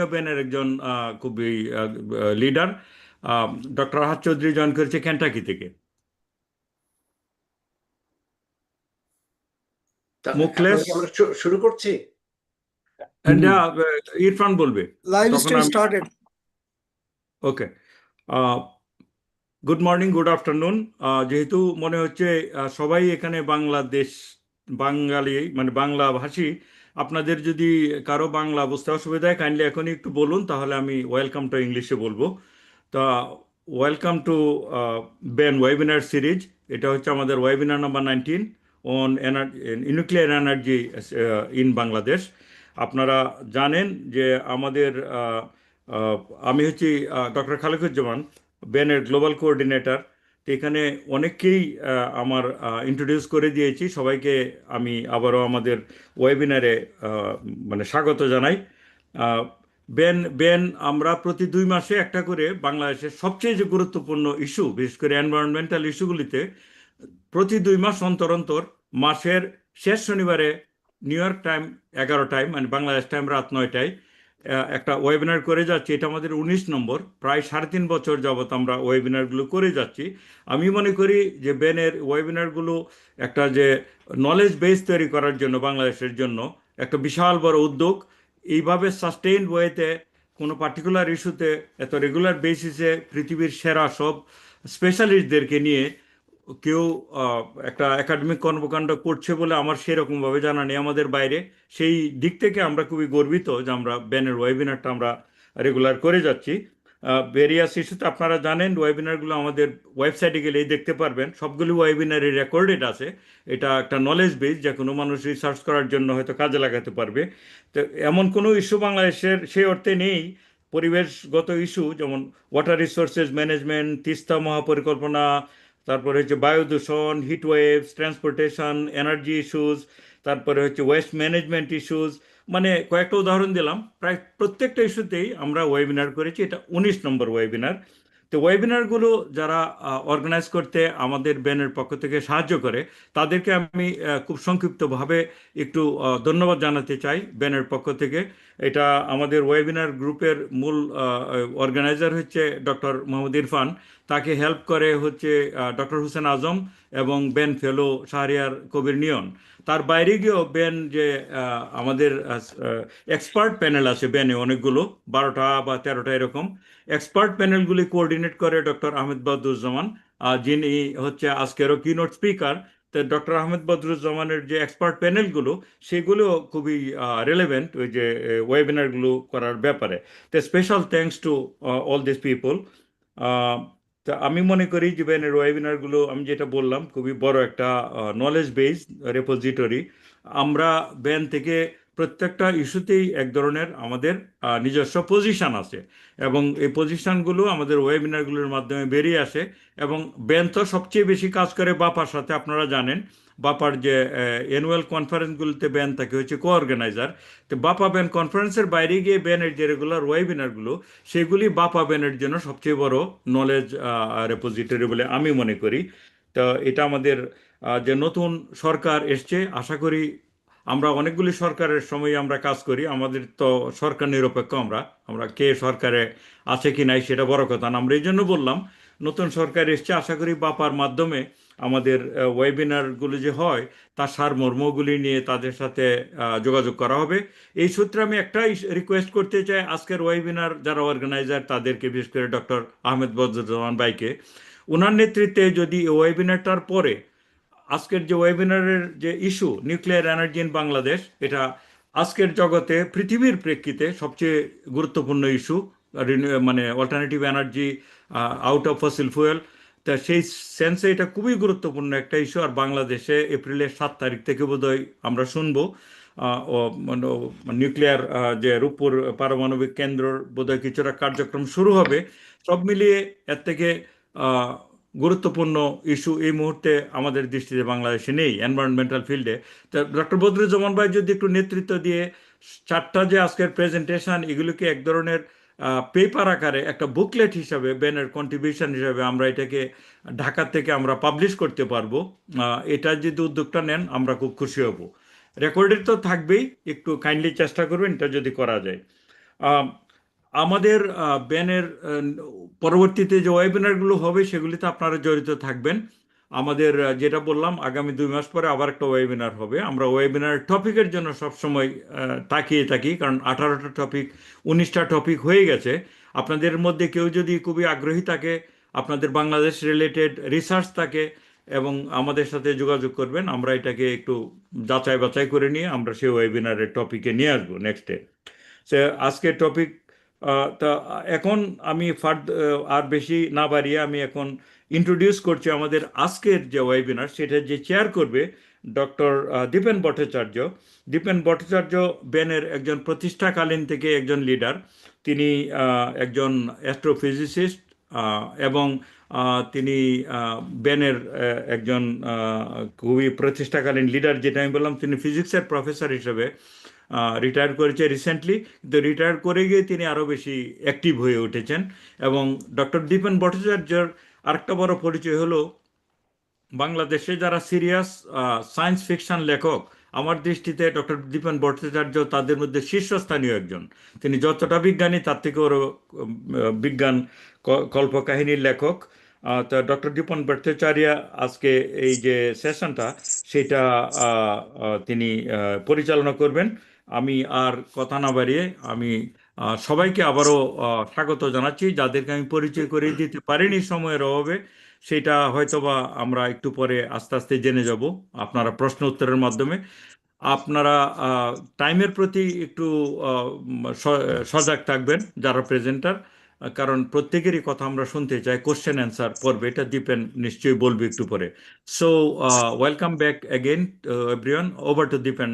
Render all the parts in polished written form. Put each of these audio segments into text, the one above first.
বেনের একজন খুবই leader. Doctor Rahat Chowdhury join করেছে ক্যান্টাকি থেকে। এখন মুকলেশ কি আমরা শুরু করছি? এটা ইরফান বলবে, Live তখন stream আমি started. Okay. Good morning, good afternoon. যেহেতু মনে হচ্ছে সবাই এখানে বাঙালি মানে বাংলা ভাষী, আপনাদের যদি কারো বাংলা বুঝতে অসুবিধা হয় কাইন্ডলি এখনই একটু বলুন, তাহলে আমি ওয়েলকাম টু ইংলিশে বলবো। তা welcome to Ben webinar series. এটা হচ্ছে আমাদের webinar number 19 on nuclear energy in Bangladesh. আপনারা জানেন যে আমাদের আহ, আমি হচ্ছি ডক্টর খালেকুজ্জামান, বেনের গ্লোবাল কোঅর্ডিনেটর। তো এখানে অনেককেই আমার ইন্ট্রোডিউস করে দিয়েছি সবাইকে। আমি আবারও আমাদের ওয়েবিনারে মানে স্বাগত জানাই। আহ, বেন বেন আমরা প্রতি 2 মাসে একটা করে বাংলাদেশের সবচেয়ে যে গুরুত্বপূর্ণ ইস্যু, বিশেষ করে এনভায়রনমেন্টাল ইস্যুগুলিতে প্রতি 2 মাস অন্তর অন্তর মাসের শেষ শনিবারে নিউ ইয়র্ক টাইম 11টায় মানে বাংলাদেশ টাইম রাত 9টায় একটা ওয়েবিনার করে যাচ্ছি। এটা আমাদের 19 নম্বর। প্রায় 3.5 বছর যাবত আমরা ওয়েবিনারগুলো করে যাচ্ছি। আমি মনে করি যে বেনের ওয়েবিনারগুলো একটা যে নলেজ বেস তৈরি করার জন্য বাংলাদেশের জন্য একটা বিশাল বড় উদ্যোগ। এইভাবে সাস্টেইনড ওয়েতে কোনো পার্টিকুলার ইস্যুতে এত রেগুলার বেসিসে পৃথিবীর সেরা সব স্পেশালিস্টদেরকে নিয়ে কেউ একটা একাডেমিক কর্মকাণ্ড করছে বলে আমার সেরকমভাবে জানা নেই আমাদের বাইরে। সেই দিক থেকে আমরা খুবই গর্বিত যে আমরা ব্যানের ওয়েবিনারটা আমরা রেগুলার করে যাচ্ছি। ভেরিয়াস ইস্যুতে আপনারা জানেন ওয়েবিনারগুলো আমাদের ওয়েবসাইটে গেলেই দেখতে পারবেন, সবগুলো ওয়েবিনারে রেকর্ডেড আছে। এটা একটা নলেজ বেস, যে কোনো মানুষ রিসার্চ করার জন্য হয়তো কাজে লাগাতে পারবে। তো এমন কোনো ইস্যু বাংলাদেশের সেই অর্থে নেই পরিবেশগত ইস্যু, যেমন ওয়াটার রিসোর্সেস ম্যানেজমেন্ট, তিস্তা মহাপরিকল্পনা, তারপরে হচ্ছে বায়ু দূষণ, heat waves, transportation, energy issues, তারপরে হচ্ছে ওয়েস্ট ম্যানেজমেন্ট ইস্যুজ। মানে কয়েকটা উদাহরণ দিলাম, প্রায় প্রত্যেকটা ইস্যুতেই আমরা ওয়েবিনার করেছি। এটা 19 নম্বর ওয়েবিনার। তো ওয়েবিনারগুলো যারা অর্গানাইজ করতে আমাদের ব্যানের পক্ষ থেকে সাহায্য করে তাদেরকে আমি খুব সংক্ষিপ্তভাবে একটু ধন্যবাদ জানাতে চাই ব্যানের পক্ষ থেকে। এটা আমাদের ওয়েবিনার গ্রুপের মূল অর্গানাইজার হচ্ছে ডক্টর মোহাম্মদ ইরফান। তাকে হেল্প করে হচ্ছে ডক্টর হোসেন আজম এবং বেন ফেলো শাহরিয়ার কবির নিয়ন। তার বাইরে গিয়েও বেন যে আমাদের এক্সপার্ট প্যানেল আছে বেনে অনেকগুলো, 12টা বা 13টা এরকম এক্সপার্ট প্যানেলগুলি কোঅর্ডিনেট করে ডক্টর আহমেদ বদরুজ্জামান, যিনি হচ্ছে আজকেরও কিনোট স্পিকার। তো ডক্টর আহমেদ বদরুজ্জামানের যে এক্সপার্ট প্যানেলগুলো সেগুলো খুবই রেলেভেন্ট ওই যে ওয়েবিনারগুলো করার ব্যাপারে। তো special thanks to all this people. তা আমি মনে করি যে ব্যানের ওয়েবিনারগুলো আমি যেটা বললাম খুবই বড় একটা নলেজ বেস রেপোজিটরি। আমরা ব্যান থেকে প্রত্যেকটা ইস্যুতেই এক ধরনের আমাদের নিজস্ব পজিশন আছে, এবং এই পজিশনগুলো আমাদের ওয়েবিনারগুলোর মাধ্যমে বেরিয়ে আসে। এবং ব্যান তো সবচেয়ে বেশি কাজ করে বাপার সাথে, আপনারা জানেন। বাপার যে অ্যানুয়াল কনফারেন্সগুলোতে ব্যান থাকে হচ্ছে কো-অর্গানাইজার। তো বাপা ব্যান কনফারেন্সের বাইরে গিয়ে ব্যানের যে রেগুলার ওয়েবিনারগুলো সেগুলি বাপা ব্যানের জন্য সবচেয়ে বড় নলেজ রেপোজিটরি বলে আমি মনে করি। তো এটা আমাদের যে নতুন সরকার এসছে, আশা করি আমরা অনেকগুলি সরকারের সময় আমরা কাজ করি, আমাদের তো সরকার নিরপেক্ষ। আমরা আমরা কে সরকারে আছে কি নাই সেটা বড় কথা না, আমরা এই জন্য বললাম নতুন সরকার এসছে, আশা করি বাপার মাধ্যমে আমাদের ওয়েবিনারগুলো যে হয় তার সারমর্মগুলি নিয়ে তাদের সাথে যোগাযোগ করা হবে। এই সূত্রে আমি একটাই রিকোয়েস্ট করতে চাই আজকের ওয়েবিনার যারা অর্গানাইজার তাদেরকে, বিশেষ করে ডক্টর আহমেদ বদরুজ্জামান ভাইকে, ওনার নেতৃত্বে যদি এই ওয়েবিনারটার পরে আজকের যে ওয়েবিনারের যে issue nuclear energy in Bangladesh, এটা আজকের জগতে পৃথিবীর প্রেক্ষিতে সবচেয়ে গুরুত্বপূর্ণ ইস্যু, মানে alternative energy out of fossil fuel. তা সেই সেন্সে এটা খুবই গুরুত্বপূর্ণ একটা ইস্যু। আর বাংলাদেশে এপ্রিলের 7 তারিখ থেকে বোধহয় আমরা শুনবো নিউক্লিয়ার যে রূপপুর পারমাণবিক কেন্দ্র বোধহয় কিছুটা কার্যক্রম শুরু হবে। সব মিলিয়ে এর থেকে গুরুত্বপূর্ণ ইস্যু এই মুহূর্তে আমাদের দৃষ্টিতে বাংলাদেশে নেই এনভায়রনমেন্টাল ফিল্ডে। তো ডক্টর বদরুজ্জামান ভাই যদি একটু নেতৃত্ব দিয়ে 4টা যে আজকের প্রেজেন্টেশন এগুলোকে এক ধরনের পেপার আকারে একটা বুকলেট হিসাবে ব্যানের কন্ট্রিবিউশন হিসাবে আমরা এটাকে ঢাকা থেকে আমরা পাবলিশ করতে পারবো, এটা যদি উদ্যোগটা নেন আমরা খুব খুশি হব। রেকর্ডেড তো থাকবেই, একটু কাইন্ডলি চেষ্টা করবেন এটা যদি করা যায়। আমাদের ব্যানের পরবর্তীতে যে ওয়েবিনারগুলো হবে সেগুলিতে আপনারা জড়িত থাকবেন। আমাদের যেটা বললাম, আগামী 2 মাস পরে আবার একটা ওয়েবিনার হবে। আমরা ওয়েবিনার টপিকের জন্য সবসময় তাকিয়ে থাকি, কারণ 18টা টপিক, 19টা টপিক হয়ে গেছে। আপনাদের মধ্যে কেউ যদি খুবই আগ্রহী থাকে, আপনাদের বাংলাদেশ রিলেটেড রিসার্চ থাকে, এবং আমাদের সাথে যোগাযোগ করবেন, আমরা এটাকে একটু যাচাই বাছাই করে নিয়ে আমরা সেই ওয়েবিনারের টপিকে নিয়ে আসবো নেক্সটে। সে আজকের টপিক, তা এখন আমি আর বেশি না বাড়িয়ে আমি এখন ইন্ট্রোডিউস করছি আমাদের আজকের যে ওয়েবিনার, সেটা যে চেয়ার করবে ডক্টর দীপেন ভট্টাচার্য। দীপেন ভট্টাচার্য বেনের একজন প্রতিষ্ঠাকালীন থেকে একজন লিডার। তিনি একজন অ্যাস্ট্রোফিজিসিস্ট, এবং তিনি বেনের একজন খুবই প্রতিষ্ঠাকালীন লিডার। যেটা আমি বললাম, তিনি ফিজিক্সের প্রফেসর হিসেবে রিটায়ার করেছে রিসেন্টলি, কিন্তু রিটায়ার করে গিয়ে তিনি আরও বেশি অ্যাক্টিভ হয়ে উঠেছেন। এবং ডক্টর দীপেন ভট্টাচার্যের আরেকটা বড় পরিচয় হলো, বাংলাদেশে যারা সিরিয়াস সায়েন্স ফিকশন লেখক, আমার দৃষ্টিতে ডক্টর দীপেন ভট্টাচার্য তাদের মধ্যে শীর্ষস্থানীয় একজন। তিনি যতটা বিজ্ঞানী, তার থেকে ওরও বিজ্ঞান কল্পকাহিনীর লেখক। তো ডক্টর দীপন ভট্টাচার্য আজকে এই যে সেশনটা, সেটা তিনি পরিচালনা করবেন। আমি আর কথা না বাড়িয়ে আমি সবাইকে আবারও স্বাগত জানাচ্ছি। যাদেরকে আমি পরিচয় করে দিতে পারিনি সময়ের অভাবে, সেটা হয়তোবা আমরা একটু পরে আস্তে আস্তে জেনে যাব আপনারা প্রশ্ন উত্তরের মাধ্যমে। আপনারা টাইমের প্রতি একটু সজাগ থাকবেন যারা প্রেজেন্টার, কারণ প্রত্যেকেরই কথা আমরা শুনতে চাই। কোশ্চেন অ্যান্সার পর্বে এটা দীপেন নিশ্চয়ই বলবে একটু পরে। So welcome back again everyone, over to Dipen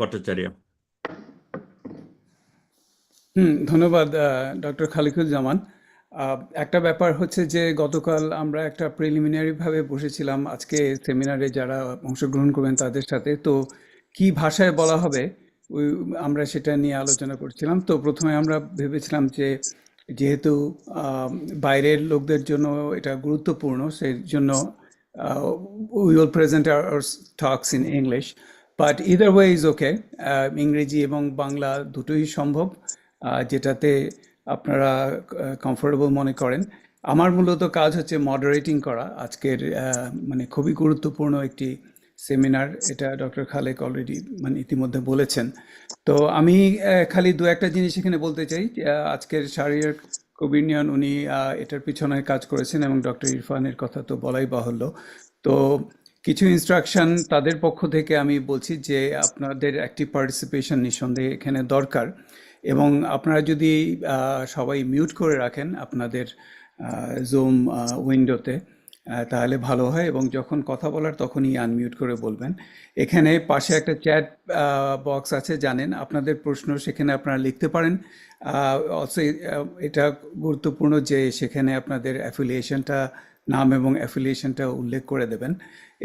Bhattacharya. ধন্যবাদ ডক্টর খালিকুজ্জামান। একটা ব্যাপার হচ্ছে যে গতকাল আমরা একটা প্রিলিমিনারি ভাবে বসেছিলাম আজকে সেমিনারে যারা অংশগ্রহণ করবেন তাদের সাথে। তো কি ভাষায় বলা হবে আমরা সেটা নিয়ে আলোচনা করছিলাম। তো প্রথমে আমরা ভেবেছিলাম যে যেহেতু বাইরের লোকদের জন্য এটা গুরুত্বপূর্ণ, সেই জন্য we will present our talks in English, but either way is okay. ইংরেজি এবং বাংলা দুটোই সম্ভব, যেটাতে আপনারা কমফোর্টেবল মনে করেন। আমার মূলত কাজ হচ্ছে মডারেটিং করা আজকের মানে খুবই গুরুত্বপূর্ণ একটি সেমিনার। এটা ডক্টর খালেক অলরেডি মানে ইতিমধ্যে বলেছেন। তো আমি খালি দু একটা জিনিস এখানে বলতে চাই। আজকের শাহরিয়ার কবির নিয়ন উনি এটার পিছনে কাজ করেছেন, এবং ডক্টর ইরফানের কথা তো বলাই বাহুল্য। তো কিছু ইনস্ট্রাকশন তাদের পক্ষ থেকে আমি বলছি যে আপনাদের অ্যাক্টিভ পার্টিসিপেশন নিঃসন্দেহে এখানে দরকার, এবং আপনারা যদি সবাই মিউট করে রাখেন আপনাদের জুম উইন্ডোতে, তাহলে ভালো হয়, এবং যখন কথা বলার তখনই আনমিউট করে বলবেন। এখানে পাশে একটা চ্যাট বক্স আছে, জানেন, আপনাদের প্রশ্ন সেখানে আপনারা লিখতে পারেন। অলসো এটা গুরুত্বপূর্ণ যে সেখানে আপনাদের অ্যাফিলিয়েশনটা, নাম এবং অ্যাফিলিয়েশনটা উল্লেখ করে দেবেন।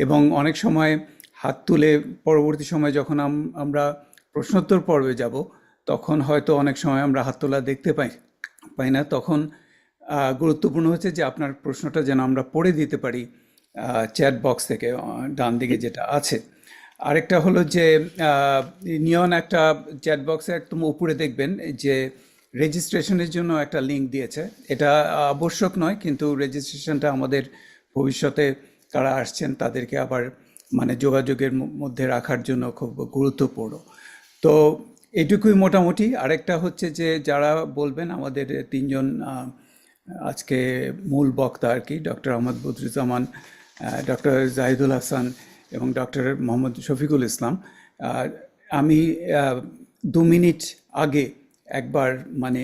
এবং অনেক সময় হাত তুলে পরবর্তী সময় যখন আমরা প্রশ্নোত্তর পর্বে যাব, তখন হয়তো অনেক সময় আমরা হাত তোলা দেখতে পাই না। তখন গুরুত্বপূর্ণ হচ্ছে যে আপনার প্রশ্নটা যেন আমরা পড়ে দিতে পারি চ্যাট বক্স থেকে, ডান দিকে যেটা আছে। আরেকটা হলো যে নিয়ন একটা চ্যাট বক্সে একদম উপরে দেখবেন যে রেজিস্ট্রেশনের জন্য একটা লিঙ্ক দিয়েছে। এটা আবশ্যক নয়, কিন্তু রেজিস্ট্রেশনটা আমাদের ভবিষ্যতে কারা আসছেন তাদেরকে আবার মানে যোগাযোগের মধ্যে রাখার জন্য খুব গুরুত্বপূর্ণ। তো এটুকুই মোটামুটি। আরেকটা হচ্ছে যে যারা বলবেন, আমাদের তিনজন আজকে মূল বক্তা আর কি, ডক্টর আহমদ বদরুজ্জামান, ডক্টর জাহিদুল হাসান এবং ডক্টর মোহাম্মদ শফিকুল ইসলাম। আমি 2 মিনিট আগে একবার মানে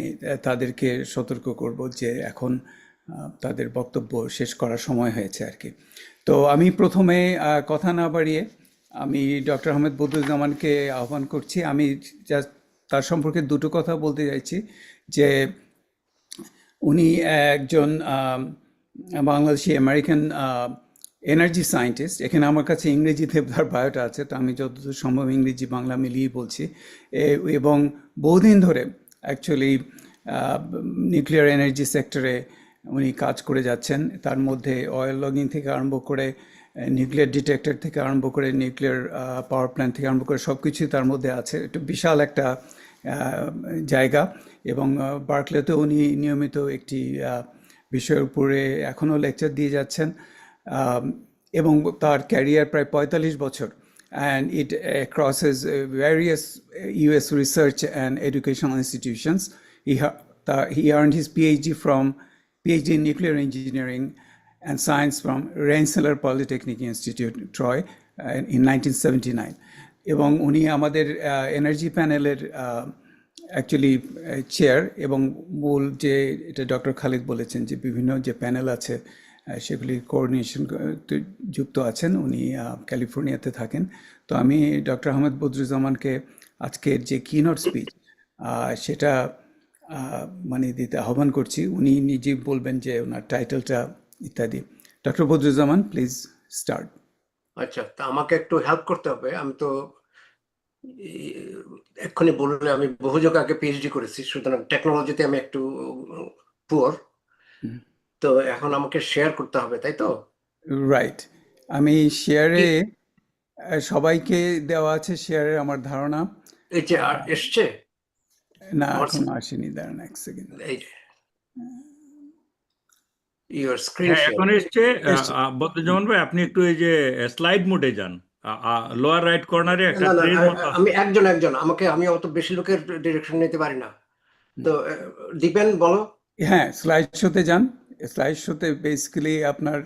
তাদেরকে সতর্ক করব যে এখন তাদের বক্তব্য শেষ করার সময় হয়েছে আর কি। তো আমি প্রথমে কথা না বাড়িয়ে আমি ডক্টর আহমেদ বদরুজ্জামানকে আহ্বান করছি। আমি জাস্ট তার সম্পর্কে দুটো কথা বলতে চাইছি যে উনি একজন বাংলাদেশি আমেরিকান এনার্জি সায়েন্টিস্ট। এখানে আমার কাছে ইংরেজিতে তার বায়োটা আছে, তো আমি যতদূর সম্ভব ইংরেজি বাংলা মিলিয়ে বলছি। এবং বহুদিন ধরে অ্যাকচুয়ালি নিউক্লিয়ার এনার্জি সেক্টরে উনি কাজ করে যাচ্ছেন। তার মধ্যে অয়েল লগিং থেকে আরম্ভ করে, নিউক্লিয়ার ডিটেক্টর থেকে আরম্ভ করে, নিউক্লিয়ার পাওয়ার প্ল্যান্ট থেকে আরম্ভ করে সব কিছুই তার মধ্যে আছে। একটু বিশাল একটা আহ, জায়গা, এবং বার্কলেতে উনি নিয়মিত একটি বিষয়ের উপরে এখনও লেকচার দিয়ে যাচ্ছেন, আম, এবং তার ক্যারিয়ার প্রায় 45 বছর, and it crosses various US research and educational institutions. He earned his PhD in nuclear engineering and science from Rensselaer Polytechnic Institute, Troy, in 1979. এবং উনি আমাদের এনার্জি প্যানেলের অ্যাকচুয়ালি চেয়ার, এবং মূল যে এটা ডক্টর খালিদ বলেছেন যে বিভিন্ন যে প্যানেল আছে সেগুলি কোঅর্ডিনেশন যুক্ত আছেন। উনি ক্যালিফোর্নিয়াতে থাকেন। তো আমি ডক্টর আহমেদ বদরুজ্জামানকে আজকের যে কিনোট স্পিচ সেটা মানে দিতে আহ্বান করছি। উনি নিজে বলবেন যে ওনার টাইটেলটা ইত্যাদি। Doctor Badruzzaman, please start. আচ্ছা, তা আমাকে একটু হেল্প করতে হবে। আমি তো এক্ষুনি বললে আমি বহু যুগ আগে পিএইচডি করেছি, সুতরাং টেকনোলজিতে আমি একটু পুয়ার। তো এখন আমাকে শেয়ার করতে হবে, তাই তো? রাইট। আমি শেয়ারে কি সবাইকে দেওয়া আছে শেয়ারে আমার ধারণা। এই যে এসছে না, আমার এখনো আসেনি, দাঁড়ান এক সেকেন্ড। এই ইউর স্ক্রিন হ্যাঁ, শেয়ার। এখন এসছে। এসছে। বদরুজ্জামান ভাই, আপনি একটু এই যে স্লাইড মোডে যান। লোয়ার রাইট কর্নারে একটা না না, ট্রের মতো আমি আছে। একজন আমি অত বেশি লোকের ডিরেকশন নিতে পারি না। তো দীপেন বলো। হ্যাঁ, স্লাইড শোতে যান। স্লাইড শোতে বেসিক্যালি আপনার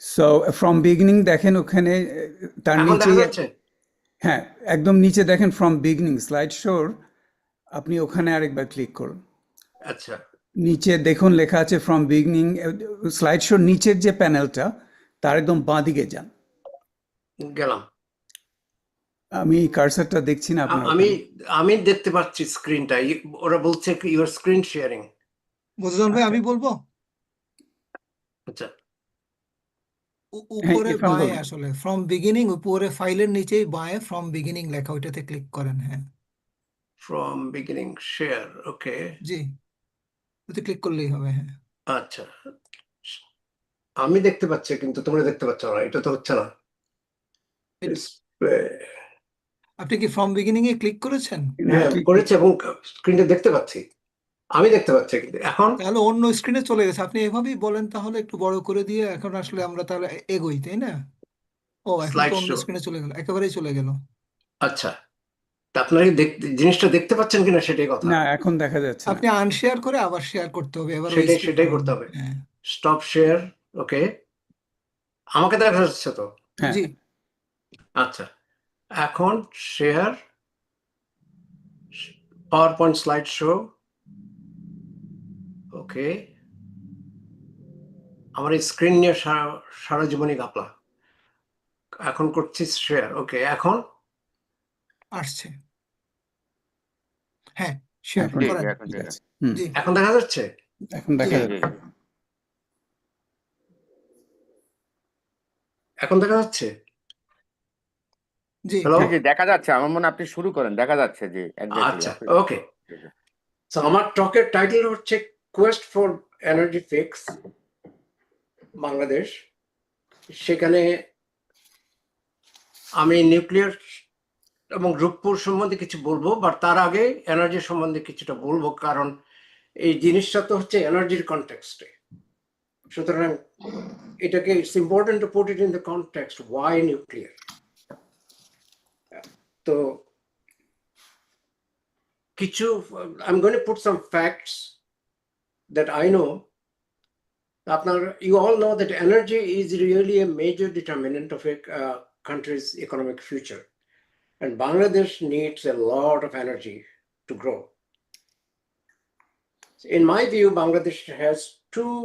সো ফ্রম বিগিনিং দেখেন ওখানে, তার এখন দেখা নিচেই যাচ্ছে? হ্যাঁ, একদম নিচে দেখেন ফ্রম বিগিনিং স্লাইড শোর, আপনি ওখানে আরেকবার ক্লিক করুন। আচ্ছা, নিচে দেখুন লেখা আছে ফ্রম বিগিনিং। স্লাইড শোর নিচের যে প্যানেলটা তার একদম বাঁ দিকে যান। গেলাম। আমি কার্সারটা দেখছি না আপনার আমি ওখানে। আমি দেখতে পাচ্ছি স্ক্রিনটা। ওরা বলছে ইউর স্ক্রিন শেয়ারিং। বুঝলেন ভাই, আচ্ছা, আমি বলবো আচ্ছা, হ্যাঁ উপরে ইরফান বাঁয়ে, বলুন। আসলে ফ্রম বিগিনিং উপরে ফাইলের নিচেই বাঁয়ে ফ্রম বিগিনিং লেখা, ওইটাতে ক্লিক করেন। হ্যাঁ ফ্রম বিগিনিং শেয়ার, ওকে। জি, ওতে ক্লিক করলেই হবে। হ্যাঁ, আচ্ছা, আমি দেখতে পাচ্ছি কিন্তু তোমরা দেখতে পাচ্ছ না, এটা তো হচ্ছে না। আপনি কি ফ্রম বিগিনিং এ ক্লিক করেছেন? না, হ্যাঁ ক্লিক করেছে এবং স্ক্রিনটা দেখতে পাচ্ছি, আমি দেখতে পাচ্ছি, কিন্তু এখন তাহলে অন্য স্ক্রিনে চলে গেছে। আপনি এভাবেই বলেন তাহলে, একটু বড় করে দিয়ে। এখন আসলে আমরা তাহলে এগোই, তাই না? ও, এখন তো স্লাইড অন্য শো। স্ক্রিনে চলে গেল, একেবারেই চলে গেল। আচ্ছা, তা আপনারা কি জিনিসটা দেখতে পাচ্ছেন কিনা সেটাই কথা। না, এখন দেখা যাচ্ছে না। আপনি আনশেয়ার করে আবার শেয়ার করতে হবে, এবার ওই সেটাই স্ক্রিন সেটাই ধরুন। করতে হবে। হ্যাঁ স্টপ শেয়ার, ওকে। আমাকে দেখা যাচ্ছে তো? হ্যাঁ, জি, আচ্ছা, এখন share PowerPoint slide show, okay. আমার এই স্ক্রিন নিয়ে সারা জীবনই গাপলা। এখন করছি শেয়ার, ওকে। এখন আসছে। হ্যাঁ, শেয়ার এখন করেন। ঠিক আছে। হুম, জি এখন দেখা যাচ্ছে? এখন জি দেখা যাচ্ছে। এখন দেখা যাচ্ছে? জি হ্যালো। জি জি দেখা যাচ্ছে। আমার মনে হয় আপনি শুরু করেন, দেখা যাচ্ছে। জি এক্স্যাক্টলি আচ্ছা, আপনি। ওকে। তো আমার টকের টাইটেল হচ্ছে Quest for energy fix Bangladesh. সেখানে আমি নিউক্লিয়ার এবং রূপপুর সম্বন্ধে কিছু বলবো, বাট তার আগে এনার্জি সম্বন্ধে কিছুটা বলবো, কারণ এই জিনিসটা তো হচ্ছে এনার্জির কনটেক্সটে। সুতরাং এটাকে it's important to put it in the context why nuclear. তো কিছু I'm going to put some facts that I know. You all know that energy is really a major determinant of a country's economic future, and Bangladesh needs a lot of energy to grow. In my view, Bangladesh has two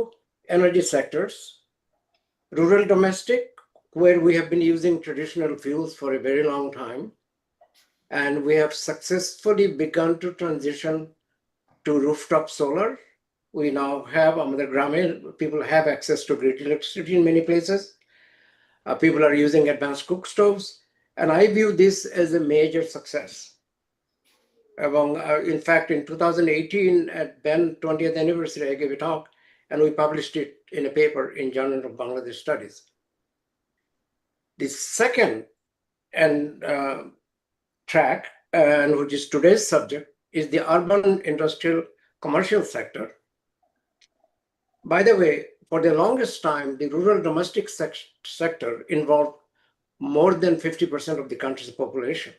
energy sectors: rural domestic, where we have been using traditional fuels for a very long time, and we have successfully begun to transition to rooftop solar. We now have people have access to grid electricity in many places. People are using advanced cook stoves, and I view this as a major success. In fact, in 2018 at Ben 20th anniversary, I gave a talk and we published it in a paper in Journal of Bangladesh Studies. The second track and which is today's subject, is the urban industrial commercial sector. By the way, for the longest time, the rural domestic sector involved more than 50% of the country's population.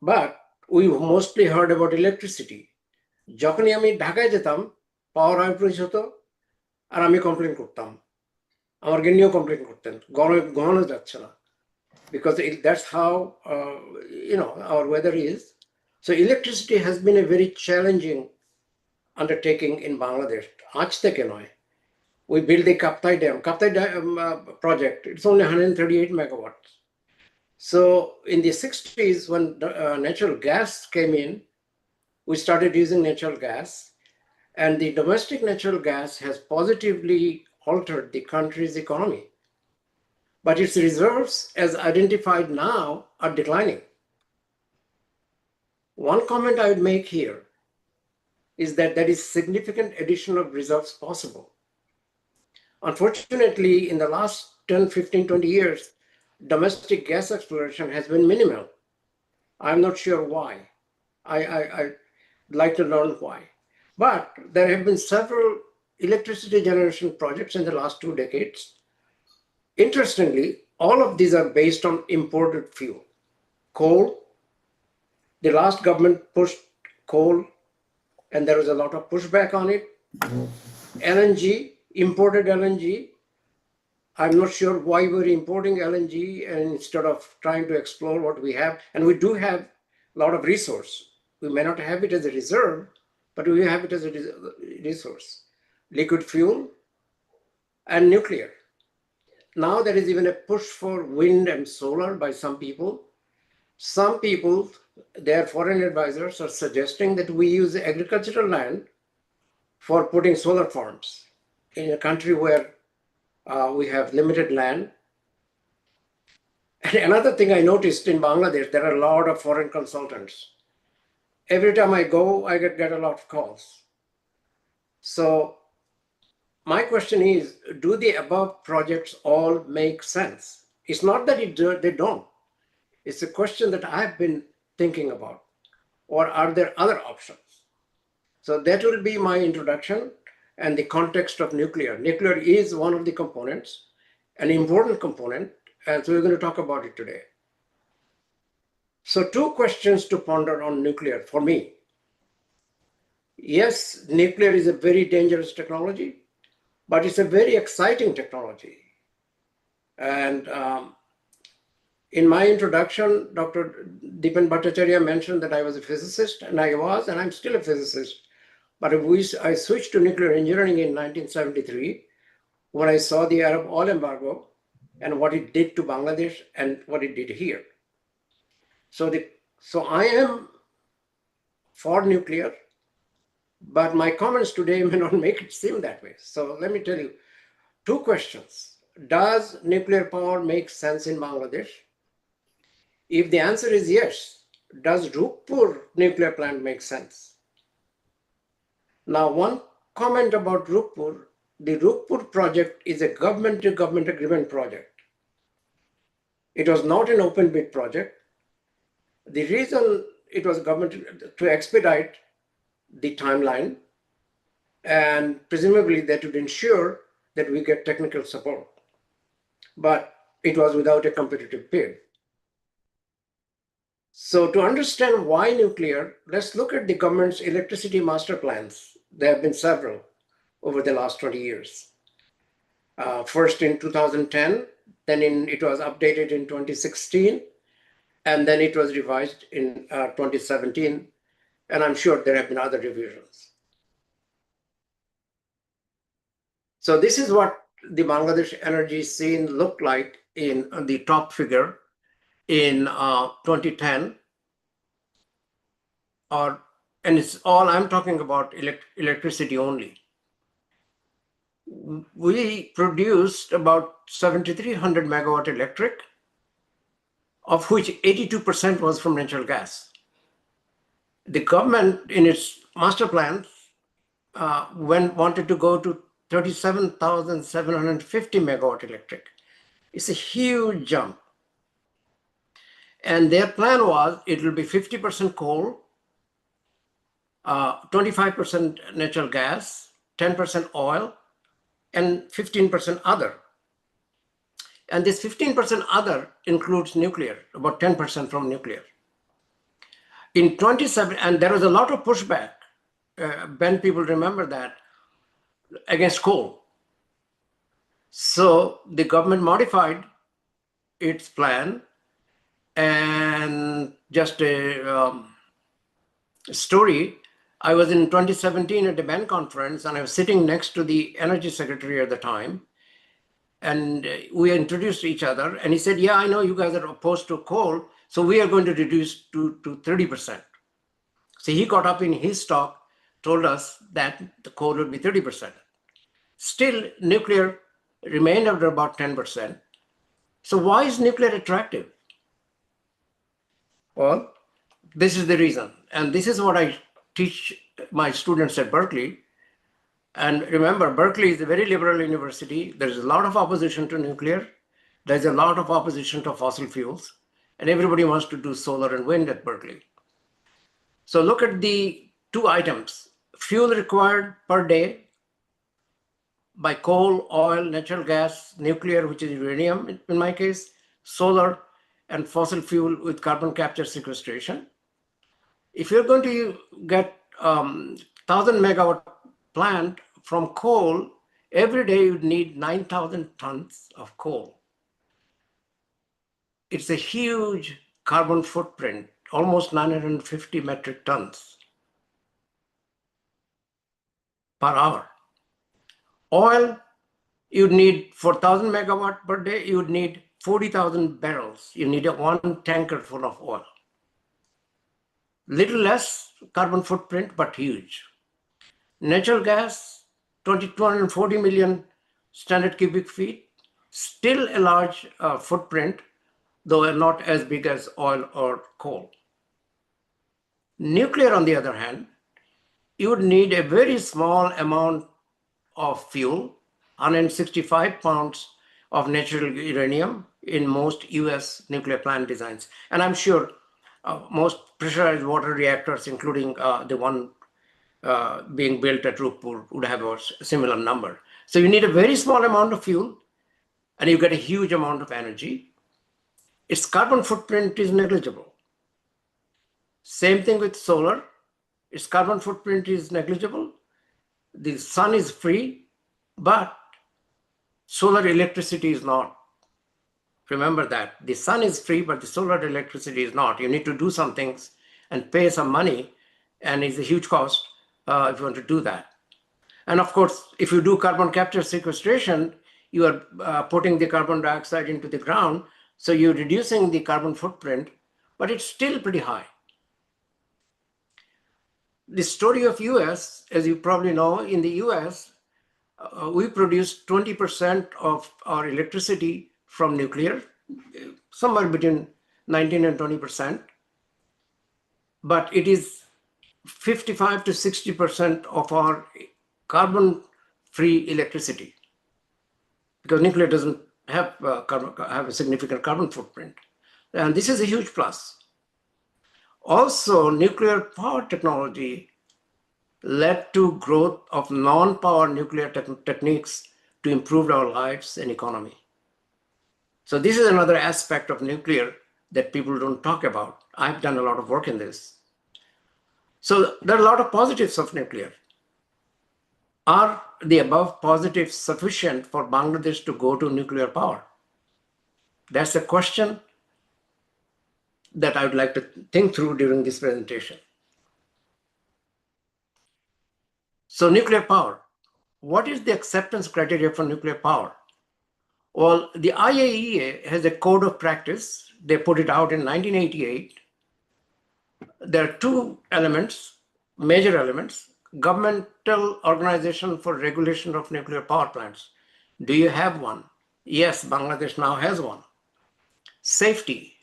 But we mostly heard about electricity. যখনই আমি ঢাকায় যেতাম, পাওয়ার outreach হতো, আর আমি complain করতাম। আমার গিন্নিও complain করতেন, ঘুমানো যাচ্ছে না, because that's how our weather is. So electricity has been a very challenging undertaking in Bangladesh. আজ থেকে নয়। We built the Kaptai Dam. Kaptai Dam project, it's only 138 megawatts. So in the 60s, when natural gas came in, we started using natural gas, and the domestic natural gas has positively altered the country's economy. But its reserves, as identified now, are declining. One comment I would make here is that there is significant addition of reserves possible. Unfortunately, in the last 10, 15, 20 years, domestic gas exploration has been minimal. I'm not sure why. I'd like to learn why. But there have been several electricity generation projects in the last 2 decades. Interestingly, all of these are based on imported fuel. Coal, the last government pushed coal, and there was a lot of pushback on it. LNG, imported LNG. I'm not sure why we're importing LNG and instead of trying to explore what we have. And we do have a lot of resource. We may not have it as a reserve, but we have it as a resource. Liquid fuel and nuclear. Now there is even a push for wind and solar by some people. Some people, their foreign advisors, are suggesting that we use agricultural land for putting solar farms in a country where we have limited land. And another thing I noticed in Bangladesh, there are a lot of foreign consultants. Every time I go, I get a lot of calls. So my question is, do the above projects all make sense? It's not that they don't. It's a question that I've been thinking about. Or are there other options? So that will be my introduction and the context of nuclear. Nuclear is one of the components, an important component, and so we're going to talk about it today. So 2 questions to ponder on nuclear for me. Yes, nuclear is a very dangerous technology, but it's a very exciting technology. And in my introduction, Dr. Deepan Bhattacharya mentioned that I was a physicist, and I was, and I'm still a physicist. But I switched to nuclear engineering in 1973 when I saw the Arab oil embargo and what it did to Bangladesh and what it did here. So I am for nuclear, but my comments today may not make it seem that way. So let me tell you 2 questions. Does nuclear power make sense in Bangladesh? If the answer is yes, does Roopoor nuclear plant make sense? Now, one comment about Roopoor, the Roopoor project is a government-to-government agreement project. It was not an open bid project. The reason it was government to expedite the timeline, and presumably that would ensure that we get technical support. But it was without a competitive bid. So to understand why nuclear, let's look at the government's electricity master plans. There have been several over the last 20 years. First in 2010, then it was updated in 2016, and then it was revised in 2017, and I'm sure there have been other revisions. So this is what the Bangladesh energy scene looked like in the top figure in 2010, and it's all, I'm talking about electricity only. We produced about 7,300 megawatt electric, of which 82% was from natural gas. The government in its master plan wanted to go to 37,750 megawatt electric. It's a huge jump. And their plan was it will be 50% coal, 25% natural gas, 10% oil, and 15% other. And this 15% other includes nuclear, about 10% from nuclear. In 27, and there was a lot of pushback, when people remember that, against coal. So the government modified its plan, and just a story, I was in 2017 at the BEN conference, and I was sitting next to the energy secretary at the time, and we introduced each other, and he said, yeah, I know you guys are opposed to coal, so we are going to reduce to 30%. So he got up in his talk, told us that the coal would be 30%. Still, nuclear remained at about 10%. So why is nuclear attractive? Well, this is the reason. And this is what I teach my students at Berkeley. And remember, Berkeley is a very liberal university. There's a lot of opposition to nuclear. There's a lot of opposition to fossil fuels. And everybody wants to do solar and wind at Berkeley. So look at the two items. Fuel required per day by coal, oil, natural gas, nuclear, which is uranium in my case, solar, and fossil fuel with carbon capture sequestration. If you're going to get 1,000 megawatt plant from coal, every day you'd need 9,000 tons of coal. It's a huge carbon footprint, almost 950 metric tons per hour. Oil, you'd need, for 1,000 megawatt per day, you'd need 40,000 barrels. You need one tanker full of oil. Little less carbon footprint, but huge. Natural gas, 240 million standard cubic feet, still a large footprint, though not as big as oil or coal. Nuclear, on the other hand, you would need a very small amount of fuel, 165 pounds of natural uranium in most US nuclear plant designs. And I'm sure most pressurized water reactors, including the one being built at Roopoor, would have a similar number. So you need a very small amount of fuel, and you get a huge amount of energy. Its carbon footprint is negligible. Same thing with solar. Its carbon footprint is negligible. The sun is free, but solar electricity is not. Remember that. The sun is free, but the solar electricity is not. You need to do some things and pay some money, and it's a huge cost if you want to do that. And of course, if you do carbon capture sequestration, you are putting the carbon dioxide into the ground, so you're reducing the carbon footprint, but it's still pretty high. The story of US, as you probably know, in the US, we produce 20% of our electricity from nuclear, somewhere between 19 and 20%, but it is 55 to 60% of our carbon-free electricity, because nuclear doesn't have a significant carbon footprint. And this is a huge plus. Also, nuclear power technology led to growth of non-power nuclear techniques to improve our lives and economy. So this is another aspect of nuclear that people don't talk about. I've done a lot of work in this. So there are a lot of positives of nuclear. Are the above positives sufficient for Bangladesh to go to nuclear power? That's a question that I would like to think through during this presentation. So nuclear power. What is the acceptance criteria for nuclear power? Well, the IAEA has a code of practice. They put it out in 1988. There are two elements, major elements: governmental organization for regulation of nuclear power plants. Do you have one? Yes, Bangladesh now has one. Safety.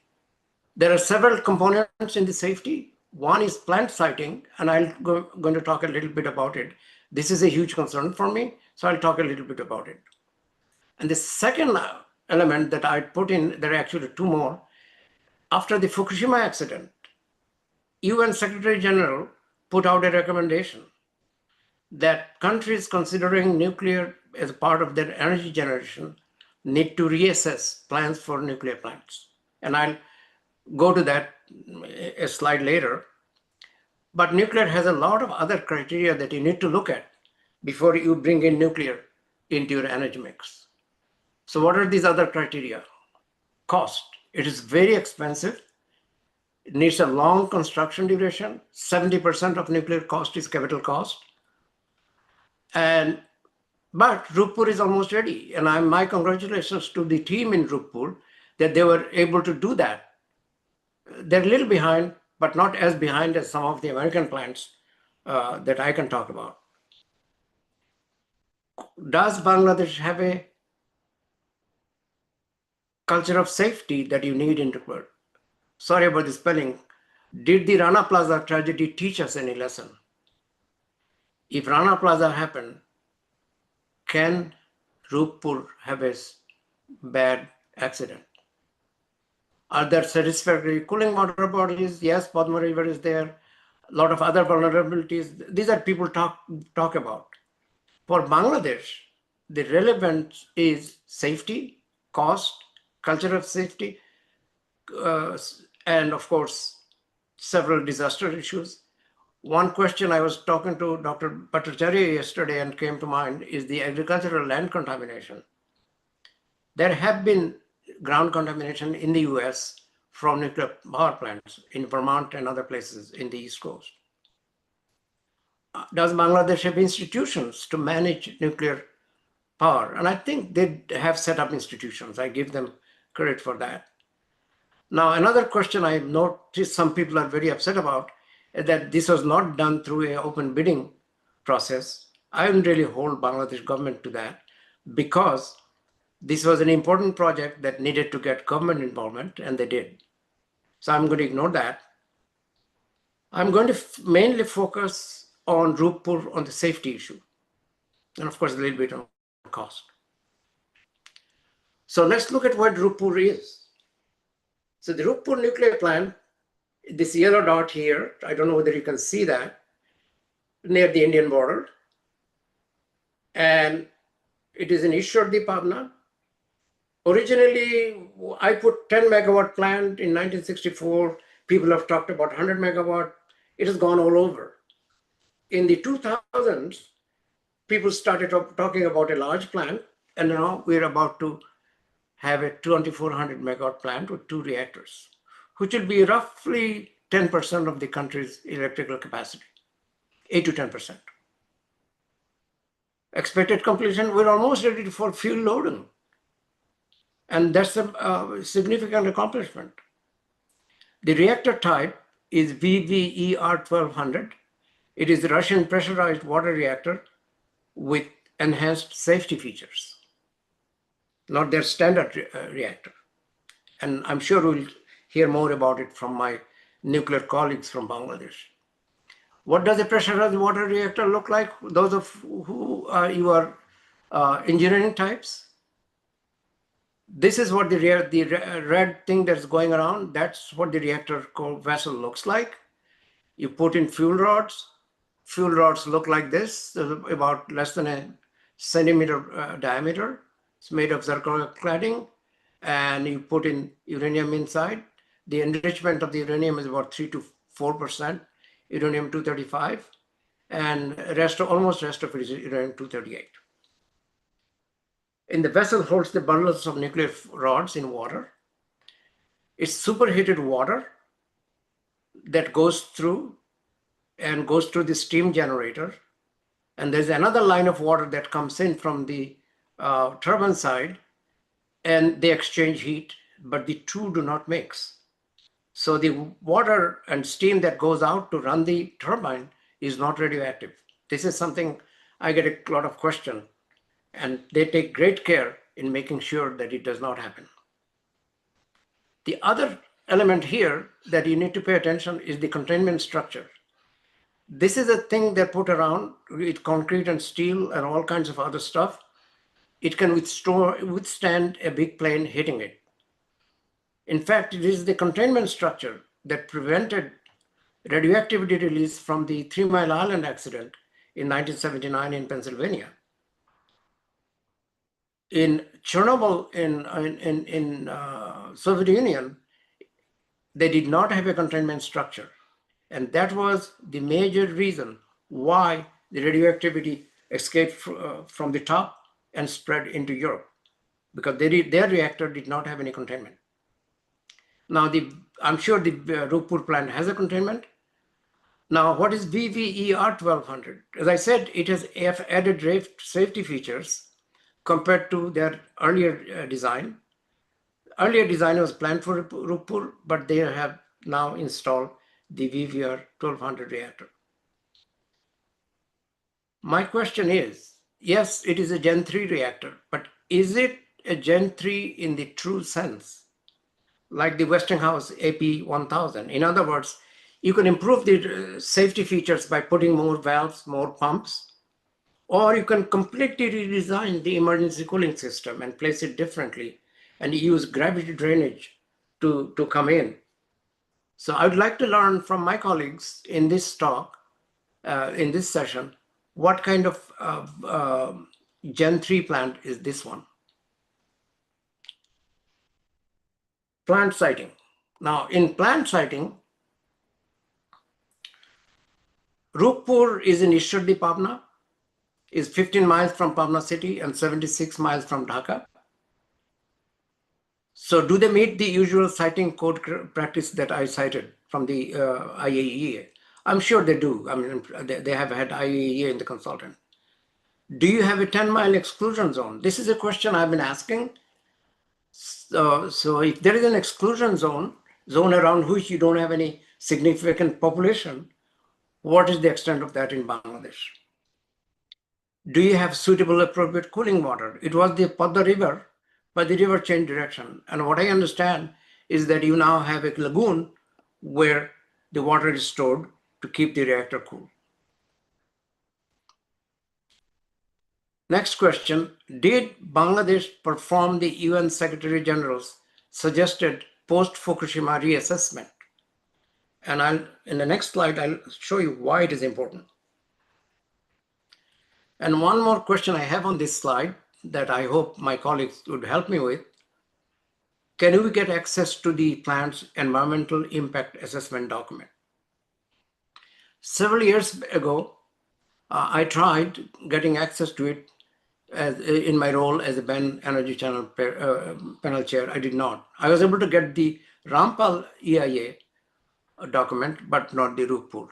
There are several components in the safety. One is plant siting, and I'm going to talk a little bit about it. This is a huge concern for me, so I'll talk a little bit about it. And the second element that I put in, there are actually two more. after the Fukushima accident, UN Secretary General put out a recommendation that countries considering nuclear as part of their energy generation need to reassess plans for nuclear plants. And I'll go to that a slide later. But nuclear has a lot of other criteria that you need to look at before you bring in nuclear into your energy mix. So what are these other criteria? Cost. It is very expensive. It needs a long construction duration. 70% of nuclear cost is capital cost. But Roopoor is almost ready. And my congratulations to the team in Roopoor that they were able to do that. They're a little behind, but not as behind as some of the American plants that I can talk about. Does Bangladesh have a culture of safety that you need in Roopoor? Sorry about the spelling. Did the Rana Plaza tragedy teach us any lesson? If Rana Plaza happened, can Roopoor have a bad accident? Are there satisfactory cooling water bodies? Yes, Padma River is there. A lot of other vulnerabilities. These are people talk about. For Bangladesh, the relevance is safety, cost, culture of safety, and of course, several disaster issues. One question I was talking to Dr. Bhattacharya yesterday and came to mind is the agricultural land contamination. There have been ground contamination in the US from nuclear power plants in Vermont and other places in the East Coast. Does Bangladesh have institutions to manage nuclear power? And I think they have set up institutions. I give them credit for that. Now, another question I noticed some people are very upset about is that this was not done through an open bidding process. I wouldn't really hold Bangladesh government to that because this was an important project that needed to get government involvement, and they did. So I'm going to ignore that. I'm going to mainly focus on Roopoor on the safety issue, and of course a little bit on cost. So let's look at what Roopoor is. So the Roopoor nuclear plant, this yellow dot here, I don't know whether you can see that, near the Indian border. And it is in Ishwardi, Pabna. Originally, I put 10 megawatt plant in 1964. People have talked about 100 megawatt. It has gone all over. In the 2000s, people started talking about a large plant, and now we're about to have a 2400 megawatt plant with 2 reactors, which will be roughly 10% of the country's electrical capacity, 8 to 10%. Expected completion, we're almost ready for fuel loading. And that's a significant accomplishment. The reactor type is VVER 1200. It is a Russian pressurized water reactor with enhanced safety features, not their standard reactor. And I'm sure we'll hear more about it from my nuclear colleagues from Bangladesh. What does a pressurized water reactor look like? Those of who you are engineering types, this is what the red thing that's going around, that's what the reactor vessel looks like. You put in fuel rods. Fuel rods look like this, about less than a centimeter diameter. It's made of zirconia cladding, and you put in uranium inside. The enrichment of the uranium is about 3 to 4%, uranium-235, and almost rest of it is uranium-238. In the vessel holds the bundles of nuclear rods in water. It's superheated water that goes through the steam generator. And there's another line of water that comes in from the turbine side, and they exchange heat, but the two do not mix. So the water and steam that goes out to run the turbine is not radioactive. This is something I get a lot of questions, and they take great care in making sure that it does not happen. The other element here that you need to pay attention is the containment structure. This is a thing they put around with concrete and steel and all kinds of other stuff. It can withstand a big plane hitting it. In fact, it is the containment structure that prevented radioactivity release from the 3 Mile Island accident in 1979 in Pennsylvania. In Chernobyl in Soviet Union, they did not have a containment structure. And that was the major reason why the radioactivity escaped from the top and spread into Europe, because their reactor did not have any containment. Now, I'm sure the Roopoor plant has a containment. Now, what is VVER 1200? As I said, it has added safety features compared to their earlier design. Earlier design was planned for Roopoor, but they have now installed the VVR 1200 reactor. My question is, yes, it is a Gen 3 reactor, but is it a Gen 3 in the true sense, like the Westinghouse AP1000? In other words, you can improve the safety features by putting more valves, more pumps, or you can completely redesign the emergency cooling system and place it differently and use gravity drainage to come in. So I would like to learn from my colleagues in this talk, in this session, what kind of Gen 3 plant is this one? Plant siting. Now, in plant siting, Roopoor is in Ishtardi, Pabna, is 15 miles from Pabna city and 76 miles from Dhaka. So do they meet the usual siting code practice that I cited from the IAEA? I'm sure they do. I mean, they have had IAEA in the consultant. Do you have a 10-mile exclusion zone? This is a question I've been asking. So if there is an exclusion zone around which you don't have any significant population, what is the extent of that in Bangladesh? Do you have suitable appropriate cooling water? It was the Padma River, but the river changed direction. And what I understand is that you now have a lagoon where the water is stored to keep the reactor cool. Next question, did Bangladesh perform the UN Secretary General's suggested post-Fukushima reassessment? And in the next slide, I'll show you why it is important. And one more question I have on this slide that I hope my colleagues would help me with. Can we get access to the plant's environmental impact assessment document? Several years ago, I tried getting access to it in my role as a Ben Energy Channel panel chair. I did not. I was able to get the Rampal EIA document, but not the Roopoor.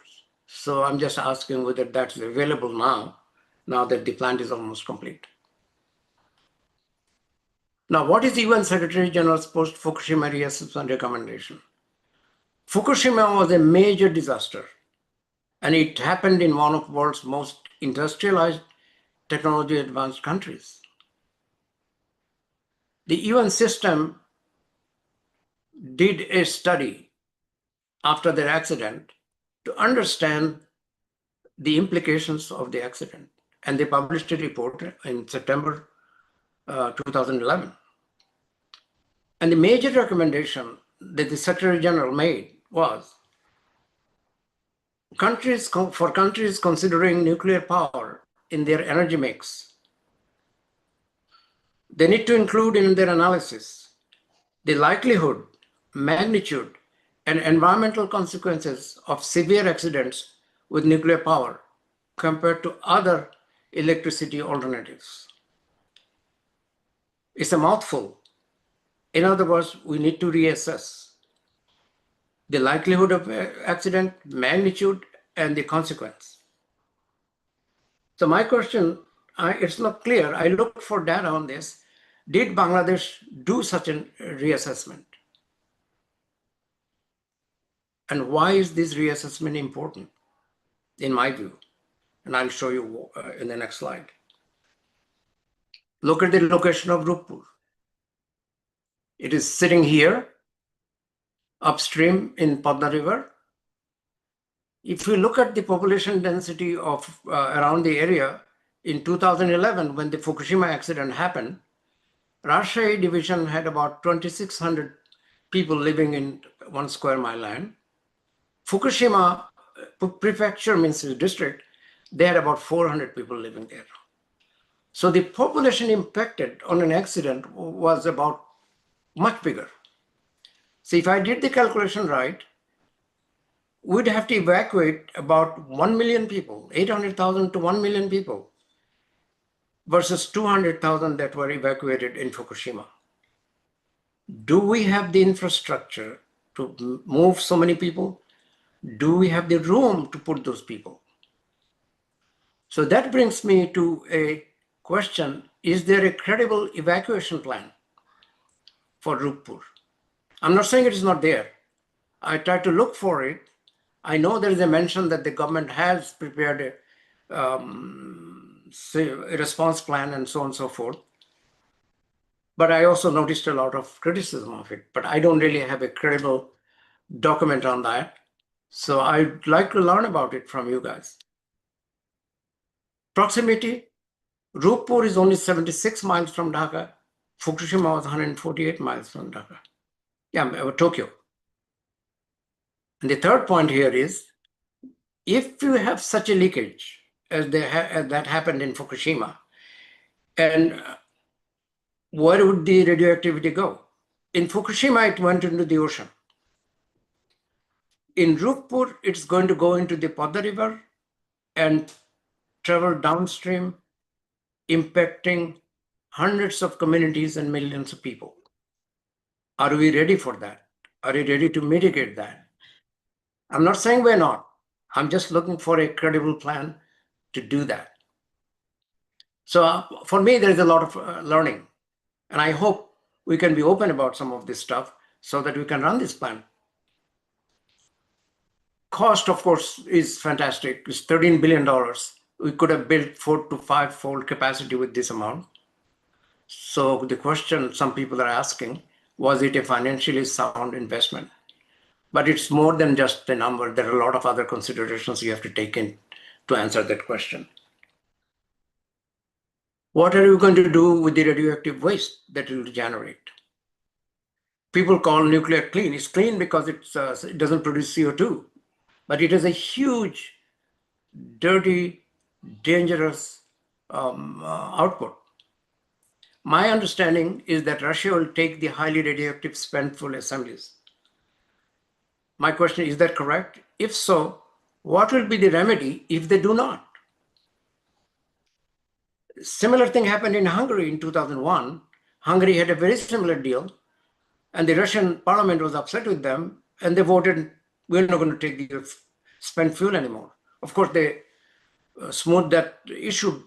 So I'm just asking whether that's available now that the plant is almost complete. Now, what is the UN Secretary General's post-Fukushima reassessment recommendation? Fukushima was a major disaster, and it happened in one of the world's most industrialized, technology advanced countries. The UN system did a study after their accident to understand the implications of the accident, and they published a report in September 2011. And the major recommendation that the Secretary General made was for countries considering nuclear power in their energy mix, they need to include in their analysis the likelihood, magnitude, and environmental consequences of severe accidents with nuclear power compared to other electricity alternatives. It's a mouthful. In other words, we need to reassess the likelihood of accident, magnitude, and the consequence. So my question, it's not clear. I looked for data on this. Did Bangladesh do such a reassessment? And why is this reassessment important, in my view? And I'll show you in the next slide. Look at the location of Roopoor. It is sitting here, upstream in Padma River. If you look at the population density of around the area, in 2011, when the Fukushima accident happened, Rajshahi division had about 2,600 people living in 1 square mile land. Fukushima prefecture means district, they had about 400 people living there. So the population impacted on an accident was about much bigger. So if I did the calculation right, we'd have to evacuate about 1 million people, 800,000 to 1 million people, versus 200,000 that were evacuated in Fukushima. Do we have the infrastructure to move so many people? Do we have the room to put those people? So that brings me to a question, is there a credible evacuation plan for Roopoor? I'm not saying it is not there. I tried to look for it. I know there is a mention that the government has prepared a response plan and so on and so forth. But I also noticed a lot of criticism of it, but I don't really have a credible document on that. So I'd like to learn about it from you guys. Proximity, Roopoor is only 76 miles from Dhaka. Fukushima was 148 miles from Dhaka. Yeah, Tokyo. And the third point here is, if you have such a leakage as that happened in Fukushima, and where would the radioactivity go? In Fukushima, it went into the ocean. In Roopoor, it's going to go into the Podda River and travel downstream, impacting hundreds of communities and millions of people. Are we ready for that? Are we ready to mitigate that? I'm not saying we're not. I'm just looking for a credible plan to do that. So for me, there's a lot of learning. And I hope we can be open about some of this stuff so that we can run this plan. Cost, of course, is fantastic. It's $13 billion. We could have built 4 to 5-fold capacity with this amount. So the question some people are asking, was it a financially sound investment? But it's more than just the number. There are a lot of other considerations you have to take in to answer that question. What are you going to do with the radioactive waste that it will generate? People call nuclear clean. It's clean because it doesn't produce CO2, but it is a huge, dirty, dangerous output. My understanding is that Russia will take the highly radioactive spent fuel assemblies. My question, is that correct? If so, what will be the remedy if they do not? Similar thing happened in Hungary in 2001. Hungary had a very similar deal, and the Russian parliament was upset with them, and they voted, we're not going to take the spent fuel anymore. Of course, they smoothed that issue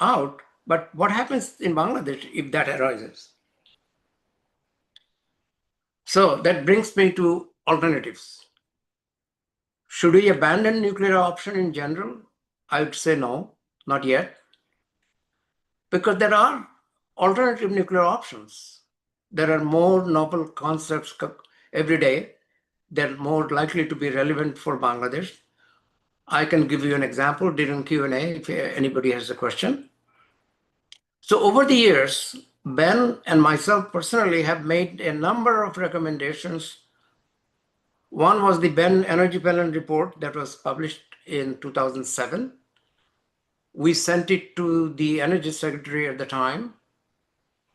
out, but what happens in Bangladesh if that arises? So that brings me to alternatives. Should we abandon nuclear option in general? I would say no, not yet. Because there are alternative nuclear options. There are more novel concepts every day. They're more likely to be relevant for Bangladesh. I can give you an example during Q&A if anybody has a question. So over the years, Ben and myself personally have made a number of recommendations. One was the Ben Energy Panel report that was published in 2007. We sent it to the Energy Secretary at the time,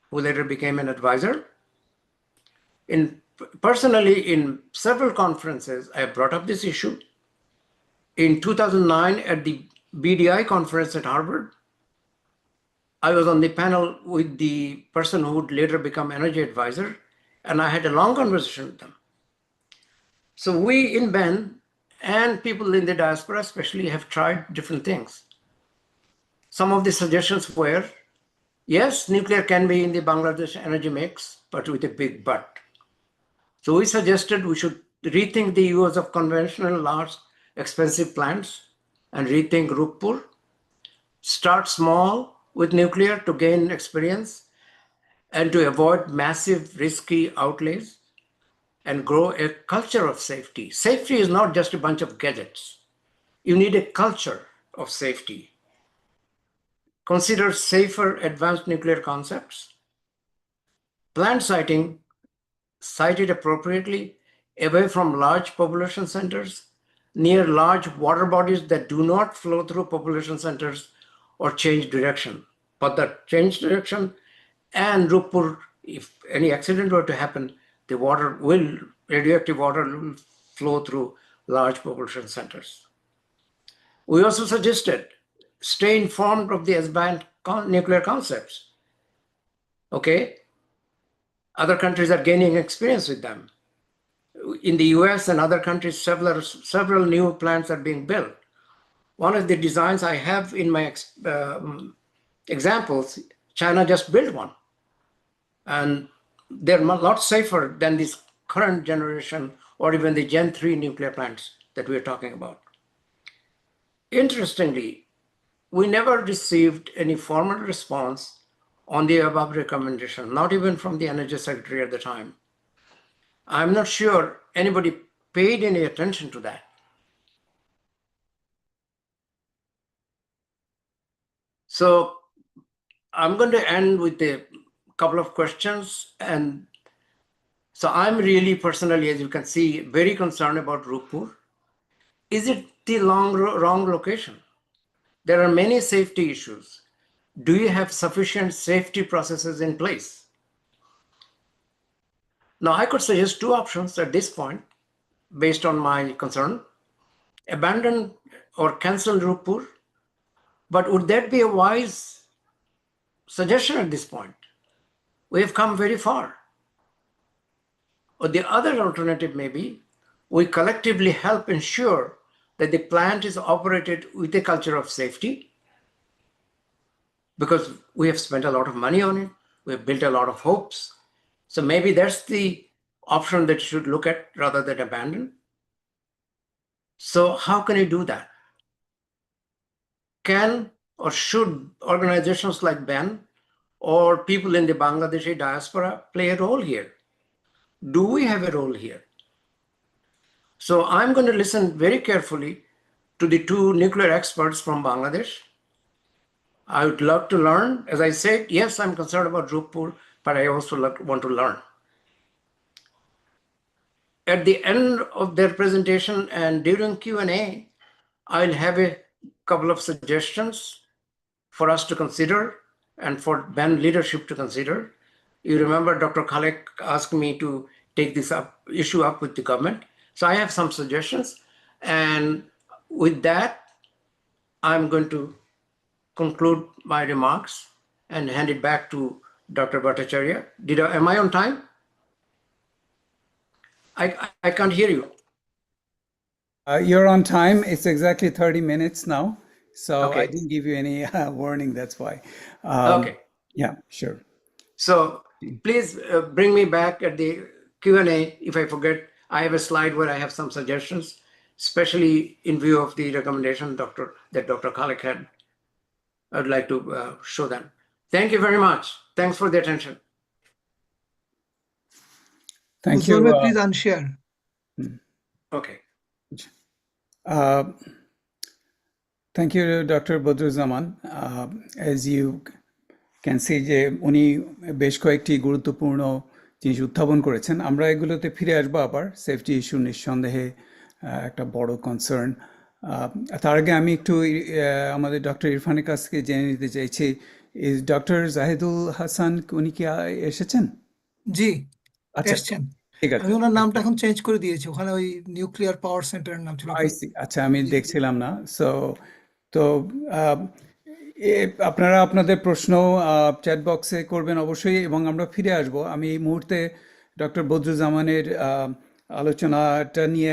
who later became an advisor. Personally, in several conferences, I have brought up this issue. In 2009, at the BDI conference at Harvard, I was on the panel with the person who would later become energy advisor, and I had a long conversation with them. So we in Ben and people in the diaspora especially have tried different things. Some of the suggestions were, yes, nuclear can be in the Bangladesh energy mix, but with a big but. So we suggested we should rethink the use of conventional large expensive plants and rethink Roopoor. Start small with nuclear to gain experience and to avoid massive risky outlays, and grow a culture of safety. Safety is not just a bunch of gadgets. You need a culture of safety. Consider safer advanced nuclear concepts. Plant siting sited appropriately, away from large population centers, near large water bodies that do not flow through population centers or change direction. But that change direction and Roopoor, if any accident were to happen, the radioactive water will flow through large population centers. We also suggested stay informed of the S-band nuclear concepts. Okay, other countries are gaining experience with them. In the US and other countries, several new plants are being built. One of the designs I have in my examples, China just built one. And they're a lot safer than this current generation or even the Gen 3 nuclear plants that we're talking about. Interestingly, we never received any formal response on the above recommendation, not even from the Energy Secretary at the time. I'm not sure anybody paid any attention to that. So I'm going to end with a couple of questions. And so I'm really personally, as you can see, very concerned about Roopoor. Is it the wrong location? There are many safety issues. Do you have sufficient safety processes in place? Now, I could suggest two options at this point, based on my concern. Abandon or cancel Roopoor. But would that be a wise suggestion at this point? We have come very far. Or the other alternative may be we collectively help ensure that the plant is operated with a culture of safety, because we have spent a lot of money on it. We have built a lot of hopes. So maybe that's the option that you should look at rather than abandon. So how can you do that? Can or should organizations like Ben or people in the Bangladeshi diaspora play a role here? Do we have a role here? So I'm going to listen very carefully to the two nuclear experts from Bangladesh. I would love to learn. As I said, yes, I'm concerned about Roopoor, but I also want to learn. At the end of their presentation and during Q&A, I'll have a couple of suggestions for us to consider and for Ben leadership to consider. You remember Dr. Khalek asked me to take this issue up with the government. So I have some suggestions. And with that, I'm going to conclude my remarks and hand it back to Dr. Bhattacharya. Am I on time? I can't hear you. You're on time. It's exactly 30 minutes now. So Okay. I didn't give you any warning. That's why. Okay. Yeah, sure. So please bring me back at the Q&A if I forget. I have a slide where I have some suggestions, especially in view of the recommendation that Dr. Khalek had. I'd like to show them. Thank you very much. Thanks for the attention. Thank you. Uzma, please unshare. Okay. Thank you, Dr. Badruzzaman. As you can see, যে উনি বেশ কয়েকটি গুরুত্বপূর্ণ জিনিস উত্থাপন করেছেন। আমরা এগুলোতে ফিরে আসবো আবার। সেফটি ইস্যু নিঃসন্দেহে একটা বড় কনসার্ন। তার আগে আমি একটু আমাদের ডক্টর ইরফানের কাছ থেকে জেনে নিতে চাইছি, ডক্টর জাহিদুল হাসান উনি কি এসেছেন? জি, আচ্ছা, এসছেন। ঠিক আছে। আমি ওনার নামটা এখন চেঞ্জ করে দিয়েছি, ওখানে ওই নিউক্লিয়ার পাওয়ার সেন্টারের নাম ছিল। আচ্ছা, আমি দেখছিলাম না। তো আপনারা আপনাদের প্রশ্ন চ্যাট বক্সে করবেন অবশ্যই, এবং আমরা ফিরে আসব। আমি এই মুহূর্তে ডক্টর বদরুজ্জামানের আলোচনাটা নিয়ে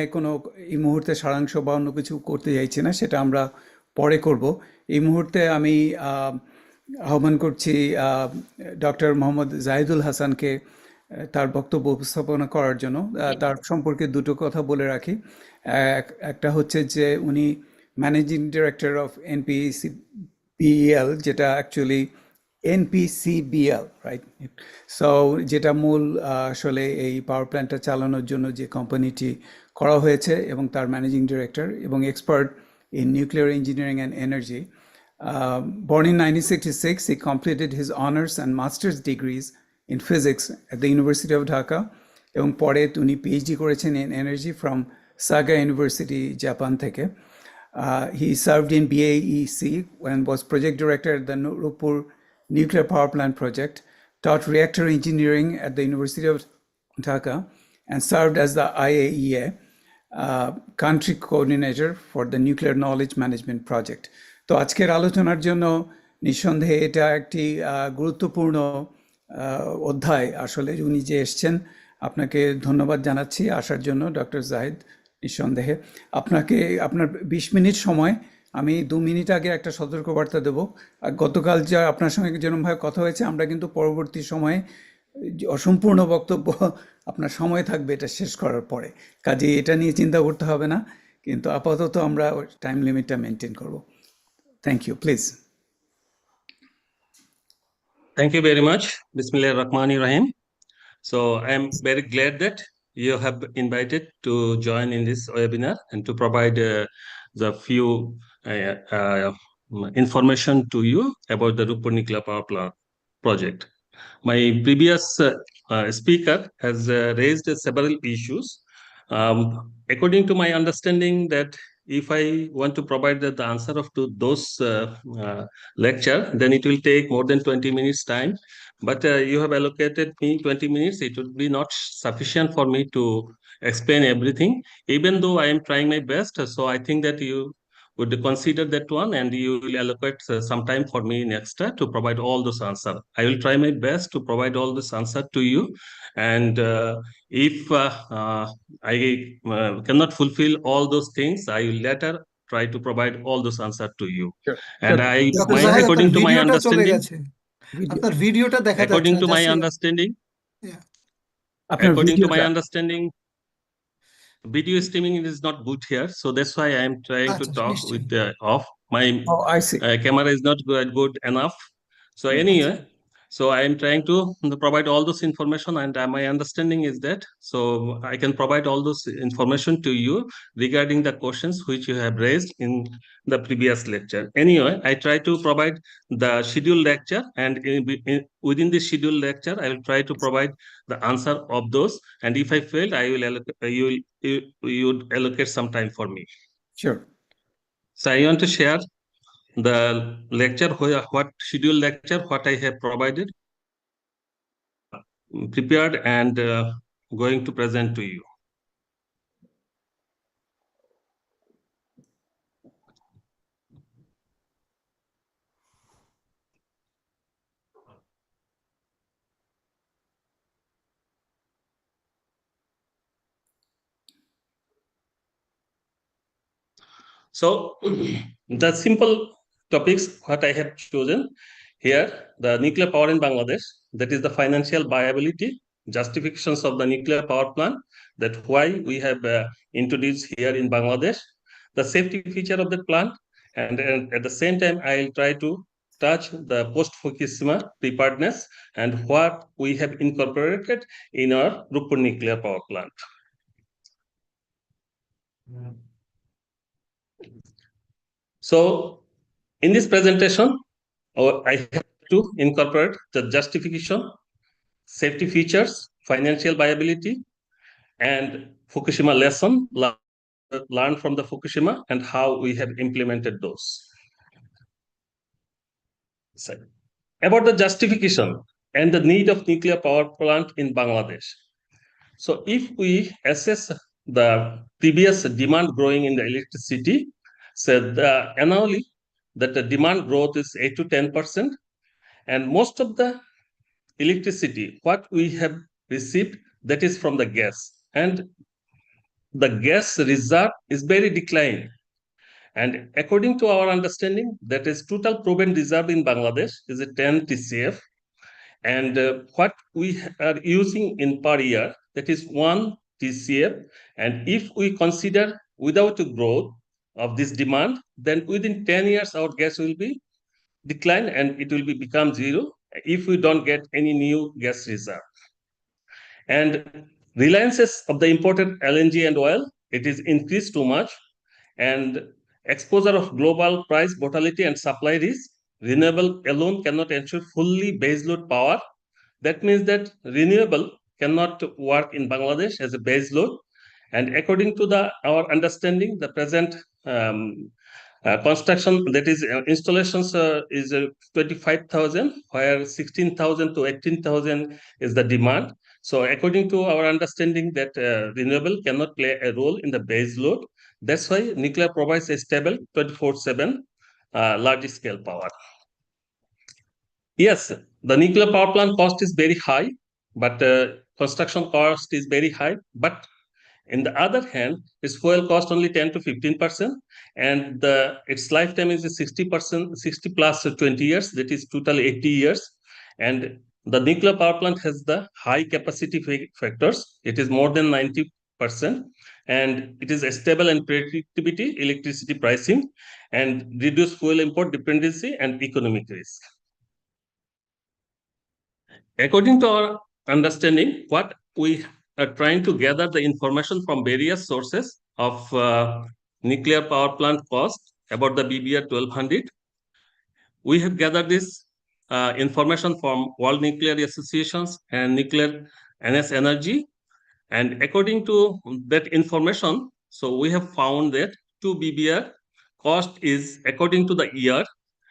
এই মুহূর্তে সারাংশ বা অন্য কিছু করতে চাইছি না, সেটা আমরা পরে করব। এই মুহূর্তে আমি আহ্বান করছি ডক্টর মোহাম্মদ জাহিদুল হাসানকে তার বক্তব্য উপস্থাপনা করার জন্য। তার সম্পর্কে দুটো কথা বলে রাখি। একটা হচ্ছে যে উনি ম্যানেজিং ডিরেক্টর অফ এনপিসিবিএল, যেটা অ্যাকচুয়ালি এনপিসিবিএল, রাইট? সো যেটা মূল আসলে এই পাওয়ার প্ল্যান্টটা চালানোর জন্য যে কোম্পানিটি করা হয়েছে, এবং তার ম্যানেজিং ডিরেক্টর এবং expert in nuclear engineering and energy. Born in 1966, he completed his honors and master's degrees in physics at the University of Dhaka এবং পরে উনি পিএইচডি করেছেন in energy from Saga university Japan থেকে। He served in BAEC and was project director at the Roopoor nuclear power plant project, taught reactor engineering at the University of Dhaka, and served as the IAEA country coordinator for the nuclear knowledge management project. তো আজকের আলোচনার জন্য নিঃসন্দেহে এটা একটি গুরুত্বপূর্ণ অধ্যায়। আসলে উনি যে এসছেন, আপনাকে ধন্যবাদ জানাচ্ছি আসার জন্য ডক্টর জাহিদ। নিঃসন্দেহে আপনাকে আপনার 20 মিনিট সময়, আমি 2 মিনিট আগে একটা সতর্কবার্তা দেব। আর গতকাল যা আপনার সঙ্গে যেরকমভাবে কথা হয়েছে, আমরা কিন্তু পরবর্তী সময়ে অসম্পূর্ণ বক্তব্য আপনার সময় থাকবে এটা শেষ করার পরে, কাজে এটা নিয়ে চিন্তা করতে হবে না, কিন্তু আপাতত আমরা টাইম লিমিটটা মেনটেন করব। Thank you, please. Thank you very much. Bismillah ar-Rahman ar-Rahim. So I am very glad that you have invited to join in this webinar and to provide the few information to you about the Roopoor nuclear power plant project. My previous speaker has raised several issues. According to my understanding, that if I want to provide the answer of to those lecture, then it will take more than 20 minutes time. But you have allocated me 20 minutes. It would be not sufficient for me to explain everything, even though I am trying my best. So I think that you would consider that one, and you will allocate some time for me next to provide all those answers. I will try my best to provide all this answer to you, and if I cannot fulfill all those things, I will later try to provide all those answers to you. And I, doctor my, Zahed, আপনার according to my ভিডিওটা চলে understanding, গেছে, আপনার ভিডিওটা দেখা যাচ্ছে according না, to my just understanding, yeah. আপনার according to my ভিডিওটা understanding, video streaming is not good here, so that's why I am trying to আচ্ছা, talk নিশ্চয়ই। with off. My I see. camera is not good enough. So আচ্ছা, anyway, so I am trying to provide all those information, and my understanding is that so I can provide all those information to you regarding the questions which you have raised in the previous lecture. Anyway, I try to provide the scheduled lecture, and within the scheduled lecture, I will try to provide the answer of those. And if I failed, I will you would allocate some time for me. Sure. So I want to share the lecture, what scheduled lecture, what I have provided, prepared, and going to present to you. So the simple topics what I have chosen here: the nuclear power in Bangladesh, that is the financial viability, justifications of the nuclear power plant, that why we have introduced here in Bangladesh, the safety feature of the plant, and at the same time I'll try to touch the post-Fukushima preparedness and what we have incorporated in our Roopoor nuclear power plant. So in this presentation, I have to incorporate the justification, safety features, financial viability, and Fukushima lesson learned from the Fukushima and how we have implemented those. So, about the justification and the need of nuclear power plant in Bangladesh. So if we assess the previous demand growing in the electricity, so the annually that the demand growth is 8 to 10%, and most of the electricity what we have received, that is from the gas, and the gas reserve is very declined. And according to our understanding, that is total proven reserve in Bangladesh is a 10 TCF, and what we are using in per year, that is 1 TCF. And if we consider without a growth of this demand, then within 10 years our gas will be declined and it will become zero if we don't get any new gas reserve. And reliances of the imported LNG and oil, it is increased too much, and exposure of global price volatility and supply risk. Renewable alone cannot ensure fully baseload power. That means that renewable cannot work in Bangladesh as a base load. And according to our understanding, the present construction, that is installations, is 25,000, where 16,000 to 18,000 is the demand. So according to our understanding, that renewable cannot play a role in the base load. That's why nuclear provides a stable 24/7 large scale power. Yes, the nuclear power plant cost is very high, but construction cost is very high. But in the other hand, its fuel cost only 10 to 15%, and its lifetime is 60%, 60 plus 20 years, that is total 80 years. And the nuclear power plant has the high capacity factors. It is more than 90%, and it is a stable and predictability electricity pricing, and reduce fuel import dependency and economic risk. According to our understanding, what we are trying to gather the information from various sources of nuclear power plant cost about the BBR 1200. We have gathered this information from World Nuclear Associations and Nuclear NS Energy. And according to that information, so we have found that 2 BBR cost is, according to the year,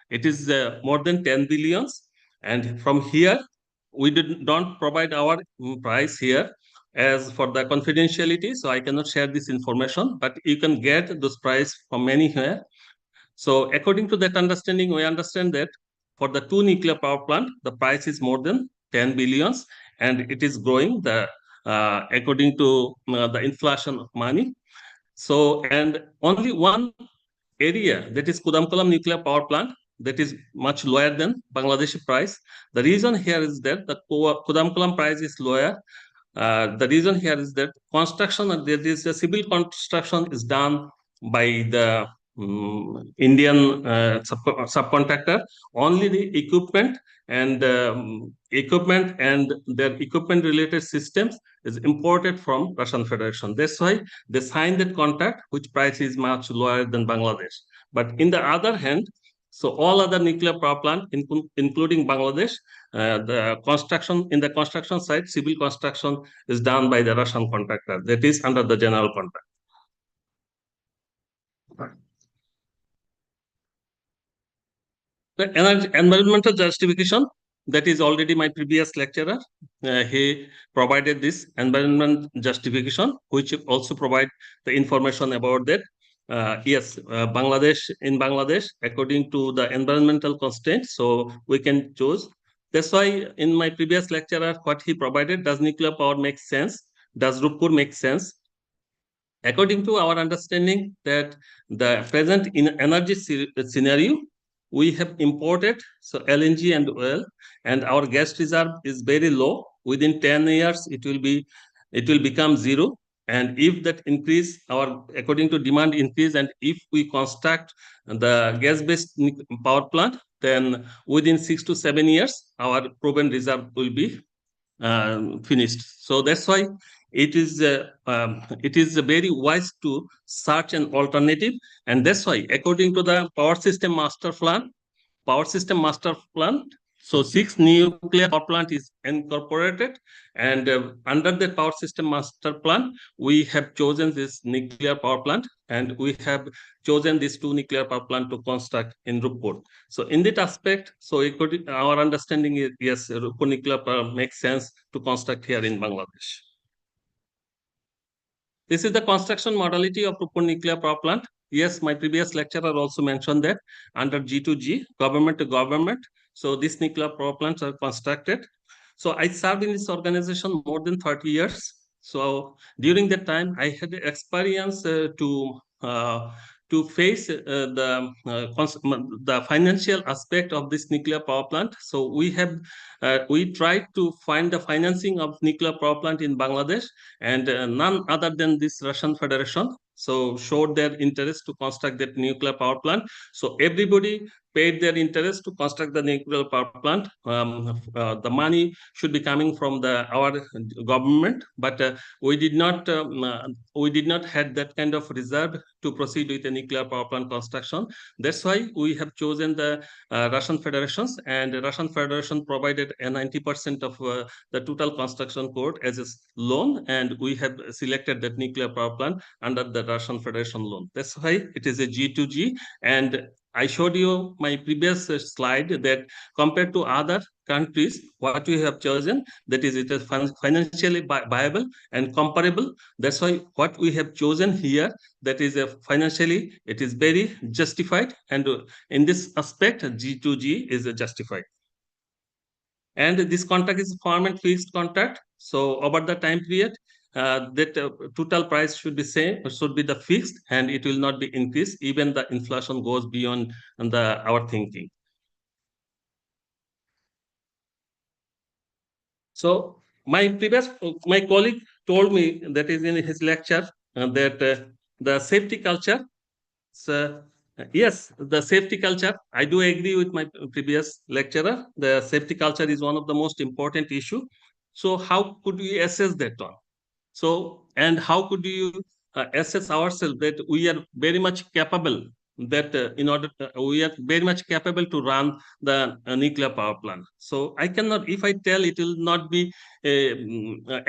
it is more than 10 billions. And from here, we don't provide our price here as for the confidentiality. So I cannot share this information, but you can get this price from anywhere. So according to that understanding, we understand that for the 2 nuclear power plant, the price is more than 10 billions, and it is growing according to the inflation of money. So, and only one area, that is Kudamkulam nuclear power plant, that is much lower than Bangladeshi price. The reason here is that the Kudamkulam price is lower. The reason here is that construction, there is a civil construction is done by the Indian subcontractor. Only the equipment and their equipment related systems is imported from Russian Federation. That's why they signed that contract, which price is much lower than Bangladesh. But in the other hand, so all other nuclear power plant, including Bangladesh, the construction side, civil construction is done by the Russian contractor. That is under the general contract. The environmental justification, that is already my previous lecturer. He provided this environment justification, which also provide the information about that. Yes, in Bangladesh, according to the environmental constraints, so we can choose. That's why in my previous lecturer, what he provided, does nuclear power make sense? Does Roopoor make sense? According to our understanding, that the present in energy scenario, we have imported so LNG and oil, and our gas reserve is very low. Within 10 years, it will become zero. And if that increase, according to demand increase, and if we construct the gas-based power plant, then within 6 to 7 years, our proven reserve will be finished. So that's why it is very wise to search an alternative, and that's why according to the power system master plan, so 6 nuclear power plant is incorporated, and under the power system master plan, we have chosen this nuclear power plant, and we have chosen these 2 nuclear power plant to construct in Roopoor. So in that aspect, so our understanding is, yes, Roopoor nuclear power makes sense to construct here in Bangladesh. This is the construction modality of Roopoor nuclear power plant. Yes, my previous lecturer also mentioned that under G2G, government to government, so these nuclear power plants are constructed. So I served in this organization more than 30 years. So during that time, I had experience to face the financial aspect of this nuclear power plant. So we tried to find the financing of nuclear power plant in Bangladesh, and none other than this Russian Federation so showed their interest to construct that nuclear power plant. So everybody paid their interest to construct the nuclear power plant. The money should be coming from our government, but we did not had that kind of reserve to proceed with the nuclear power plant construction. That's why we have chosen the Russian Federations, and the Russian Federation provided a 90% of the total construction cost as a loan, and we have selected that nuclear power plant under the Russian Federation loan. That's why it is a G2G. And I showed you my previous slide that compared to other countries, what we have chosen, that is, it is financially viable and comparable. That's why what we have chosen here, that is financially, it is very justified, and in this aspect, G2G is justified. And this contract is firm and fixed contract. So over the time period, that total price should be same, should be the fixed, and it will not be increased even the inflation goes beyond our thinking. So my colleague told me that is in his lecture that the safety culture. So yes, the safety culture. I do agree with my previous lecturer. The safety culture is one of the most important issue. So how could we assess that one? So, and how could you assess ourselves that we are very much capable, that we are very much capable to run the nuclear power plant. So I cannot, if I tell, it will not be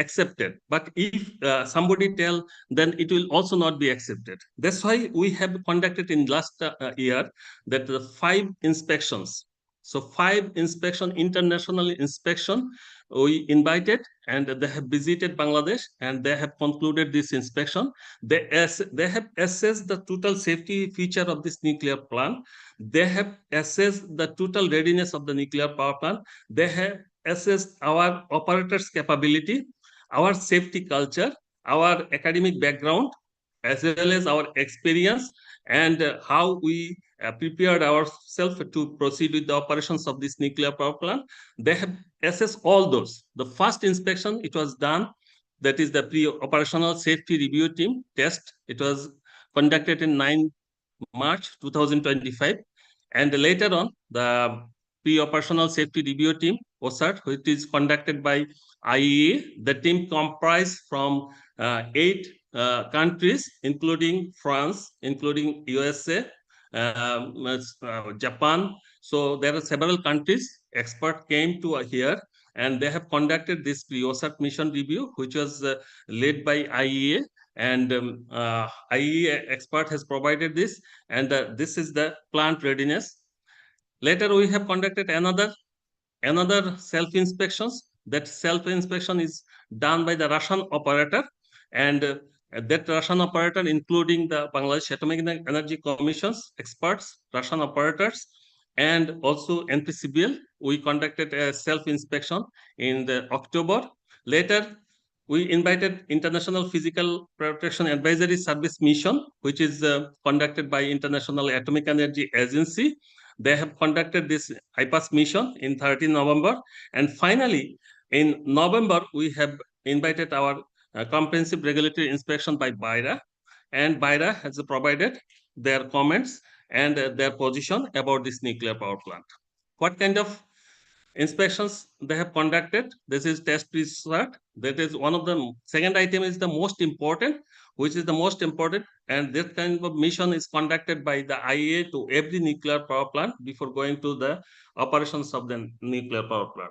accepted. But if somebody tell, then it will also not be accepted. That's why we have conducted in last year that the 5 inspections. So 5 international inspection we invited, and they have visited Bangladesh, and they have concluded this inspection. They have assessed the total safety feature of this nuclear plant. They have assessed the total readiness of the nuclear power plant. They have assessed our operators' capability, our safety culture, our academic background, as well as our experience, and how we prepared ourselves to proceed with the operations of this nuclear power plant. They have assessed all those. The first inspection, it was done, that is the pre-operational safety review team test. It was conducted in 9 March 2025. And later on, the pre-operational safety review team, OSAT, which is conducted by IEA. The team comprised from 8 countries, including France, including USA, Japan. So there are several countries. Experts came to here, and they have conducted this pre-OSAT mission review, which was led by IEA. And IEA expert has provided this, and this is the plant readiness. Later, we have conducted another self-inspections. That self-inspection is done by the Russian operator, and that Russian operator, including the Bangladesh Atomic Energy Commission's experts, Russian operators, and also NPCBL. We conducted a self-inspection in the October. Later, we invited International Physical Protection Advisory Service mission, which is conducted by International Atomic Energy Agency. They have conducted this IPAS mission in 13 November. And finally, in November, we have invited our comprehensive regulatory inspection by BIRA. And BIRA has provided their comments and their position about this nuclear power plant. What kind of inspections they have conducted? This is test research. That is one of the second item is the most important, which is the most important, and this kind of mission is conducted by the IAEA to every nuclear power plant before going to the operations of the nuclear power plant.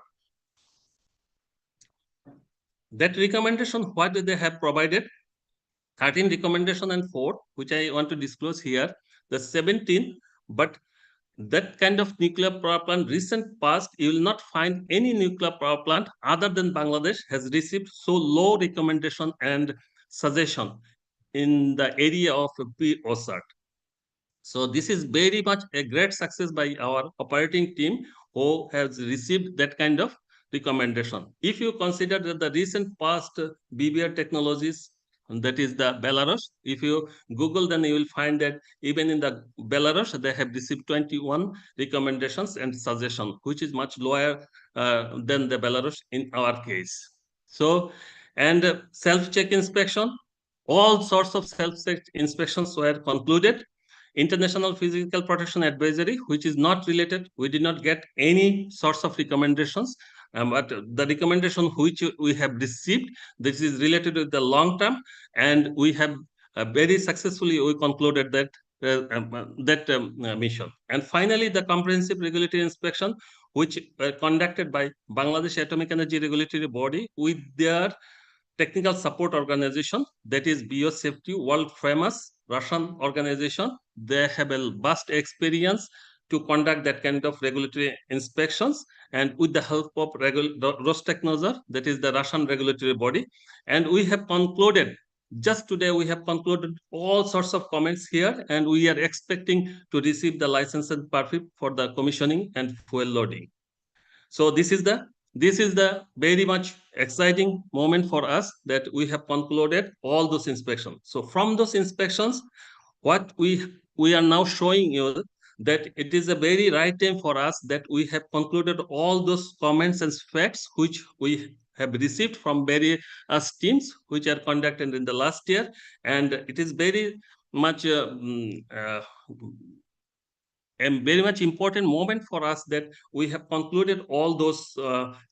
That recommendation, what do they have provided? 13 recommendation and 4, which I want to disclose here. The 17, but that kind of nuclear power plant recent past, you will not find any nuclear power plant other than Bangladesh has received so low recommendation and suggestion in the area of pre-OSAT. So this is very much a great success by our operating team who has received that kind of recommendation. If you consider that the recent past BBR technologies, that is the Belarus, if you Google, then you will find that even in the Belarus, they have received 21 recommendations and suggestions, which is much lower than the Belarus in our case. So, and self-check inspection, all sorts of self-check inspections were concluded. International Physical Protection Advisory, which is not related. We did not get any sorts of recommendations, but the recommendation which we have received, this is related with the long term, and we have very successfully we concluded that mission. And finally, the comprehensive regulatory inspection, which were conducted by Bangladesh Atomic Energy Regulatory Body with their technical support organization, that is Biosafety, world famous Russian organization. They have a vast experience to conduct that kind of regulatory inspections, and with the help of Rostechnosor, that is the Russian regulatory body. And we have concluded, just today we have concluded all sorts of comments here, and we are expecting to receive the license and permit for the commissioning and fuel loading. So this is the very much exciting moment for us, that we have concluded all those inspections. So from those inspections, what we are now showing you, that it is a very right time for us, that we have concluded all those comments and facts which we have received from various teams which are conducted in the last year, and it is very much a very much important moment for us, that we have concluded all those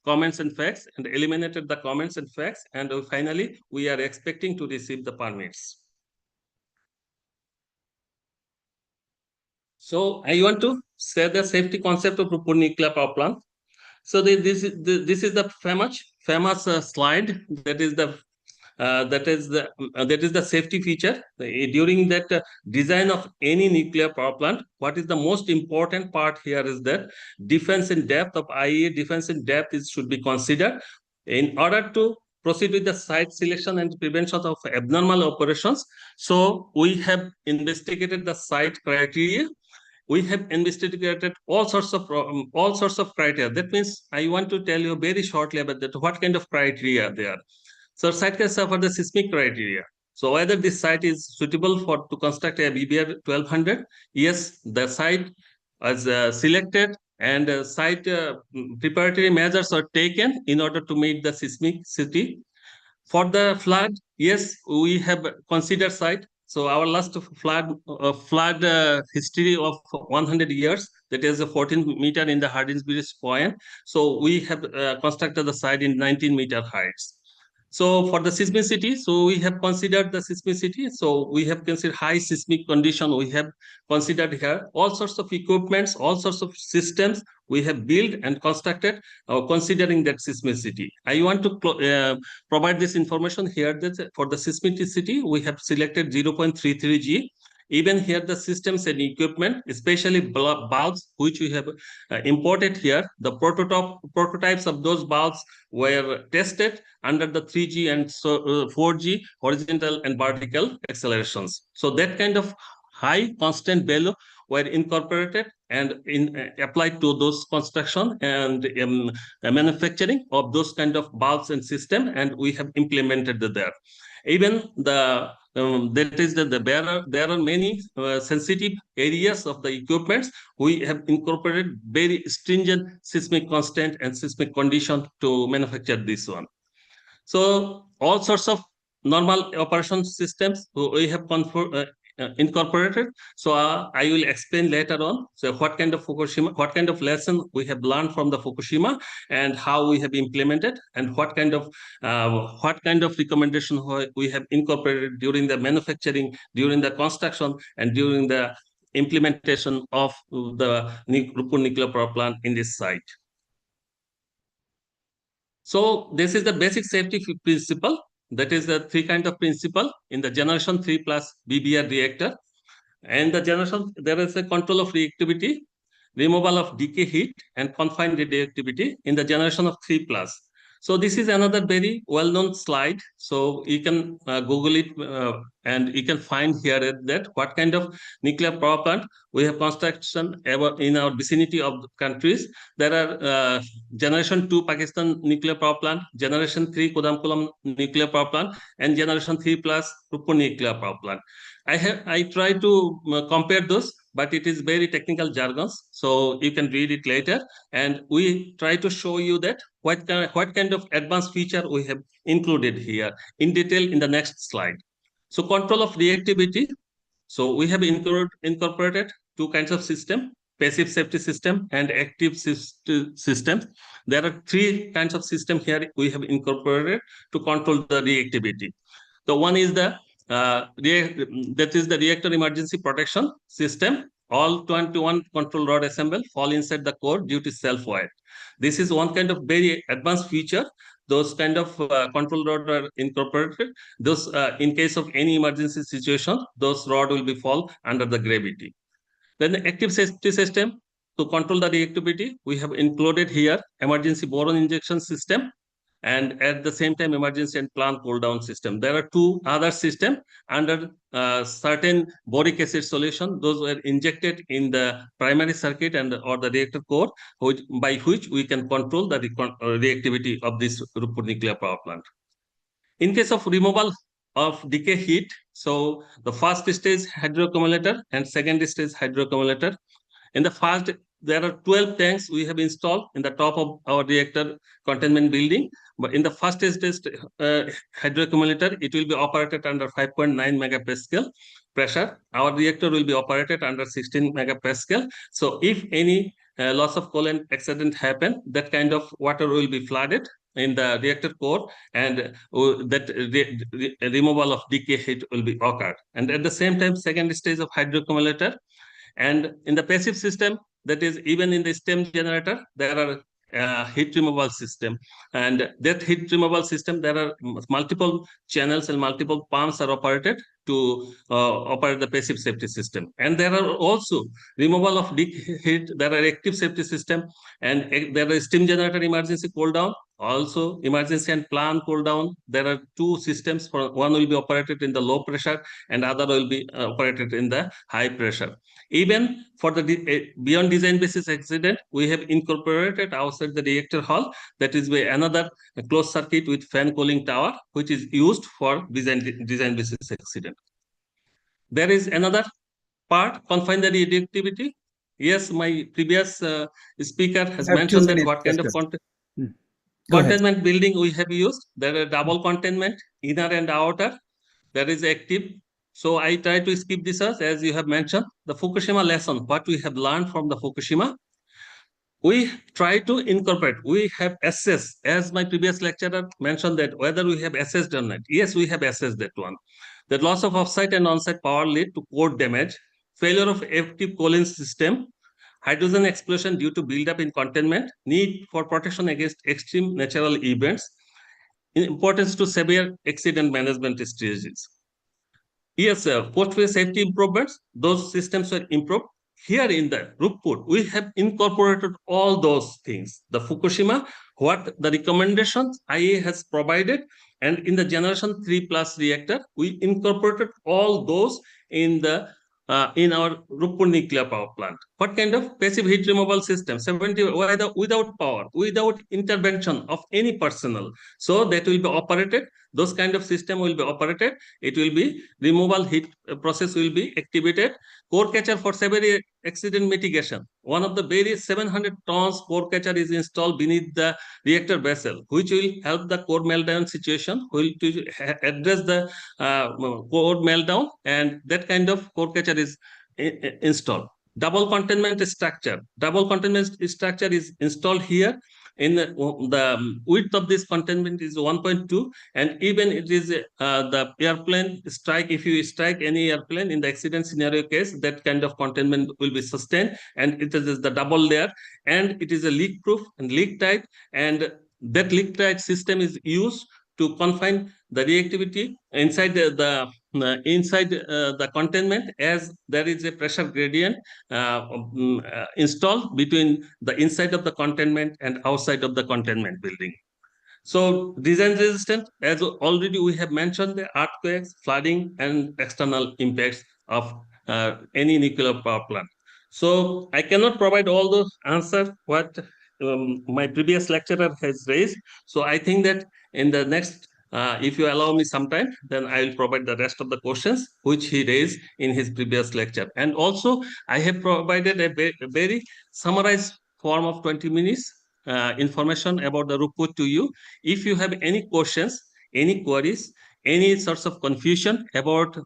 comments and facts and eliminated the comments and facts, and finally we are expecting to receive the permits. So I want to say the safety concept of Roopoor nuclear power plant. So this is the famous slide, that is the safety feature. During that design of any nuclear power plant, what is the most important part here is that defense in depth of IAEA defense in depth should be considered in order to proceed with the site selection and prevention of abnormal operations. So we have investigated the site criteria. We have investigated all sorts of criteria. That means I want to tell you very shortly about that, what kind of criteria they are. So site can suffer the seismic criteria. So whether this site is suitable to construct a BBR 1200, yes, the site is selected, and site preparatory measures are taken in order to meet the seismicity. For the flood, yes, we have considered site. So our last flood history of 100 years, that is a 14-meter in the Hardinsbridge point. So we have constructed the site in 19-meter heights. So for the seismicity, so we have considered the seismicity. So we have considered high seismic condition. We have considered here all sorts of equipments, all sorts of systems we have built and constructed, considering that seismicity. I want to provide this information here, that for the seismicity, we have selected 0.33 G. Even here, the systems and equipment, especially bulbs, which we have imported here, the prototypes of those bulbs were tested under the 3G and 4G horizontal and vertical accelerations. So that kind of high constant value were incorporated and applied to those construction and manufacturing of those kind of bulbs and system, and we have implemented there. Even there are many sensitive areas of the equipments. We have incorporated very stringent seismic constant and seismic condition to manufacture this one. So all sorts of normal operation systems we have incorporated. So I will explain later on. So what kind of lesson we have learned from the Fukushima, and how we have implemented, and what kind of recommendation we have incorporated during the manufacturing, during the construction, and during the implementation of the Roopoor nuclear power plant in this site. So this is the basic safety principle. That is the three kind of principle in the generation 3 plus BBR reactor. And the generation, there is a control of reactivity, removal of decay heat, and confined radioactivity in the generation of 3 plus. So this is another very well-known slide. So you can Google it, and you can find here that what kind of nuclear power plant we have construction in our vicinity of countries. There are generation 2 Pakistan nuclear power plant, generation 3 Kodamkulam nuclear power plant, and generation 3 plus Roopoor nuclear power plant. I try to compare those, but it is very technical jargons, so you can read it later. And we try to show you that what kind of advanced feature we have included here in detail in the next slide. So control of reactivity. So we have incorporated two kinds of system: passive safety system and active systems. There are three kinds of system here we have incorporated to control the reactivity. The one is the that is the reactor emergency protection system. All 21 control rod assemble fall inside the core due to self-wire. This is one kind of very advanced feature. Those kind of control rod are incorporated. Those in case of any emergency situation, those rod will be fall under the gravity. Then the active safety system, to control the reactivity, we have included here emergency boron injection system, and at the same time emergency and plant cool down system. There are two other systems under certain boric acid solution. Those were injected in the primary circuit and or the reactor core, by which we can control the reactivity of this Roopoor nuclear power plant. In case of removal of decay heat, so the first stage hydroaccumulator and second stage hydroaccumulator. In the first, there are 12 tanks we have installed in the top of our reactor containment building. But in the first stage hydroaccumulator, it will be operated under 5.9 megapascal pressure. Our reactor will be operated under 16 megapascal. So if any loss of coolant accident happen, that kind of water will be flooded in the reactor core, and that removal of decay heat will be occurred. And at the same time, second stage of hydroaccumulator. And in the passive system, that is even in the steam generator, there are heat removal system. And that heat removal system, there are multiple channels and multiple pumps are operated to operate the passive safety system. And there are also removal of decay heat, there are active safety system, and there are steam generator emergency cool down, also emergency and plant cool down. There are two systems, for one will be operated in the low pressure and other will be operated in the high pressure. Even for the beyond design basis accident, we have incorporated outside the reactor hall, that is another closed circuit with fan cooling tower, which is used for design basis accident. There is another part, confine the reactivity. Yes, my previous speaker has Have two mentioned that minutes, what kind of Lester. Go ahead. containment building we have used. There are double containment, inner and outer. That is active. So I try to skip this as you have mentioned. The Fukushima lesson, what we have learned from the Fukushima, we try to incorporate, we have assessed, as my previous lecturer mentioned, that whether we have assessed or not. Yes, we have assessed that one. The loss of offsite and onsite power lead to core damage, failure of active cooling system, hydrogen explosion due to buildup in containment, need for protection against extreme natural events, importance to severe accident management strategies. Yes, sir. Post-phase safety improvements, those systems were improved. Here in the Roopoor, we have incorporated all those things. The Fukushima, what the recommendations IA has provided, and in the generation 3+ reactor, we incorporated all those in the in our Roopoor nuclear power plant. What kind of passive heat removal system? 70 without power, without intervention of any personnel. So that will be operated. Those kind of system will be operated. It will be removal heat process will be activated. Core catcher for severe accident mitigation. One of the very 700 tons core catcher is installed beneath the reactor vessel, which will help the core meltdown situation, will to address the core meltdown, and that kind of core catcher is installed. Double containment structure. Double containment structure is installed here. In the width of this containment is 1.2, and even it is the airplane strike. If you strike any airplane in the accident scenario case, that kind of containment will be sustained, and it is the double layer, and it is a leak proof and leak tight, and that leak tight system is used to confine the reactivity inside the containment, as there is a pressure gradient installed between the inside of the containment and outside of the containment building. So design resistant, as already we have mentioned, the earthquakes, flooding, and external impacts of any nuclear power plant. So I cannot provide all those answers what my previous lecturer has raised. So I think that in the next, if you allow me some time, then I will provide the rest of the questions which he raised in his previous lecture. And also, I have provided a very summarized form of 20 minutes information about the Roopoor to you. If you have any questions, any queries, any sorts of confusion about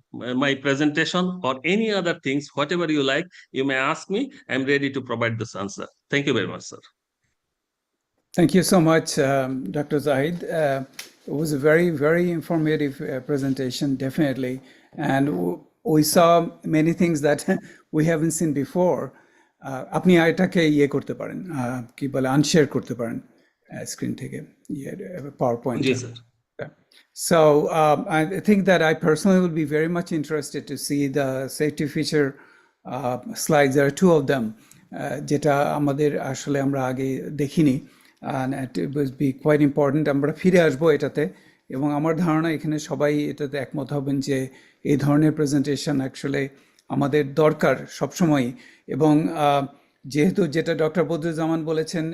my presentation or any other things, whatever you like, you may ask me. I'm ready to provide this answer. Thank you very much, sir. Thank you so much, Dr. Zahid. It was a very, very informative presentation, definitely. And we saw many things that we haven't seen before. আপনি এটাকে ইয়ে করতে পারেন, কি বলে, আনশেয়ার করতে পারেন screen থেকে, power point. G sir. So I think that I personally will be very much interested to see the safety feature slides. There are two of them, যেটা আমাদের আসলে আমরা আগে দেখিনি, and it will be quite important. আমরা ফিরে আসবো এটাতে, এবং আমার ধারণা এখানে সবাই এটাতে একমত হবেন যে এই ধরনের প্রেজেন্টেশন অ্যাকচুয়ালি আমাদের দরকার সবসময়। এবং যেহেতু যেটা ডক্টর বদরুজ্জামান বলেছেন,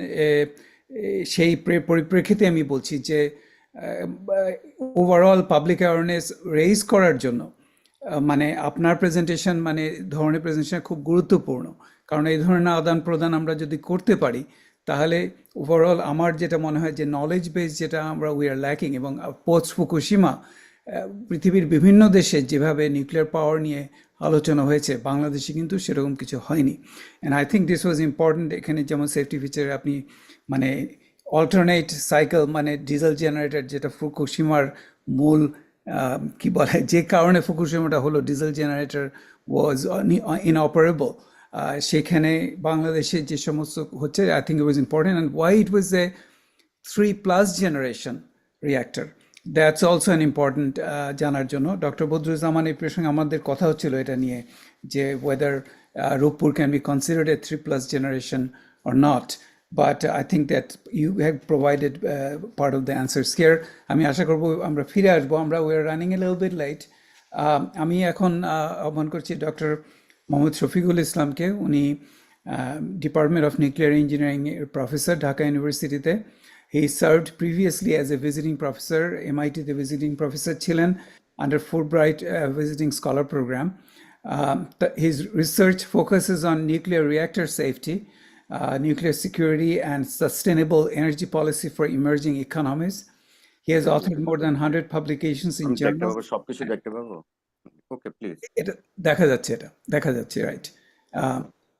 সেই পরিপ্রেক্ষিতে আমি বলছি যে ওভারঅল পাবলিক অ্যাওয়ারনেস রেইজ করার জন্য মানে আপনার প্রেজেন্টেশন মানে ধরনের প্রেজেন্টেশন খুব গুরুত্বপূর্ণ। কারণ এই ধরনের আদান প্রদান আমরা যদি করতে পারি, তাহলে ওভারঅল আমার যেটা মনে হয় যে নলেজ বেস যেটা আমরা উই আর ল্যাকিং, এবং পোস্ট ফুকুশিমা পৃথিবীর বিভিন্ন দেশে যেভাবে নিউক্লিয়ার পাওয়ার নিয়ে আলোচনা হয়েছে, বাংলাদেশে কিন্তু সেরকম কিছু হয়নি। And I think this was important. এখানে যেমন সেফটি ফিচার আপনি মানে অল্টারনেট সাইকেল মানে ডিজেল জেনারেটর, যেটা ফুকুশিমার মূল কি বলে, যে কারণে ফুকুশিমাটা হলো, ডিজেল জেনারেটর ওয়াজ ইনঅপারেবল। সেখানে বাংলাদেশে যে সমস্ত হচ্ছে, I think it was important. And why it was A 3+ generation reactor, that's also an important জানার জন্য। ডক্টর বদরুজ্জামান এই প্রসঙ্গে আমাদের কথা হচ্ছিল এটা নিয়ে, যে whether Rooppur can be considered a 3+ generation or not, but I think that you have provided part of the answers here. আমি আশা করবো আমরা ফিরে আসবো, আমরা we are running a little bit late. আমি এখন আহ্বান করছি ডক্টর মোহাম্মদ শফিকুল ইসলামকে। উনি department of nuclear engineering professor, Dhaka ইউনিভার্সিটিতে। He served previously as a visiting professor, MIT the visiting professor ছিলেন under Fulbright visiting scholar program. His research focuses on nuclear reactor safety, nuclear security and sustainable energy policy for emerging economies. He has authored more than 100 publications in journals. সবকিছু দেখতে পাবো? Okay please. এটা দেখা যাচ্ছে right.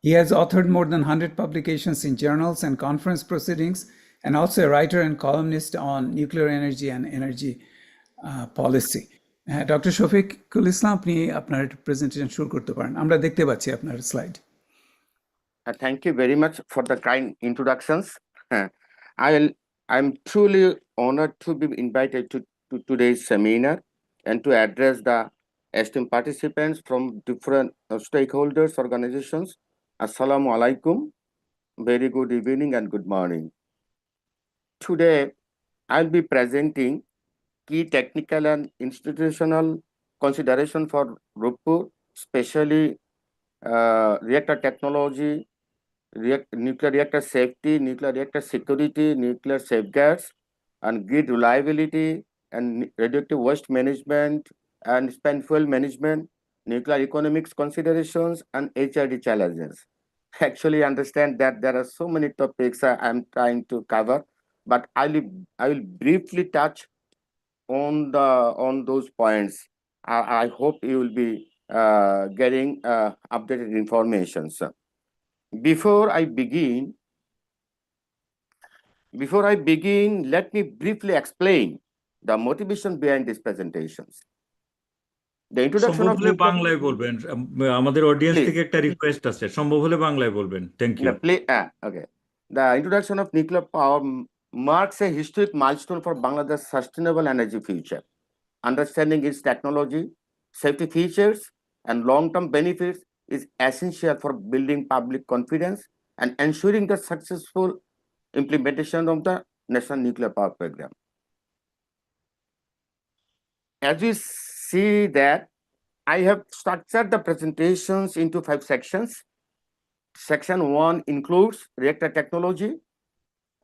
He has authored more than 100 publications in journals and conference proceedings, and also a writer and columnist on nuclear energy and energy policy. Doctor Shafiqul Islam, আপনি আপনার presentation শুরু করতে পারেন, আমরা দেখতে পাচ্ছি আপনার slide. Thank you very much for the kind introductions. I'm truly honored to be invited to today's seminar and to address the esteemed participants from different stakeholders, organizations. Assalamu alaikum. Very good evening and good morning. Today, I'll be presenting key technical and institutional consideration for Roopoor, especially reactor technology, nuclear reactor safety, nuclear reactor security, nuclear safeguards, and grid reliability, and radioactive waste management, and spent fuel management, nuclear economics considerations, and HRD challenges. Actually, understand that there are so many topics I'm trying to cover, but I will briefly touch on those points. I hope you will be getting updated information. So, before I begin, let me briefly explain the motivation behind these presentations. The introduction সম্ভব of হলে nuclear. বাংলায় বলবেন, আমাদের audience Please. থেকে একটা request আছে, সম্ভব হলে বাংলায় বলবেন। Thank you. Okay. The introduction of nuclear power marks a historic milestone for Bangladesh's sustainable energy future. Understanding its technology, safety features, and long-term benefits is essential for building public confidence and ensuring the successful implementation of the National Nuclear Power Program. As we see that, I have structured the presentations into 5 sections. Section 1 includes reactor technology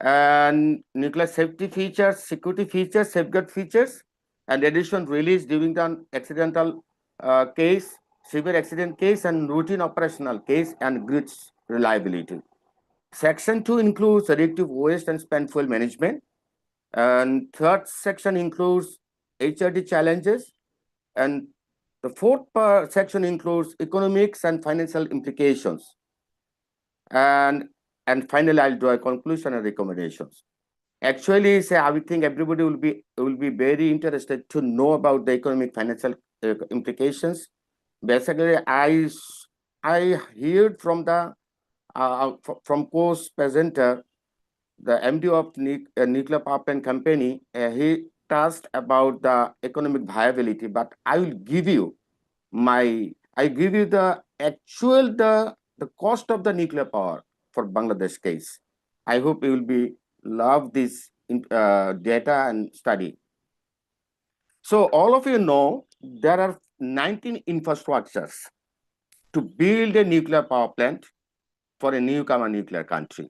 and nuclear safety features, security features, safeguard features, and addition released during the accidental case, severe accident case, and routine operational case, and grids reliability. Section 2 includes radioactive waste and spent fuel management. And third section includes HRD challenges. And the fourth section includes economics and financial implications. And finally, I'll draw a conclusion and recommendations. Actually, I think everybody will be very interested to know about the economic financial implications. Basically, I heard from the from course presenter, the MD of nuclear power plant company. He touched about the economic viability, but I will give you the actual the cost of the nuclear power for Bangladesh case. I hope you will be love this data and study. So all of you know there are 19 infrastructures to build a nuclear power plant for a newcomer nuclear country.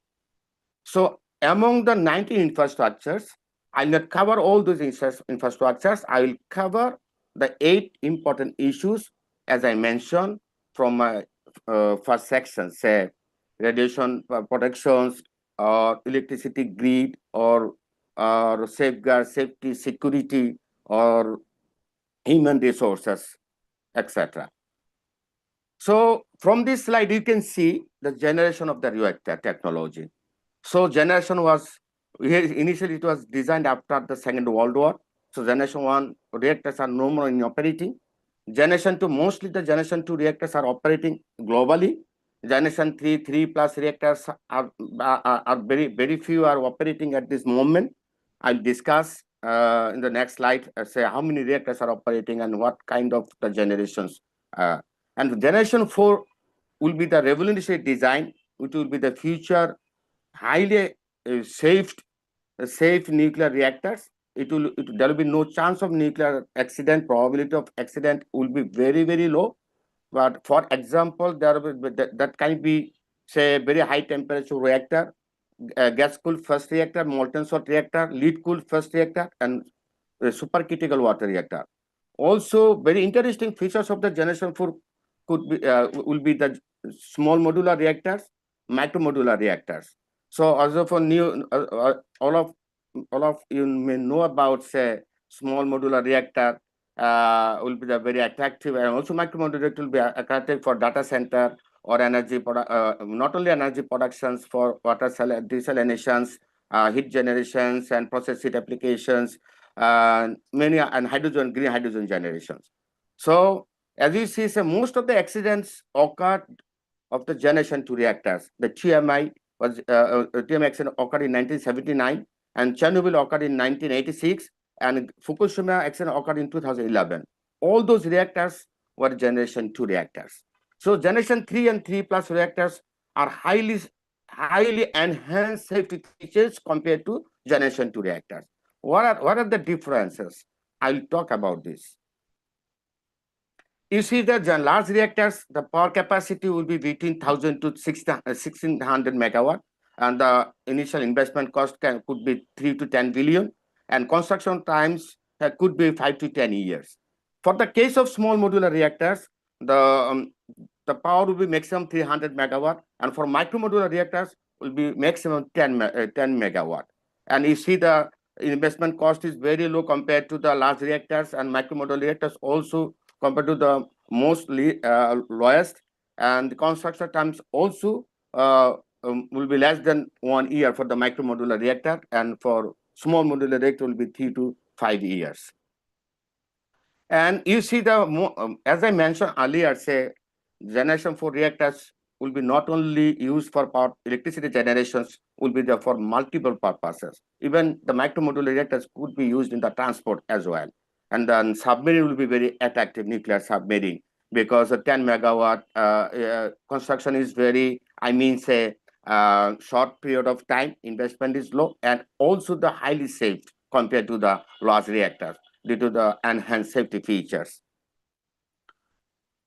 So among the 19 infrastructures, I'll not cover all those infrastructures. I will cover the 8 important issues, as I mentioned, from my first section, say radiation protections, or electricity grid, or safeguard, safety, security, or human resources, etc. So from this slide, you can see the generation of the reactor technology. So generation was, initially it was designed after the Second World War. So generation 1 reactors are no more in operating. Generation 2, mostly the generation 2 reactors are operating globally. Generation 3 plus reactors are very few are operating at this moment. I'll discuss in the next slide, say how many reactors are operating and what kind of the generations. And generation 4 will be the revolutionary design, which will be the future highly safe nuclear reactors. There will be no chance of nuclear accident. Probability of accident will be very low. But for example, there will be that can be, say, very high temperature reactor, gas cooled first reactor, molten salt reactor, lead cooled first reactor, and supercritical water reactor. Also, very interesting features of the generation 4 could be will be the small modular reactors, micro modular reactors. So also for new, all of you may know about, say, small modular reactor will be the very attractive, and also micro modular reactor will be attractive for data center or energy not only energy productions for water desalinations, heat generations and process heat applications, many and green hydrogen generations. So as you see, most of the accidents occurred of the generation 2 reactors. The TMI accident occurred in 1979, and Chernobyl occurred in 1986, and Fukushima accident occurred in 2011. All those reactors were generation 2 reactors. So generation 3 and 3 plus reactors are highly enhanced safety features compared to generation 2 reactors. What are the differences? I'll talk about this. You see that the large reactors, the power capacity will be between 1,000 to 1,600 megawatt, and the initial investment cost could be 3 to 10 billion, and construction times could be 5 to 10 years. For the case of small modular reactors, the power will be maximum 300 megawatt, and for micro modular reactors will be maximum 10 megawatt. And you see the investment cost is very low compared to the large reactors, and micro modular reactors also compared to the mostly lowest, and the construction times also will be less than 1 year for the micro modular reactor, and for small modular reactor will be 3 to 5 years. And you see the as I mentioned earlier, say generation 4 reactors will be not only used for power electricity generations, will be there for multiple purposes. Even the micro modular reactors could be used in the transport as well. And then submarine will be very attractive, nuclear submarine, because a 10 megawatt construction is very, say, short period of time, investment is low, and also the highly safe compared to the large reactors due to the enhanced safety features.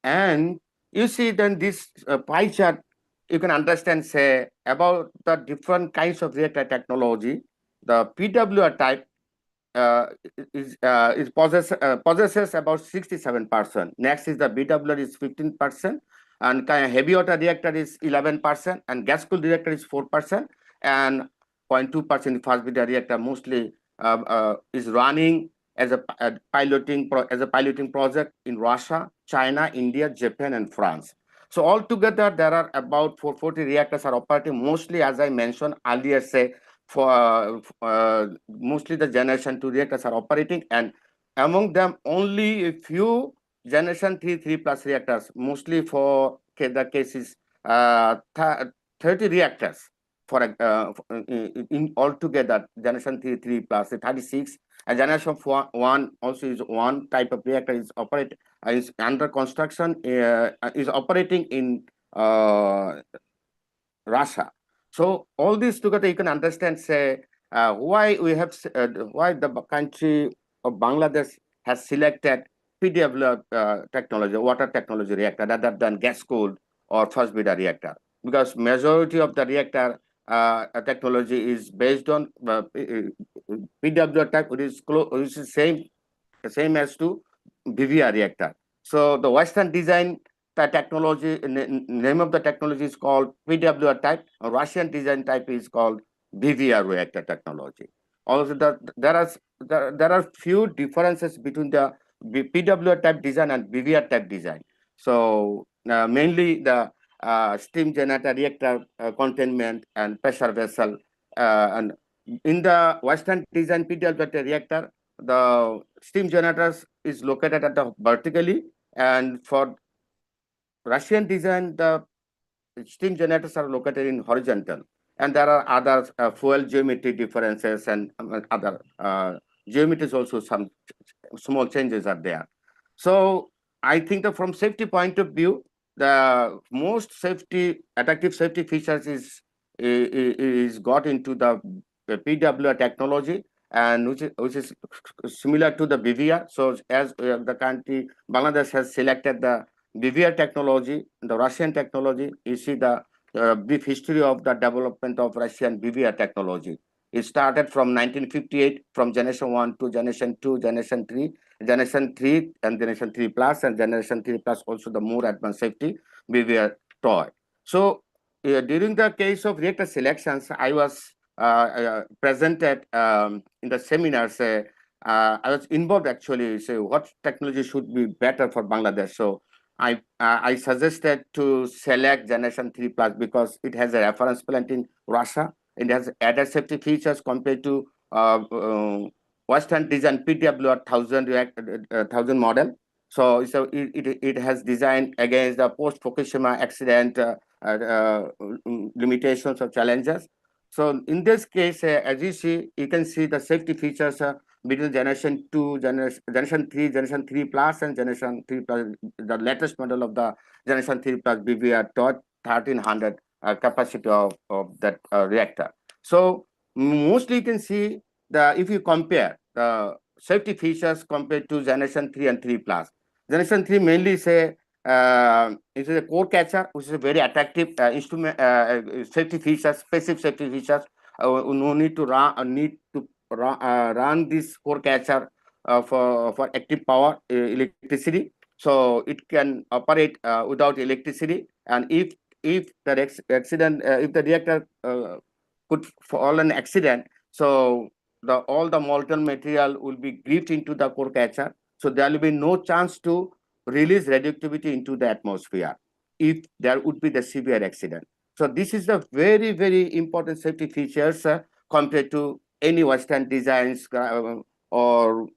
And you see then this pie chart, you can understand, say, about the different kinds of reactor technology. The PWR type possesses about 67%. Next is the BWR is 15%, and heavy water reactor is 11%, and gas cooled reactor is 4%, and 0.2% fast breeder reactor mostly is running as a piloting project in Russia, China, India, Japan, and France. So altogether, there are about 440 reactors are operating. Mostly, as I mentioned earlier, say mostly the generation 2 reactors are operating, and among them only a few generation 3 plus reactors, mostly for the cases 30 reactors in altogether, generation 3 plus 36, and generation 1 also is one type of reactor is under construction, is operating in Russia. So all this together, you can understand, say, why why the country of Bangladesh has selected PWR technology, water technology reactor, rather than gas cooled or fast breeder reactor, because majority of the reactor technology is based on PWR type, which is same as to BVR reactor. So the Western design, the technology, name of the technology is called PWR type. Russian design type is called BVR reactor technology. Also, there are few differences between the PWR type design and BVR type design. So mainly the steam generator reactor containment and pressure vessel, and in the Western design PWR reactor, the steam generators is located at the vertically, and for Russian design, the steam generators are located in horizontal, and there are other fuel geometry differences and other geometries also, some small changes are there. So I think that from safety point of view, the most attractive safety features is got into the PWR technology, and which is similar to the BVR. So as the country Bangladesh has selected the BVR technology, the Russian technology, you see the brief history of the development of Russian BVR technology. It started from 1958, from generation 1 to generation 2, generation 3, generation 3 and generation 3 plus, and generation 3 plus also the more advanced safety BVR toy. So during the case of reactor selections, I was presented in the seminars. I was involved actually. So what technology should be better for Bangladesh? So I suggested to select generation 3 plus because it has a reference plant in Russia. It has added safety features compared to Western design PWR 1000 model. So it has designed against the post Fukushima accident limitations or challenges. So in this case, as you see, you can see the safety features between generation 2, generation 3, generation 3 plus, and generation 3 plus, the latest model of the generation 3 plus BVR taught 1300 capacity of that reactor. So mostly you can see if you compare the safety features compared to generation 3 and 3 plus. Generation 3 mainly say it is a core catcher, which is a very attractive instrument safety features, passive safety features. No need to run this core catcher for active power electricity. So it can operate without electricity, and if the accident, if the reactor could fall an accident, so all the molten material will be gripped into the core catcher. So there will be no chance to release radioactivity into the atmosphere if there would be the severe accident. So this is the very, very important safety features compared to any Western designs or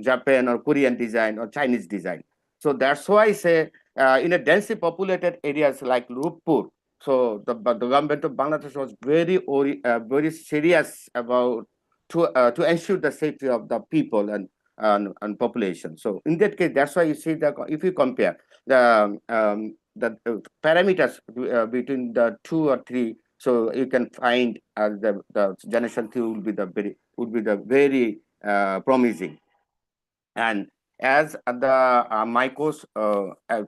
Japan or Korean design or Chinese design. So that's why I say in a densely populated areas like Roopoor, so the government of Bangladesh was very serious about to ensure the safety of the people and population. So in that case, that's why you see that if you compare the parameters between the 2 or 3, so you can find the generation 2 would be the very promising. And as my course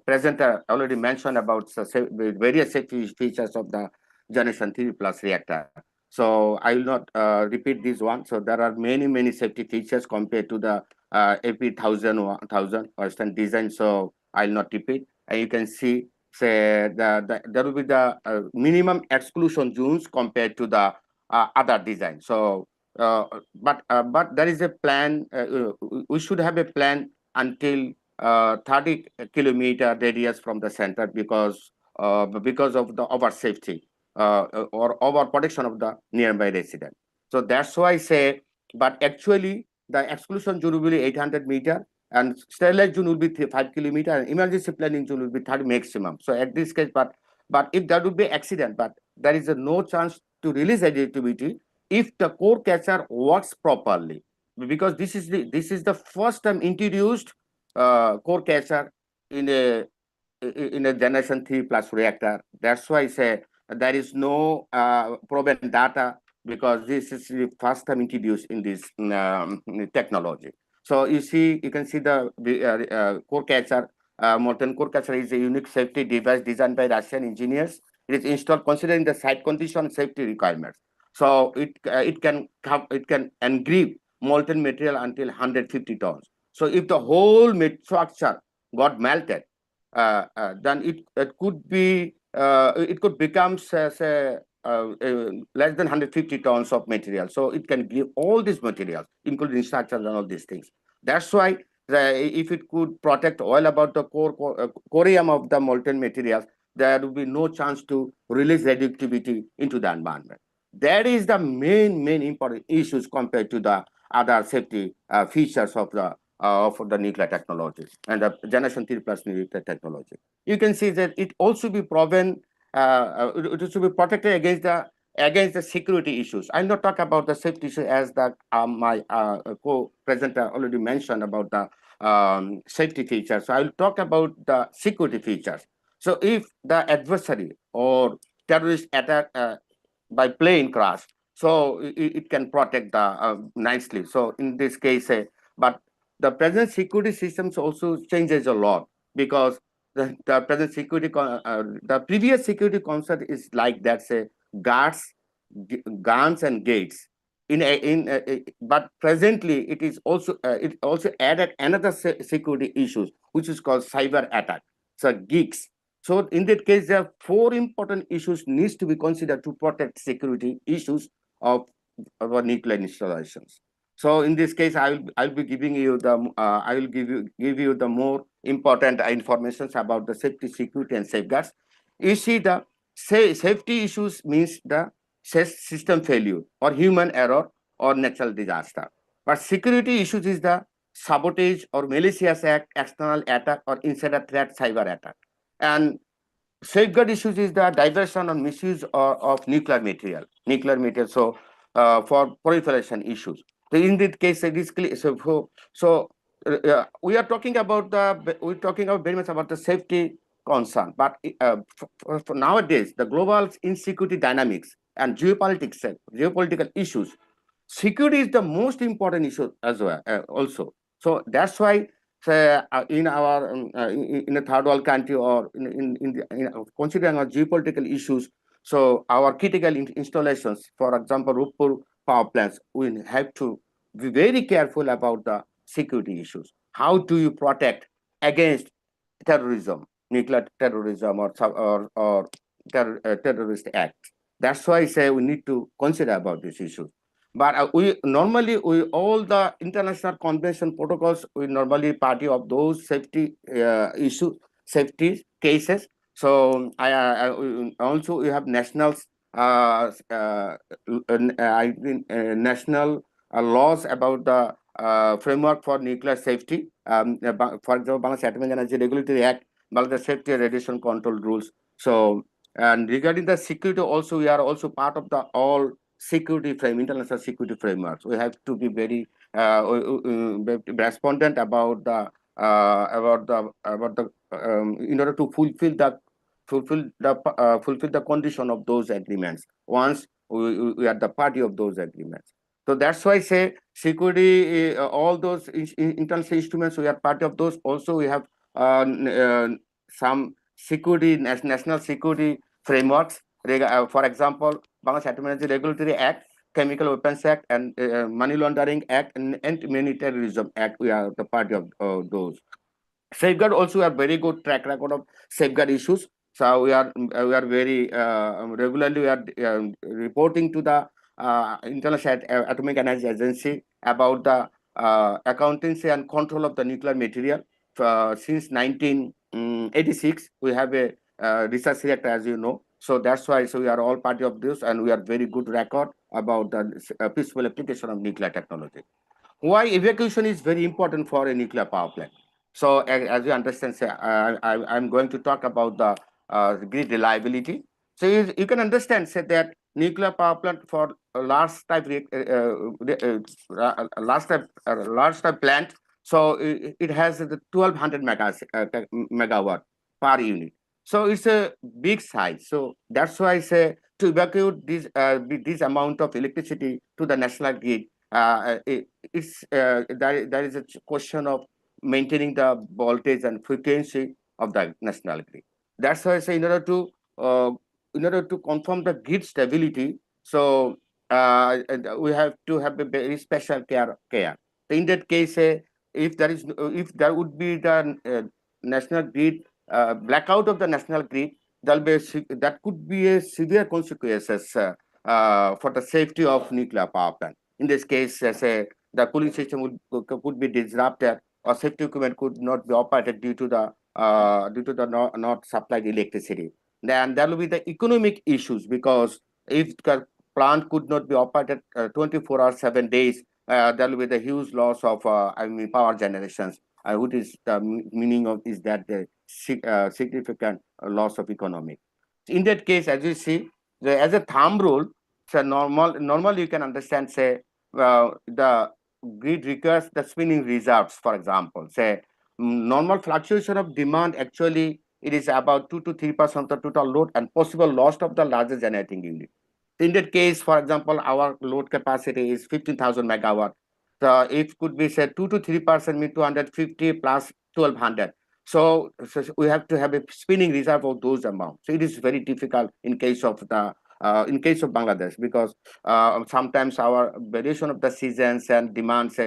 presenter already mentioned about the various safety features of the generation 3 plus reactor. So I will not repeat this one. So there are many safety features compared to the AP 1000 Western design. So I'll not repeat. And you can see, say there will be the minimum exclusion zones compared to the other design. So but there is a plan. We should have a plan until 30 kilometer radius from the center because of the over safety or over protection of the nearby resident. So that's why I say, but actually the exclusion zone will be 800 meter and sterilized zone will be 5 kilometer and emergency planning zone will be 30 maximum. So at this case, but if there would be accident, but there is no chance to release radioactivity if the core catcher works properly, because this is the first time introduced core catcher in a generation 3 plus reactor. That's why I say there is no proven data because this is the first time introduced in this technology. So you can see the core catcher. Molten core catcher is a unique safety device designed by Russian engineers. It is installed considering the site condition safety requirements. So it can engrave molten material until 150 tons. So if the whole structure got melted, then it could become say, less than 150 tons of material. So it can give all these materials, including structures and all these things. That's why if it could protect all about the corium of the molten materials, there will be no chance to release radioactivity into the environment. That is the main important issues compared to the other safety features of the nuclear technology and the generation 3 plus nuclear technology. You can see that it also be proven, it should be protected against the security issues. I'll not talk about the safety issue as my co-presenter already mentioned about the safety features. So I'll talk about the security features. So if the adversary or terrorist attack by plane crash, so it can protect the nicely. So in this case, but the present security systems also changes a lot because the present security the previous security concept is like that, say guards, guns and gates. But presently it also added another security issues which is called cyber attack. So geeks. So in that case, there are 4 important issues needs to be considered to protect security issues of our nuclear installations. So in this case, I'll be giving you the I will give you the more important information about the safety, security, and safeguards. You see, the safety issues means the system failure or human error or natural disaster. But security issues is the sabotage or malicious act, external attack, or insider threat, cyber attack. And safeguard issues is the diversion or misuse of nuclear material. So for proliferation issues. So in this case, it is clear. We are talking about very much about the safety concern. But for nowadays, the global insecurity dynamics and geopolitical issues, security is the most important issue as well. Also, so that's why in our in a third world country or considering our geopolitical issues, so our critical installations, for example, Roopoor power plants, we have to be very careful about the security issues. How do you protect against terrorism, nuclear terrorism, or terrorist acts? That's why I say we need to consider about these issues. But we all the international convention protocols, we normally party of those safety safety cases. So also we have nationals, national laws about the framework for nuclear safety. For example, Bangladesh Atomic Energy Regulatory Act, Bangladesh Safety and Radiation Control Rules. So, and regarding the security, also we are also part of the all international security frameworks. We have to be very respondent about the in order to fulfill the condition of those agreements once we are the party of those agreements. So that's why I say security, all those international instruments, we are part of those. Also, we have some security, national security frameworks. For example, Bangladesh Atomic Energy Regulatory Act, Chemical Weapons Act, and Money Laundering Act, and Anti-Terrorism Act. We are the party of those. Safeguard also have very good track record of safeguard issues. So we are very regularly we are reporting to the International Atomic Energy Agency about the accountancy and control of the nuclear material. Since 1986, we have a research reactor, as you know. So that's why we are all party of this, and we are very good record about the peaceful application of nuclear technology. Why evacuation is very important for a nuclear power plant. So as you understand, say, I'm going to talk about the grid reliability. So you can understand, say, that nuclear power plant for a large type plant. So it has the 1200 megawatt per unit. So it's a big size. So that's why I say to evacuate this amount of electricity to the national grid, there is a question of maintaining the voltage and frequency of the national grid. That's why I say in order to confirm the grid stability, so we have to have a very special care. In that case, if there would be the national grid blackout of the national grid, that could be a severe consequences for the safety of nuclear power plant. In this case, the cooling system could be disrupted, or safety equipment could not be operated due to the not supplied electricity. Then there will be the economic issues, because if the plant could not be operated 24 hours, 7 days, there will be the huge loss of power generations. What is the meaning of is that the significant loss of economic. In that case, as you see, as a thumb rule, so normally you can understand, say, the grid requires the spinning reserves, for example. Say, normal fluctuation of demand, actually, it is about 2 to 3% of the total load and possible loss of the largest generating unit. In that case, for example, our load capacity is 15,000 megawatt. So it could be, say, 2 to 3% mean 250 plus 1200. So we have to have a spinning reserve of those amounts. So it is very difficult in case of Bangladesh, because sometimes our variation of the seasons and demands,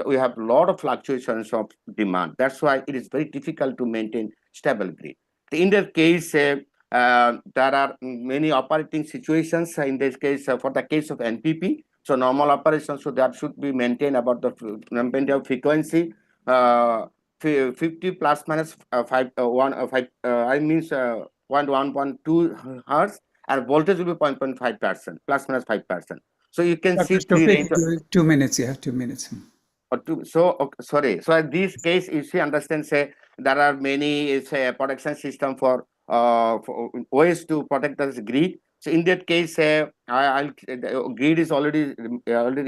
we have a lot of fluctuations of demand. That's why it is very difficult to maintain stable grid. In that case, there are many operating situations. In this case, for the case of NPP, so normal operations, so that should be maintained about the frequency. 50 plus minus 5 I means 1.2 hertz, and voltage will be 0.5% plus minus 5%. So you can see Dr. three range Shofik, 2 minutes. You have 2 minutes. or two. So sorry. So in this case, if you understand, say, there are many protection system for ways to protect the grid. So in that case, the grid is already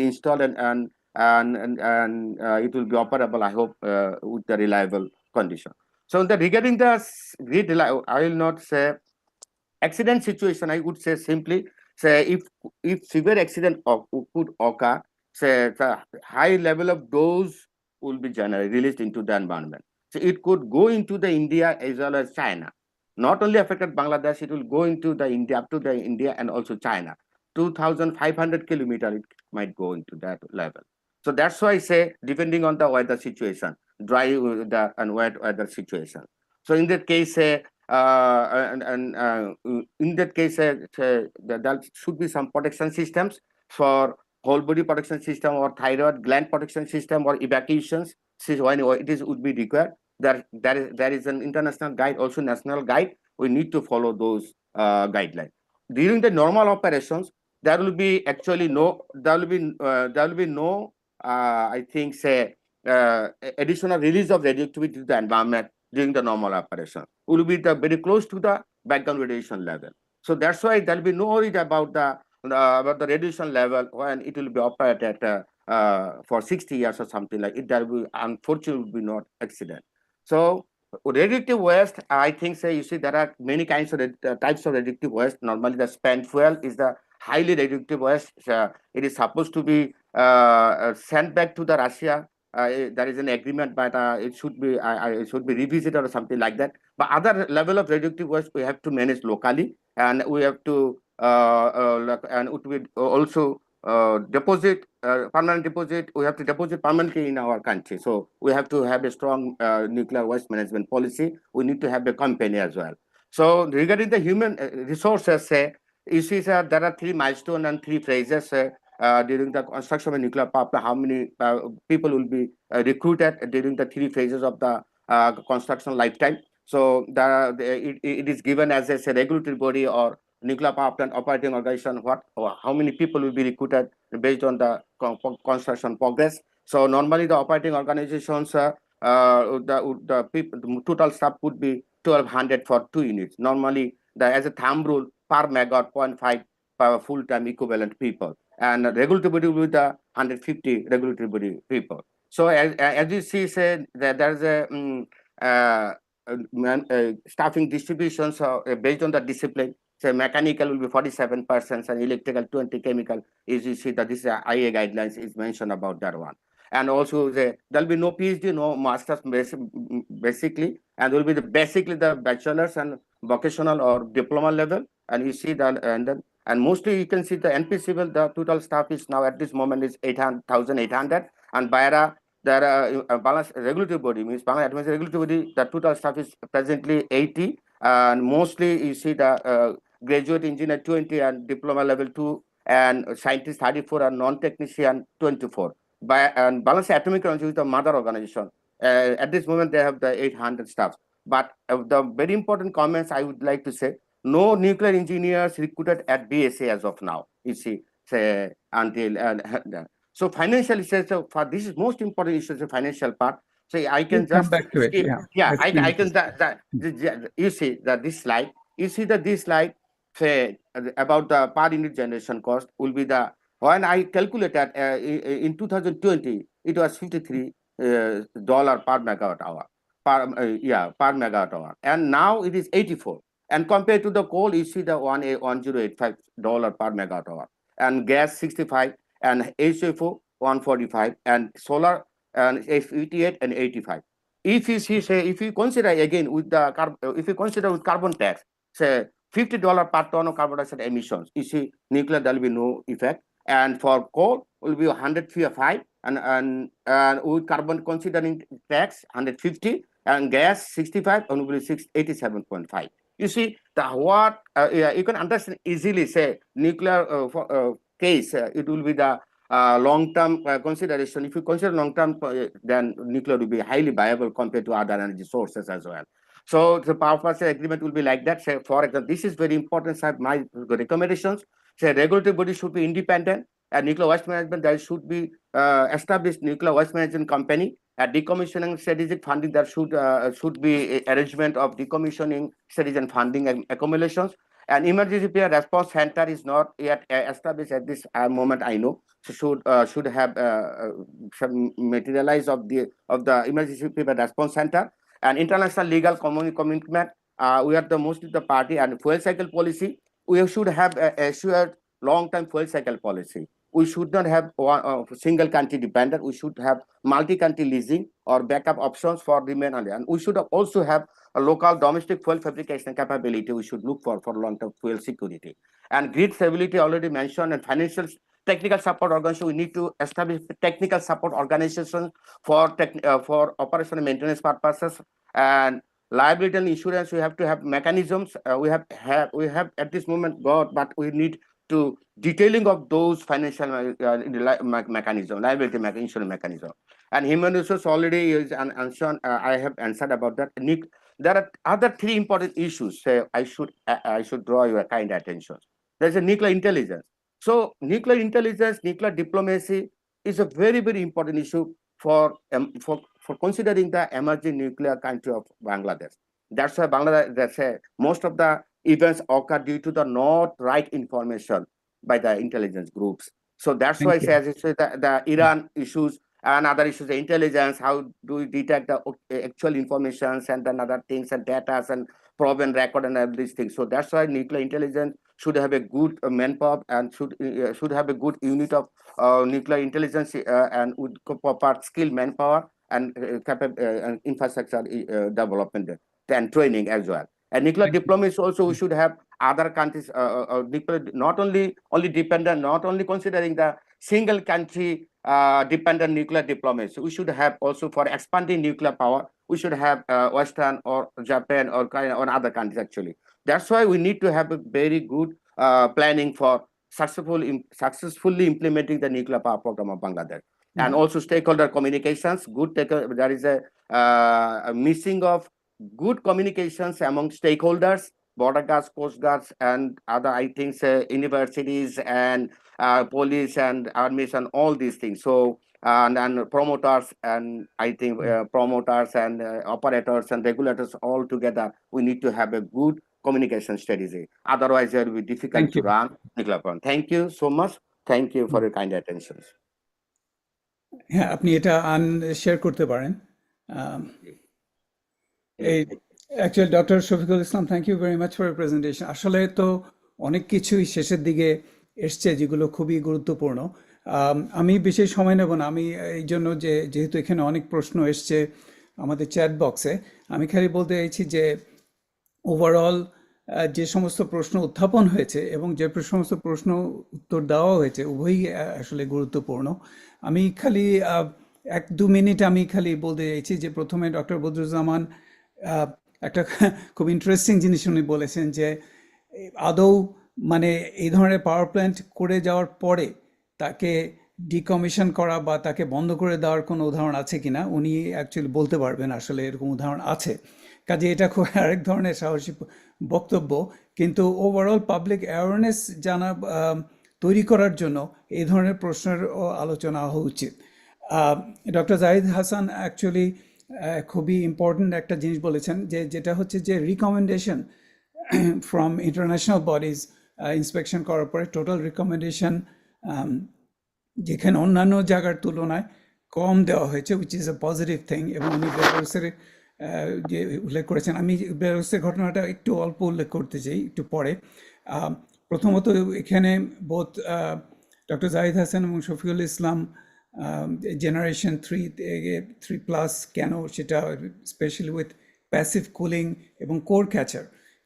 installed, and it will be operable, I hope, with the reliable condition. So regarding the grid, I will not say accident situation. I would say simply, say, if severe accident could occur, say, the high level of dose will be generally released into the environment. So it could go into the India as well as China. Not only affected Bangladesh, it will go into the India, up to the India and also China. 2,500 kilometers, it might go into that level. So that's why I say, depending on the weather situation, dry and wet weather situation. So in that case, in that case, there should be some protection systems for whole body protection system, or thyroid gland protection system, or evacuations. When it would be required. There is an international guide, also national guide. We need to follow those guidelines. During the normal operations, there will be no I think, say, additional release of radioactivity to the environment during the normal operation. Will be very close to the background radiation level. So that's why there will be no worry about the radiation level when it will be operated for 60 years or something like it. There will, unfortunately, will be not accident. So radioactive waste, I think, say, you see, there are many kinds of types of radioactive waste. Normally, the spent fuel is the highly radioactive waste. It is supposed to be sent back to the Russia. There is an agreement, but it should be revisited or something like that. But other level of radioactive waste we have to manage locally, and we have to and it will also deposit permanent deposit. We have to deposit permanently in our country. So we have to have a strong nuclear waste management policy. We need to have a company as well. So regarding the human resources, say, you see, sir, there are 3 milestones and 3 phases during the construction of a nuclear power plant. How many people will be recruited during the 3 phases of the construction lifetime? So it is given as a regulatory body or nuclear power plant operating organization, how many people will be recruited based on the construction progress. So normally the operating organizations, the total staff would be 1,200 for 2 units. Normally, as a thumb rule, per megawatt 0.5 per full-time equivalent people. And regulatory body will be the 150 regulatory body people. So as you see, say that there's a staffing distribution, so based on the discipline. So mechanical will be 47% and electrical 20, chemical. As you see that this IA guidelines is mentioned about that one. And also there'll be no PhD, no masters basically, and will be basically the bachelor's and vocational or diploma level. And you see that, and mostly you can see the NP civil, the total staff is now at this moment is 8,800, and BIRA, there are balance regulatory body, means Bangladesh Administrative Regulatory Body, the total staff is presently 80, and mostly you see the graduate engineer 20 and diploma level 2, and scientist 34 and non-technician 24. And Balance Atomic Energy is the mother organization. At this moment, they have the 800 staff. But the very important comments I would like to say, no nuclear engineers recruited at BSA as of now, you see, say, until so financial issues, so for this is most important issue, the financial part. So I can We'll come just back to it. skip. Yeah. Yeah, Let's I finish can you see that this slide. You see that this slide say about the per unit generation cost will be the, when I calculated in 2020, it was $53 per megawatt hour, per megawatt hour, and now it is 84. And compared to the coal, you see the $1085 per megawatt hour, and gas 65, and HFO 145, and solar and 88 and 85. If you see, say, if you consider again with the if you consider with carbon tax, say $50 per ton of carbon dioxide emissions, you see nuclear there will be no effect, and for coal will be 105, and with carbon considering tax 150, and gas 65, and will be 87.5. You see the what you can understand easily. Say nuclear case, it will be the long-term consideration. If you consider long-term, then nuclear will be highly viable compared to other energy sources as well. So the power purchase agreement will be like that. Say, for example, this is very important. Sir, my recommendations. Say regulatory body should be independent, and nuclear waste management, there should be established nuclear waste management company. At decommissioning strategic funding, there should be arrangement of decommissioning strategic funding and accumulations. And emergency repair response center is not yet established at this moment, I know. So should have some materialize of the emergency repair response center, and international legal commitment. We are the mostly the party, and fuel cycle policy. We should have assured long-term fuel cycle policy. We should not have one single country dependent. We should have multi-country leasing or backup options for remain on, and we should also have a local domestic fuel fabrication capability. We should look for long-term fuel security and grid stability already mentioned, and financial technical support organization. We need to establish technical support organization for operation and maintenance purposes, and liability and insurance. We have to have mechanisms. We have at this moment got, but we need to detailing of those financial mechanism, liability insurance mechanism, and human resource already is answered. I have answered about that. There are other 3 important issues. I should draw your kind attention. There's a nuclear intelligence. So nuclear intelligence, nuclear diplomacy is a very, very important issue for considering the emerging nuclear country of Bangladesh. That's why Bangladesh, most of the events occur due to the not right information by the intelligence groups. So that's why I say, as I say, the Iran issues and other issues, the intelligence, how do we detect the actual informations and then other things and data and probe and record and all these things. So that's why nuclear intelligence should have a good manpower and should have a good unit of nuclear intelligence and with proper skilled manpower and infrastructure development and training as well. And nuclear diplomacy also, we should have other countries, not only dependent, not only considering the single country dependent nuclear diplomacy. We should have also for expanding nuclear power, we should have Western or Japan or other countries actually. That's why we need to have a very good planning for successfully implementing the nuclear power program of Bangladesh. And Mhm. also stakeholder communications, there is a missing of good communications among stakeholders, border guards, coast guards, and other, I think, universities and police and armies and all these things. So, and promoters, and I think promoters and operators and regulators all together, we need to have a good communication strategy. Otherwise, it will be difficult Thank to you. run nuclear power. Thank you so much. Thank you for your kind attention. হ্যাঁ, আপনি এটা share করতে পারেন। Um, এই actually doctor Shafiqul Islam, thank you very much for your presentation. আসলে তো অনেক কিছুই শেষের দিকে এসছে যেগুলো খুবই গুরুত্বপূর্ণ। আমি বেশি সময় নেব না। আমি এই জন্য যেহেতু এখানে অনেক প্রশ্ন এসছে আমাদের চ্যাট বক্সে, আমি খালি বলতে চাইছি যে ওভারঅল যে সমস্ত প্রশ্ন উত্থাপন হয়েছে এবং যে সমস্ত প্রশ্ন উত্তর দেওয়া হয়েছে উভয়ই আসলে গুরুত্বপূর্ণ। আমি খালি 1-2 মিনিট আমি খালি বলতে চাইছি যে প্রথমে ডক্টর বদরুজ্জামান একটা খুব ইন্টারেস্টিং জিনিস উনি বলেছেন যে আদৌ মানে এই ধরনের পাওয়ার প্ল্যান্ট করে যাওয়ার পরে তাকে ডিকমিশন করা বা তাকে বন্ধ করে দেওয়ার কোনো উদাহরণ আছে কিনা উনি অ্যাকচুয়ালি বলতে পারবেন আসলে এরকম উদাহরণ আছে। কাজে এটা খুব আরেক ধরনের সাহসী বক্তব্য, কিন্তু ওভারঅল পাবলিক অ্যাওয়ারনেস তৈরি করার জন্য এই ধরনের প্রশ্নের আলোচনা হওয়া উচিত। ডক্টর জাহিদ হাসান অ্যাকচুয়ালি খুবই ইম্পর্ট্যান্ট একটা জিনিস বলেছেন যেটা হচ্ছে যে recommendation from international bodies inspection করার পরে টোটাল রিকমেন্ডেশন যেখানে অন্যান্য জায়গার তুলনায় কম দেওয়া হয়েছে, which is a positive thing. এবং উনি বেলারুসের যে উল্লেখ করেছেন, আমি বেলারুসের ঘটনাটা একটু অল্প উল্লেখ করতে চাই একটু পরে। প্রথমত এখানে বোথ ডক্টর জাহিদ হাসান এবং শফিকুল ইসলাম জেনারেশন 3+ কেন সেটা স্পেশালি উইথ প্যাসিভ কুলিং এবং কোর ক্যাচার,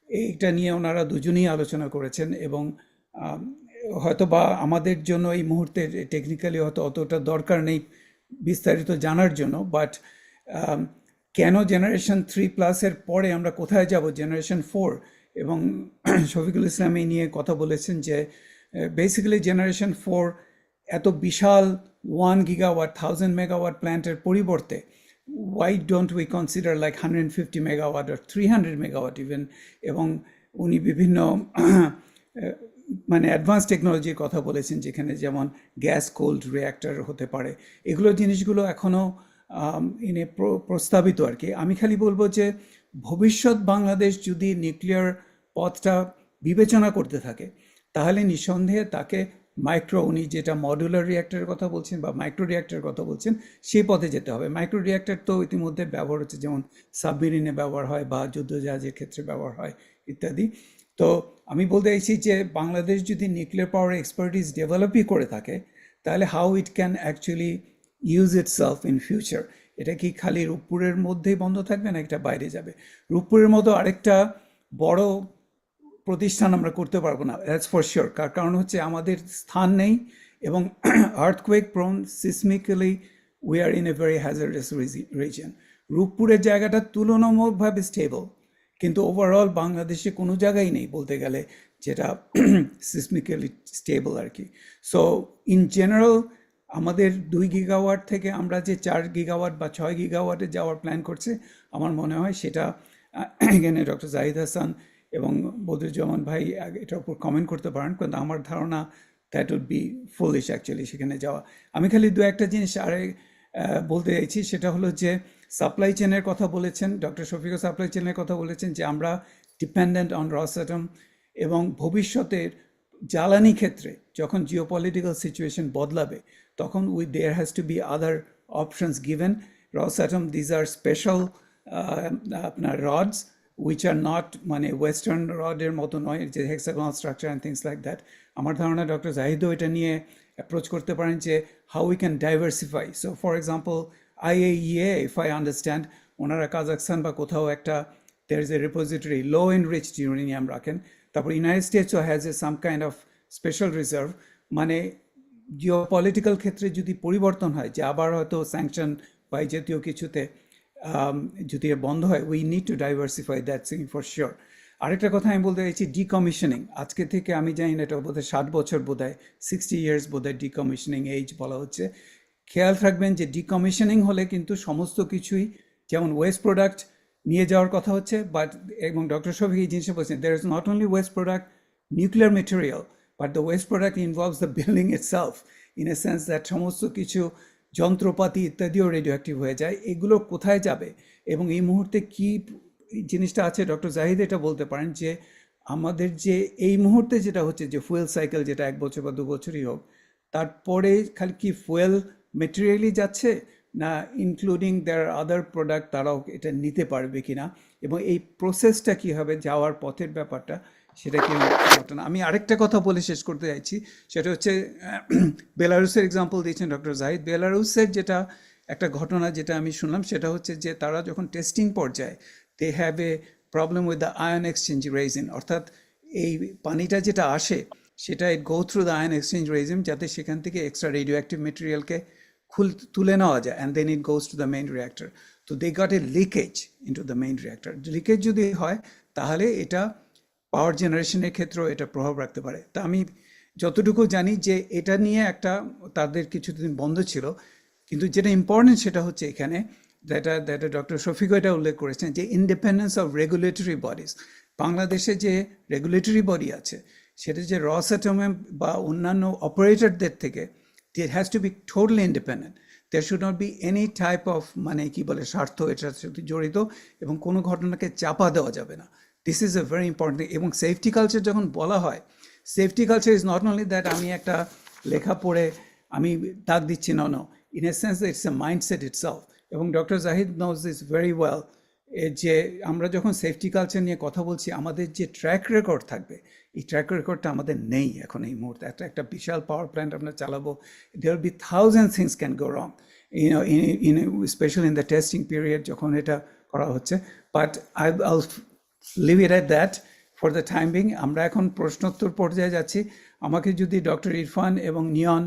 এইটা নিয়ে ওনারা দুজনেই আলোচনা করেছেন। এবং হয়তো বা আমাদের জন্য এই মুহূর্তে টেকনিক্যালি হয়তো অতটা দরকার নেই বিস্তারিত জানার জন্য, বাট কেন জেনারেশন 3+ পরে আমরা কোথায় যাব, জেনারেশন 4? এবং শফিকুল ইসলাম এই নিয়ে কথা বলেছেন যে বেসিক্যালি জেনারেশন 4 এত বিশাল 1 গিগাওয়াট 1000 মেগাওয়াট প্ল্যান্টের পরিবর্তে why don't we consider like 150 megawatt or 300 megawatt even? এবং উনি বিভিন্ন মানে অ্যাডভান্স টেকনোলজির কথা বলেছেন যেখানে যেমন গ্যাস কোল্ড রিঅ্যাক্টর হতে পারে। এগুলো জিনিসগুলো এখনও প্রস্তাবিত আর কি। আমি খালি বলবো যে ভবিষ্যৎ বাংলাদেশ যদি নিউক্লিয়ার পথটা বিবেচনা করতে থাকে তাহলে নিঃসন্দেহে তাকে উনি যেটা মডুলার রিঅ্যাক্টরের কথা বলছেন বা মাইক্রো রিঅ্যাক্টরের কথা বলছেন সেই পথে যেতে হবে। মাইক্রো রিঅ্যাক্টর তো ইতিমধ্যে ব্যবহার হচ্ছে, যেমন সাবমেরিনে ব্যবহার হয় বা যুদ্ধজাহাজের ক্ষেত্রে ব্যবহার হয় ইত্যাদি। তো আমি বলতে চাইছি যে বাংলাদেশ যদি নিউক্লিয়ার পাওয়ার এক্সপার্টিস ডেভেলপই করে থাকে তাহলে how it can actually use itself in future. এটা কি খালি রূপপুরের মধ্যেই বন্ধ থাকবে না এটা বাইরে যাবে? রূপপুরের মতো আরেকটা বড় প্রতিষ্ঠান আমরা করতে পারবো না, দ্যাটস ফর শিওর। কারণ হচ্ছে আমাদের স্থান নেই এবং earthquake prone, seismically we are in a very hazardous region. রূপপুরের জায়গাটা তুলনামূলকভাবে স্টেবল, কিন্তু ওভারঅল বাংলাদেশে কোনো জায়গায় নেই বলতে গেলে যেটা সিসমিক্যালি স্টেবল আর কি। সো ইন জেনারেল আমাদের 2 গিগাওয়াট থেকে আমরা যে 4 গিগাওয়াট বা 6 গিগাওয়াটে যাওয়ার প্ল্যান করছে, আমার মনে হয় সেটা এখানে ডক্টর জাহিদ হাসান এবং বদরুজ্জামান ভাই এটার উপর কমেন্ট করতে পারেন, কিন্তু আমার ধারণা that would be foolish actually সেখানে যাওয়া। আমি খালি একটা জিনিস বলতে চাইছি, সেটা হলো যে সাপ্লাই চেনের কথা বলেছেন ডক্টর শফিকুল, সাপ্লাই চেনের কথা বলেছেন যে আমরা ডিপেন্ডেন্ট অন রসঅ্যাটম, এবং ভবিষ্যতের জ্বালানি ক্ষেত্রে যখন জিওপলিটিক্যাল সিচুয়েশন বদলাবে তখন there has to be other options given. Rosatom these are special আপনার রডস which are not মানে ওয়েস্টার্ন রডের মতো নয়, যে hexagonal structure and things like that. আমার ধারণা ডক্টর জাহিদও এটা নিয়ে অ্যাপ্রোচ করতে পারেন যে how we can diversify. So for example IAEA, if I understand, ওনারা কাজাকস্তান বা কোথাও একটা there is a repository low enriched uranium রাখেন। তারপর ইউনাইটেড স্টেটসও has a some kind of special reserve. মানে জিওপলিটিক্যাল ক্ষেত্রে যদি পরিবর্তন হয় যে আবার হয়তো স্যাংশন বা এই জাতীয় কিছুতে যদি বন্ধ হয়, we need two diversify that thing for sure. আরেকটা কথা আমি বলতে চাইছি ডিকমিশনিং। আজকে থেকে আমি জানি না, এটা বোধহয় 60 বছর, বোধহয় 60 ইয়ার্স বোধহয় ডিকমিশনিং এইজ বলা হচ্ছে। খেয়াল রাখবেন যে ডিকমিশনিং হলে কিন্তু সমস্ত কিছুই, যেমন ওয়েস্ট প্রোডাক্ট নিয়ে যাওয়ার কথা হচ্ছে, বাট এবং ডক্টর শফিক এই জিনিসটা বলছেন, there is not only waste product, nuclear material, but the waste product involves the building itself, in a sense that সমস্ত কিছু যন্ত্রপাতি ইত্যাদিও রেডিও অ্যাক্টিভ হয়ে যায়। এগুলো কোথায় যাবে এবং এই মুহূর্তে কি জিনিসটা আছে, ডক্টর জাহিদ এটা বলতে পারেন যে আমাদের যে এই মুহূর্তে যেটা হচ্ছে যে ফুয়েল সাইকেল, যেটা 1 বছর বা 2 বছরই হোক, তারপরে খালি কি ফুয়েল মেটেরিয়ালই যাচ্ছে, না ইনক্লুডিং দেয়ার আদার প্রোডাক্ট তারাও এটা নিতে পারবে কিনা, এবং এই প্রসেসটা কি হবে, যাওয়ার পথের ব্যাপারটা, সেটা কি ঘটনা। আমি আরেকটা কথা বলে শেষ করতে চাইছি, সেটা হচ্ছে বেলারুসের এক্সাম্পল দিয়েছেন ডক্টর জাহিদ। বেলারুসের যেটা একটা ঘটনা যেটা আমি শুনলাম, সেটা হচ্ছে যে তারা যখন টেস্টিং পর্যায়ে, they have a problem with the ion exchange resin, অর্থাৎ এই পানিটা যেটা আসে সেটা it go through the ion exchange regime, যাতে সেখান থেকে এক্সট্রা রেডিও অ্যাক্টিভ মেটেরিয়ালকে তুলে নেওয়া যায়, and then it goes to the main reactor. তো they got a leakage into the main reactor. Leakage যদি হয় তাহলে এটা পাওয়ার জেনারেশনের ক্ষেত্রেও এটা প্রভাব রাখতে পারে। তা আমি যতটুকু জানি যে এটা নিয়ে একটা তাদের কিছুদিন বন্ধ ছিল, কিন্তু যেটা ইম্পর্টেন্ট সেটা হচ্ছে এখানে যেটা ডক্টর শফিকও এটা উল্লেখ করেছেন, যে ইন্ডিপেন্ডেন্স অফ রেগুলেটরি বডিজ। বাংলাদেশে যে রেগুলেটরি বডি আছে সেটা যে রসঅ্যাটম বা অন্যান্য অপারেটরদের থেকে, it has to be totally independent. There should not be any type of মানে কি বলে স্বার্থ এটার সাথে জড়িত, এবং কোনো ঘটনাকে চাপা দেওয়া যাবে না। This is a very important. এবং সেফটি কালচার যখন বলা হয়, safety culture is not only that আমি একটা লেখা পড়ে আমি দাগ দিচ্ছি, না, no, in a sense it's a mindset itself. এবং doctor Zahid knows this very well, যে আমরা যখন সেফটি কালচার নিয়ে কথা বলছি, আমাদের যে ট্র্যাক রেকর্ড থাকবে, এই ট্র্যাক রেকর্ডটা আমাদের নেই এখন এই মুহূর্তে। একটা বিশাল পাওয়ার প্ল্যান্ট আমরা চালাবো, there will be thousand things can go wrong, specially in the testing period যখন এটা করা হচ্ছে। But I'll leave it at that for the time being. আমরা এখন প্রশ্নোত্তর পর্যায়ে যাচ্ছি। আমাকে যদি ডক্টর ইরফান এবং নিয়ন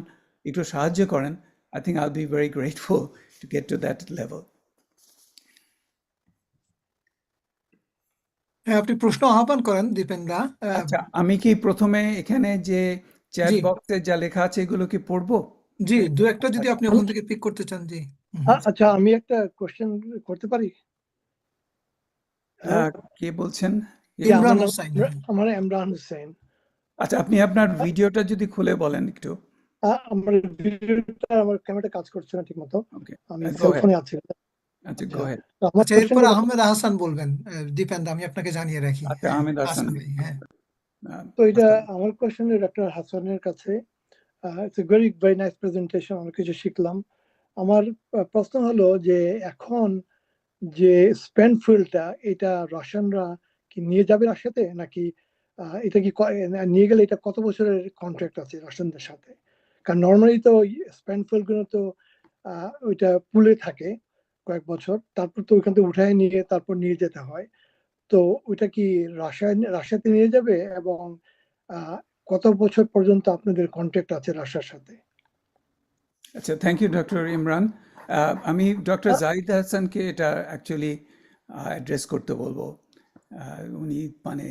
একটু সাহায্য করেন, I think I'll be very grateful to get to that level. হ্যাঁ, আপনি প্রশ্ন আহ্বান করেন দীপেনদা। আচ্ছা, আমি কি প্রথমে এখানে যে চ্যাট জি বক্সে যা লেখা আছে এগুলো কি পড়বো? জি, দু একটা যদি আপনি ওখান থেকে পিক করতে চান। জি আচ্ছা, আমি একটা কোশ্চেন করতে পারি? হ্যালো, কে বলছেন? ইমরান আমার নাম হোসাইন। আমার ইমরান হোসেন। আচ্ছা, আপনি আপনার ভিডিওটা যদি খুলে বলেন একটু। আমার ভিডিওটা, আমার ক্যামেরাটা কাজ করছে না ঠিক মতো, ওকে, আমি go সেল ahead. ফোনে আছি। আচ্ছা, আচ্ছা, গো হেড। তো আমার আচ্ছা, এরপরে আহমেদ হাসান বলবেন। দীপেন্দা, আমি আপনাকে জানিয়ে রাখি। আচ্ছা, আহমেদ হাসান। ভাই, হ্যাঁ। তো এটা আমার কোশ্চেন ডক্টর হাসানের কাছে। It's a very nice presentation, অনেক কিছু শিখলাম। আমার প্রশ্ন হলো যে এখন যে স্পেন্ট ফুয়েলটা, এটা রাশিয়ানরা কি নিয়ে যাবে রাশিয়াতে, নাকি এটা কি নিয়ে গেলে এটা কত বছরের কন্ট্রাক্ট আছে রাশিয়ানদের সাথে? কারণ নর্মালি তো স্পেন্ট ফুয়েল গুলো তো ওইটা পুলে থাকে কয়েক বছর, তারপর তো ওইখান থেকে উঠায় নিয়ে তারপর নিয়ে যেতে হয়। তো ওইটা কি রাশিয়াতে নিয়ে যাবে, এবং কত বছর পর্যন্ত আপনাদের কন্ট্রাক্ট আছে রাশিয়ার সাথে? আচ্ছা, থ্যাংক ইউ ডক্টর ইমরান। আমি ডক্টর জাহিদ হাসানকে এটা অ্যাকচুয়ালি অ্যাড্রেস করতে বলবো। উনি মানে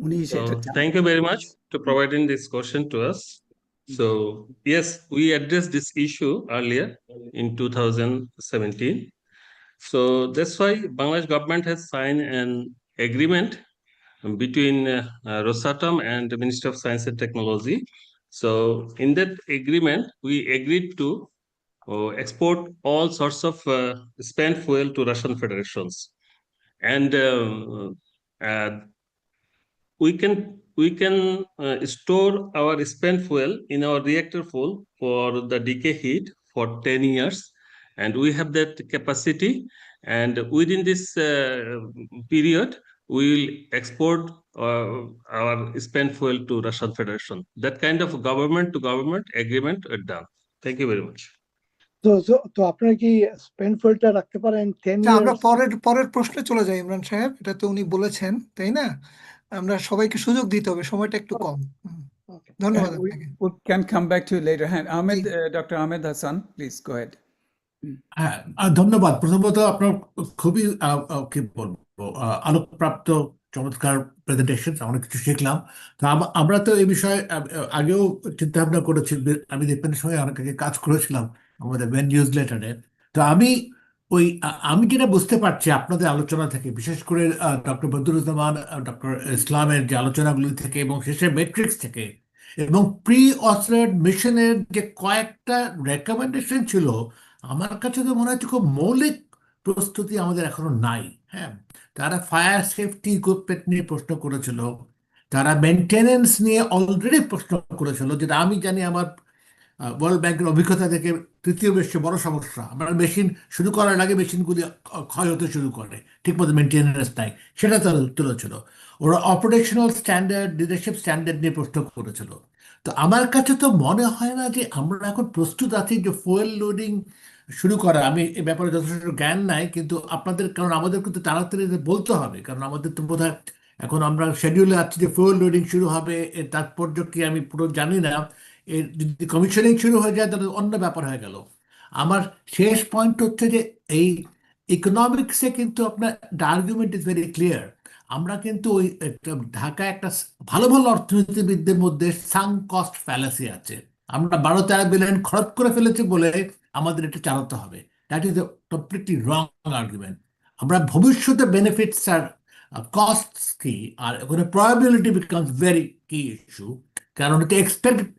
উনি সেটা So thank you very much to providing this question to us. So yes, we addressed this issue earlier in 2017. So that's why Bangladesh government has signed an agreement between Rosatom and the Ministry of Science and Technology. So in that agreement, we agreed to export all sorts of spent fuel to Russian federations, and we can store our spent fuel in our reactor fuel for the decay heat for 10 years, and we have that capacity. And within this period, we will export our spent fuel to Russian Federation. That kind of government to government agreement are done. Thank you very much. তো আপনারা কি spent ফুয়েলটা রাখতে পারেন 10 আমরা years? পরের প্রশ্নে চলে যাই ইমরান সাহেব। এটা তো উনি বলেছেন, তাই না? আমরা সবাইকে সুযোগ দিতে হবে, সময়টা একটু কম। ধন্যবাদ আপনাকে। We can come back to you later. Ahmed, Dr. Ahmed Hassan, please go ahead. হ্যাঁ, ধন্যবাদ। প্রথমত আপনার খুবই কি বলবো আলোকপ্রাপ্ত চমৎকার প্রেজেন্টেশন, অনেক কিছু শিখলাম। তো আমরা তো এই বিষয়ে আগেও চিন্তা ভাবনা করেছি। আমি দেখবেন সময় অনেক আগে কাজ করেছিলাম আমাদের ওয়েন নিউজ লেটারে। তো আমি যেটা বুঝতে পারছি আপনাদের আলোচনা থেকে, বিশেষ করে ডক্টর বদরুজ্জামান, ডক্টর ইসলামের যে আলোচনাগুলি থেকে এবং শেষের মেট্রিক্স থেকে এবং প্রি অস্ত্রের মিশনের যে কয়েকটা রেকমেন্ডেশন ছিল, আমার কাছে তো মনে হচ্ছে খুব মৌলিক প্রস্তুতি আমাদের এখনো নাই। হ্যাঁ, তারা ফায়ার সেফটি ইকুইপমেন্ট নিয়ে প্রশ্ন করেছিল, তারা মেনটেনেন্স নিয়ে অলরেডি প্রশ্ন করেছিল, যেটা আমি জানি আমার ওয়ার্ল্ড ব্যাংকের অভিজ্ঞতা থেকে তৃতীয় বিশ্বে বড় সমস্যা। আমরা মেশিন শুরু করার আগে মেশিনগুলি ক্ষয় হতে শুরু করে, ঠিকমতো মেনটেনেন্স নাই, সেটা তুলেছিল। ওরা অপারেশনাল স্ট্যান্ডার্ড, লিডারশিপ স্ট্যান্ডার্ড নিয়ে প্রশ্ন করেছিল। তো আমার কাছে তো মনে হয় না যে আমরা এখন প্রস্তুত আছি যে ফুয়েল লোডিং শুরু করা। আমি এ ব্যাপারে যথেষ্ট জ্ঞান নাই, কিন্তু আপনাদের, কারণ আমাদের কিন্তু তাড়াতাড়ি এটা বলতে হবে, কারণ আমাদের তো বোধহয় এখন আমরা শিডিউলে আছি যে ফুয়েল লোডিং শুরু হবে। এর তাৎপর্য কি আমি পুরো জানি না। এর যদি কমিশনিং শুরু হয়ে যায় তাহলে অন্য ব্যাপার হয়ে গেল। আমার শেষ পয়েন্ট হচ্ছে যে এই ইকোনমিক্সে কিন্তু আপনার the argument is very clear. আমরা কিন্তু ওই ঢাকায় একটা ভালো ভালো অর্থনীতিবিদদের মধ্যে সাঙ্ক কস্ট ফ্যালাসি আছে। আমরা 12-13 বিলিয়ন খরচ করে ফেলেছি বলে আমাদের এটা চালাতে হবে। That is a completely wrong argument. আমরা ভবিষ্যতে বেনিফিটস আর কস্টস কি, আর ওখানে probability becomes very key issue. কারণ এটা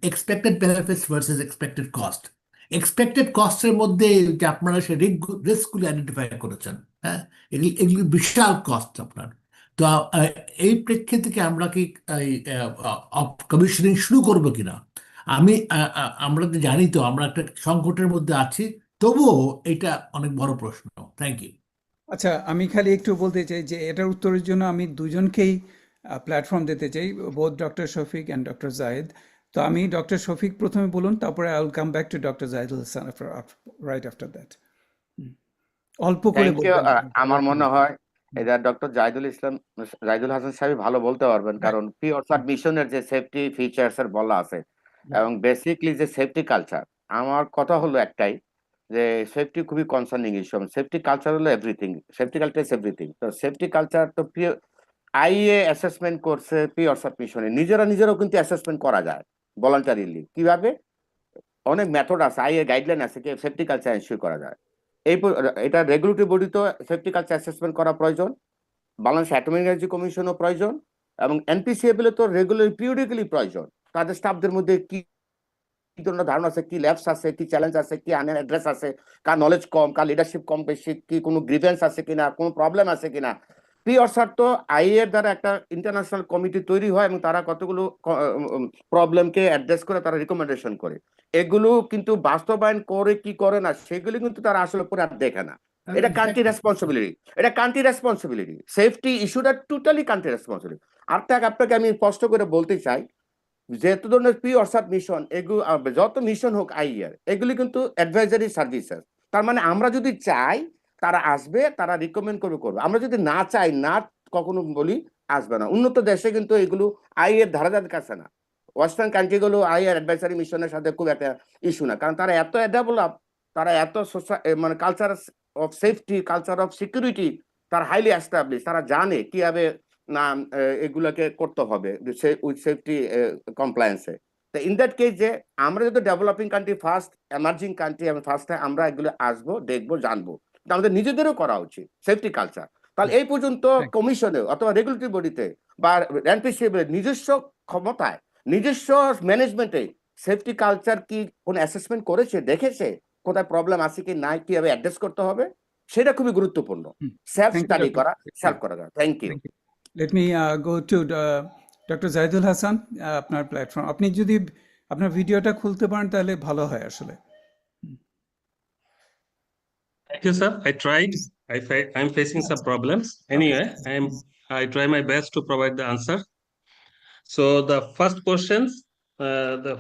expected benefits versus expected cost. Expected কস্টের মধ্যে যে আপনারা সেই রিস্কগুলি আইডেন্টিফাই করেছেন, হ্যাঁ, এগুলি বিশাল কস্ট আপনার। তো এই প্রেক্ষিতে থেকে আমরা কি কমিশনিং শুরু করবো কিনা? আমরা তো জানি, তো আমরা একটা সংকটের মধ্যে আছি, তবুও এটা অনেক বড় প্রশ্ন। Thank you. আচ্ছা, আমি খালি একটু বলতে চাই যে এটার উত্তরের জন্য আমি দুজনকেই প্ল্যাটফর্ম দিতে চাই, both doctor Shafiq and doctor Zayed. তো আমি ডক্টর শফিক প্রথমে বলুন, তারপরে I will come back to doctor Zahidul Hasan right after that. অল্প করে থ্যাংক ইউ। বলবেন। আমার মনে হয় এটা ডক্টর জাহিদুল হাসান সাহেব ভালো বলতে পারবেন, কারণ প্রি অর্থাৎ মিশনের যে সেফটি ফিচার্স এর বলা আছে এবং বেসিকলি যে সেফটি কালচার, আমার কথা হলো একটাই যে সেফটি খুবই কনসার্নিং ইস্যু। সেফটি কালচার হলো everything, safety culture is everything. তো সেফটি কালচার তো আইএ অ্যাসেসমেন্ট করছে প্রি অর্থাৎ মিশনে, নিজেরাও কিন্তু অ্যাসেসমেন্ট করা যায় ভলান্টারিলি। কিভাবে? অনেক মেথড আছে, আইএ গাইডলাইন আছে কি সেফটি কালচার এনশিওর করা যায়। এটা রেগুলেটরি বডি তো সেফটি কালচার অ্যাসেসমেন্ট করা প্রয়োজন, বাংলাদেশ অ্যাটমিক এনার্জি কমিশনও প্রয়োজন, এবং এনপিসিএবল তো রেগুলার পিরিয়ডিক্যালি প্রয়োজন। তাদের স্টাফদের মধ্যে কি ধরনের ধারণা আছে, কি ল্যাবস আছে, কি চ্যালেঞ্জ আছে, কি অ্যাড্রেস আছে, কার নলেজ কম, কার লিডারশিপ কম বেশি, কি কোনো গ্রিভেন্স আছে কিনা, কোনো প্রবলেম আছে কিনা। প্রি অর্থাৎ তো আইএর দ্বারা একটা ইন্টারন্যাশনাল কমিটি তৈরি হয় এবং তারা কতগুলো প্রবলেমকে অ্যাড্রেস করে তারা রিকমেন্ডেশন করে। এগুলো কিন্তু বাস্তবায়ন করে কি করে না সেগুলি কিন্তু তারা আসলে পুরো দেখে না। এটা কান্ট্রি রেসপন্সিবিলিটি, সেফটি ইস্যুটা টোটালি কান্ট্রি রেসপন্সিবিলিটি। আর আপনাকে আমি স্পষ্ট করে বলতে চাই, যেহেতু ধরনের প্রি অর্থাৎ মিশন, এগুলো যত মিশন হোক আইয়ার, এগুলি কিন্তু অ্যাডভাইজারি সার্ভিসেস। তার মানে আমরা যদি চাই তারা আসবে, তারা রিকমেন্ড করবে। আমরা যদি না চাই, না কখনো বলি, আসবে না। উন্নত দেশে কিন্তু এগুলো আইয়ের ধারাধার কাছে না। ওয়েস্টার্ন কান্ট্রিগুলো আইয়ার অ্যাডভাইজারি মিশনের সাথে খুব একটা ইস্যু না, কারণ তারা এত ডেভেলপ, তারা এত মানে culture of safety, culture of security তারা হাইলি এস্টাবলিশ। তারা জানে কিভাবে না এগুলোকে করতে হবে উইথ সেফটি কমপ্লায়েন্সে। তো ইন দ্যাট কেস যে আমরা যদি developing country, first emerging country, ফার্স্টে আমরা এগুলো আসবো, দেখবো, জানবো। আমাদের নিজেদেরও করা উচিত সেফটি কালচার। তাহলে এই পর্যন্ত কমিশনে অথবা রেগুলেটরি বডিতে বা এনপিসিএবল নিজস্ব ক্ষমতায়, নিজস্ব ম্যানেজমেন্টে সেফটি কালচার কি কোন অ্যাসেসমেন্ট করেছে, দেখেছে কোথায় প্রবলেম আছে কি নাই, কিভাবে অ্যাড্রেস করতে হবে, সেটা খুবই গুরুত্বপূর্ণ। সেলফ স্টাডি করা, সেলফ করা যায়। Thank you. Let me go to doctor Zahidul Hasan, আপনার প্ল্যাটফর্ম। আপনি যদি আপনার ভিডিওটা খুলতে পারেন তাহলে ভালো হয় আসলে। Thank you, sir. I tried. I'm facing some problems. Anyway, I try my best to provide the answer. So the first questions,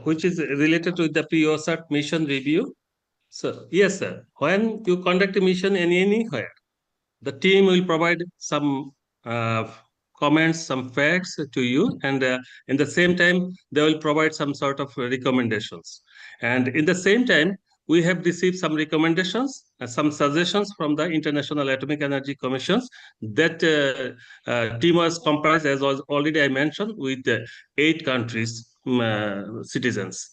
which is related to the pre-OSAT mission review. So yes, sir. When you conduct a mission anywhere, the team will provide some comments, some facts to you, and in the same time, they will provide some sort of recommendations. And in the same time, we have received some recommendations and some suggestions from the International Atomic Energy Commissions. That team was comprised, as was already I mentioned, with 8 countries citizens.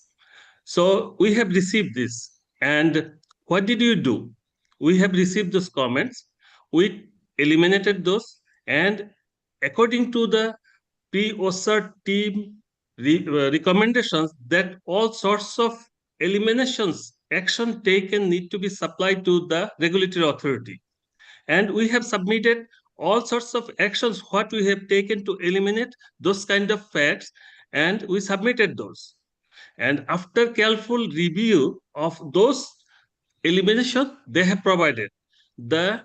So we have received this, and what did you do? We have received those comments, we eliminated those, and according to the pre-OSA team recommendations, that all sorts of eliminations action taken need to be supplied to the regulatory authority. And we have submitted all sorts of actions, what we have taken to eliminate those kind of facts, and we submitted those. And after careful review of those elimination, they have provided the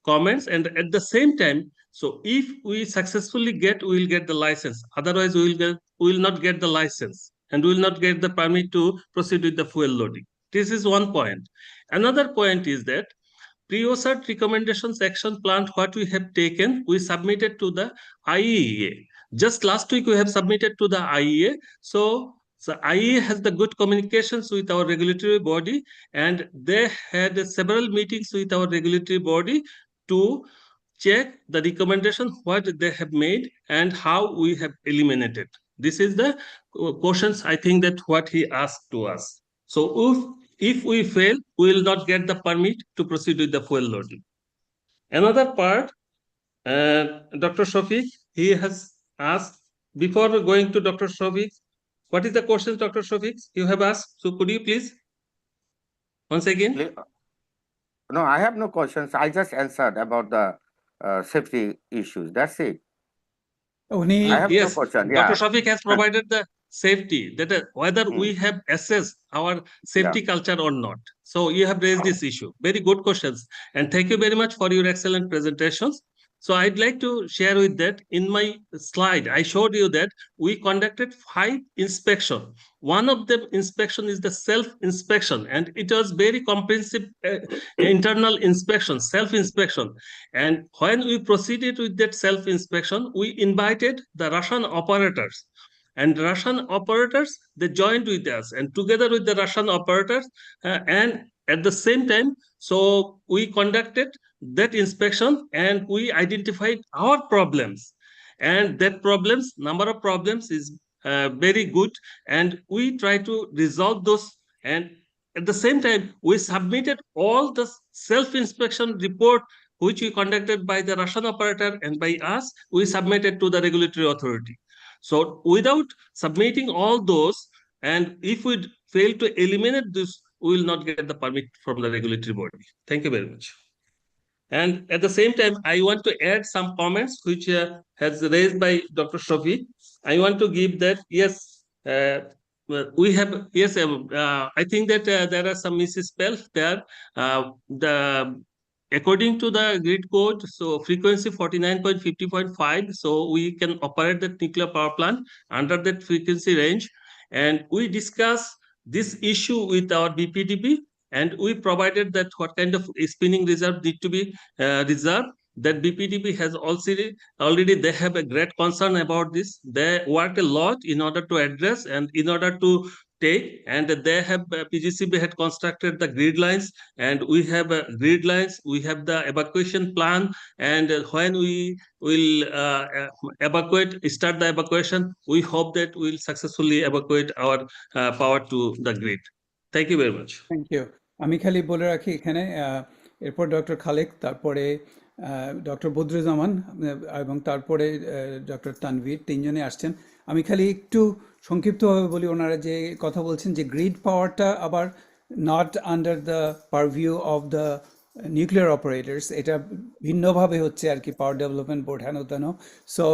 comments, and at the same time, so if we successfully get, we will get the license. Otherwise, we will not get the license, and we will not get the permit to proceed with the fuel loading. This is one point. Another point is that pre-OSAT recommendations action plan, what we have taken, we submitted to the IEA. Just last week, we have submitted to the IEA. So IEA has the good communications with our regulatory body, and they had several meetings with our regulatory body to check the recommendation, what they have made and how we have eliminated. This is the questions, I think, that what he asked to us. So if we fail, we will not get the permit to proceed with the fuel loading. Another part, Dr. Shafiq, he has asked, before going to Dr. Shafiq, what is the question, Dr. Shafiq, you have asked? So could you please, once again? No, I have no questions. I just answered about the safety issues. That's it. উনি I have no Yes, question. Dr. Yeah. Shafiq has provided the safety, that whether we have assessed our safety culture or not. So you have raised this issue. Very good questions. And thank you very much for your excellent presentations. So I'd like to share with that, in my slide, I showed you that we conducted 5 inspections. One of them inspection is the self-inspection, and it was very comprehensive internal inspection, self-inspection. And when we proceeded with that self-inspection, we invited the Russian operators. And Russian operators, they joined with us, and together with the Russian operators, and at the same time, so we conducted that inspection, and we identified our problems. And that problems, number of problems is very good, and we try to resolve those. And at the same time, we submitted all the self-inspection report which we conducted by the Russian operator and by us, we submitted to the regulatory authority. So without submitting all those, and if we fail to eliminate this, we will not get the permit from the regulatory body. Thank you very much. And at the same time, I want to add some comments which has raised by Dr. Shafi. I want to give that, yes, we have, yes, I think that there are some misspells there. According to the grid code, so frequency 49.50.5, so we can operate the nuclear power plant under that frequency range. And we discuss this issue with our BPDB, and we provided that what kind of spinning reserve need to be reserved. That BPDB has already they have a great concern about this. They worked a lot in order to address and in order to take, and they have PGCB had constructed the grid lines, and we have grid lines, we have the evacuation plan, and when we will start the evacuation, we hope that we will successfully evacuate our power to the grid. Thank you very much. Thank you. আমি খালি বলে রাখি এখানে এরপর doctor Khalek, তারপরে doctor Badruzzaman এবং তারপরে doctor Tanvir, 3 জনে আসছেন। আমি খালি একটু সংক্ষিপ্তভাবে বলি, ওনারা যে কথা বলছেন যে গ্রিড পাওয়ারটা আবার not under the পারভিউ of the nuclear operators, এটা ভিন্নভাবে হচ্ছে আর কি, পাওয়ার ডেভেলপমেন্ট বোর্ড হেন তেন। So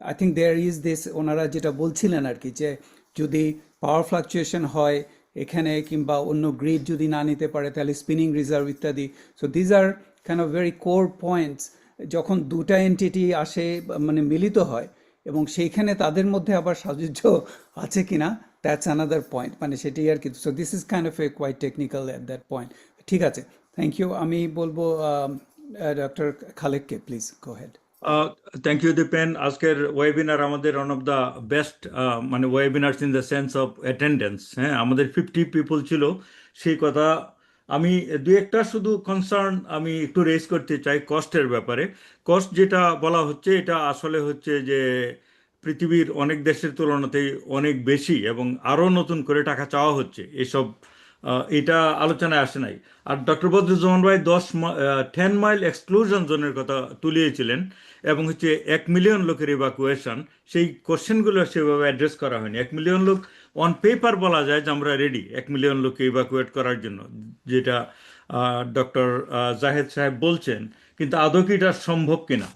I think there is this, ওনারা যেটা বলছিলেন আর কি, যে যদি পাওয়ার ফ্লাকচুয়েশন হয় এখানে কিংবা অন্য গ্রিড যদি না নিতে পারে তাহলে স্পিনিং রিজার্ভ ইত্যাদি। So these are kind of very core points. যখন দুটা এন্টিটি আসে মানে মিলিত হয় এবং সেইখানে তাদের মধ্যে আবার সাযুজ্য আছে কিনা, দ্যাটস অ্যানাদার পয়েন্ট, মানে সেটাই আর কি। So this is kind of a quite technical at that point. ঠিক আছে, থ্যাংক ইউ। আমি বলবো ডক্টর খালেককে, please go ahead. Thank you Dipen. আজকের ওয়েবিনার আমাদের ওয়ান অফ দ্য বেস্ট মানে webinars in the sense of attendance. হ্যাঁ, আমাদের 50 পিপল ছিল। সেই কথা আমি দু একটা শুধু কনসার্ন আমি একটু রেজ করতে চাই কস্টের ব্যাপারে। কস্ট যেটা বলা হচ্ছে এটা আসলে হচ্ছে যে পৃথিবীর অনেক দেশের তুলনাতেই অনেক বেশি এবং আরও নতুন করে টাকা চাওয়া হচ্ছে এসব। এটা আলোচনায় আসে নাই। আর ডক্টর বদরুজ্জামান ভাই 10 মাইল এক্সক্লুশন জোনের কথা তুলিয়েছিলেন এবং হচ্ছে 1 মিলিয়ন লোকের ইভাকুয়েশন। সেই কোশ্চেনগুলো সেভাবে অ্যাড্রেস করা হয়নি। 1 মিলিয়ন লোক অন পেপার বলা যায় যে আমরা রেডি 1 মিলিয়ন লোককে ইভাকুয়েট করার জন্য, যেটা ডক্টর জাহেদ সাহেব বলছেন, কিন্তু আদৌ কি এটা সম্ভব কিনা।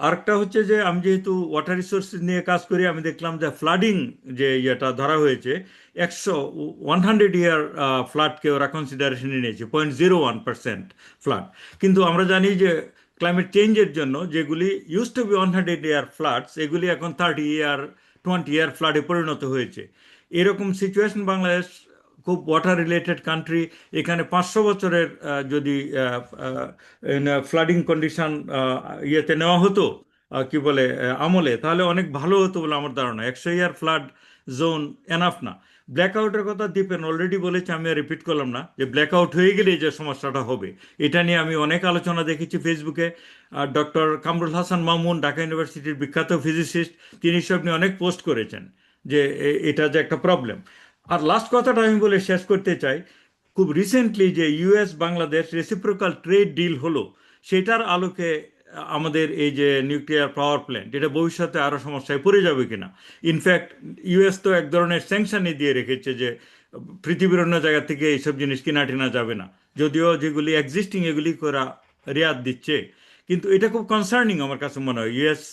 আরেকটা হচ্ছে যে আমি যেহেতু ওয়াটার রিসোর্সেস নিয়ে কাজ করি, আমি দেখলাম যে ফ্লাডিং যে ইয়েটা ধরা হয়েছে 100 ইয়ার ফ্লাডকে ওরা কনসিডারেশনে নিয়েছে, 0.01% ফ্লাড। কিন্তু আমরা জানি যে ক্লাইমেট চেঞ্জের জন্য যেগুলি use to be 100 year floods, এগুলি এখন 30 ইয়ার 20 ইয়ার ফ্লাডে পরিণত হয়েছে। এরকম সিচুয়েশন বাংলাদেশ খুব ওয়াটার রিলেটেড কান্ট্রি, এখানে 500 বছরের যদি ফ্লাডিং কন্ডিশন ইয়েতে নেওয়া হতো কি বলে আমলে, তাহলে অনেক ভালো হতো বলে আমার ধারণা। 100 ইয়ার ফ্লাড জোন এনাফ না। ব্ল্যাকআউটের কথা দীপেন অলরেডি বলেছে, আমি আর রিপিট করলাম না, যে ব্ল্যাকআউট হয়ে গেলে যে সমস্যাটা হবে এটা নিয়ে আমি অনেক আলোচনা দেখেছি ফেসবুকে। ডক্টর কামরুল হাসান মামুন, ঢাকা ইউনিভার্সিটির বিখ্যাত ফিজিসিস্ট, তিনি সব নিয়ে অনেক পোস্ট করেছেন যে এটা যে একটা প্রবলেম। আর লাস্ট কথাটা আমি বলে শেষ করতে চাই, খুব রিসেন্টলি যে US Bangladesh reciprocal trade deal হলো, সেটার আলোকে আমাদের এই যে নিউক্লিয়ার পাওয়ার প্ল্যান্ট, এটা ভবিষ্যতে আরও সমস্যায় পড়ে যাবে কিনা। ইনফ্যাক্ট ইউএস তো এক ধরনের স্যাংশনই দিয়ে রেখেছে যে পৃথিবীর অন্য জায়গা থেকে এইসব জিনিস কিনা টিনা যাবে না, যদিও যেগুলি এক্সিস্টিং এগুলি করা রেয়াত দিচ্ছে। কিন্তু এটা খুব কনসার্নিং আমার কাছে মনে হয়, US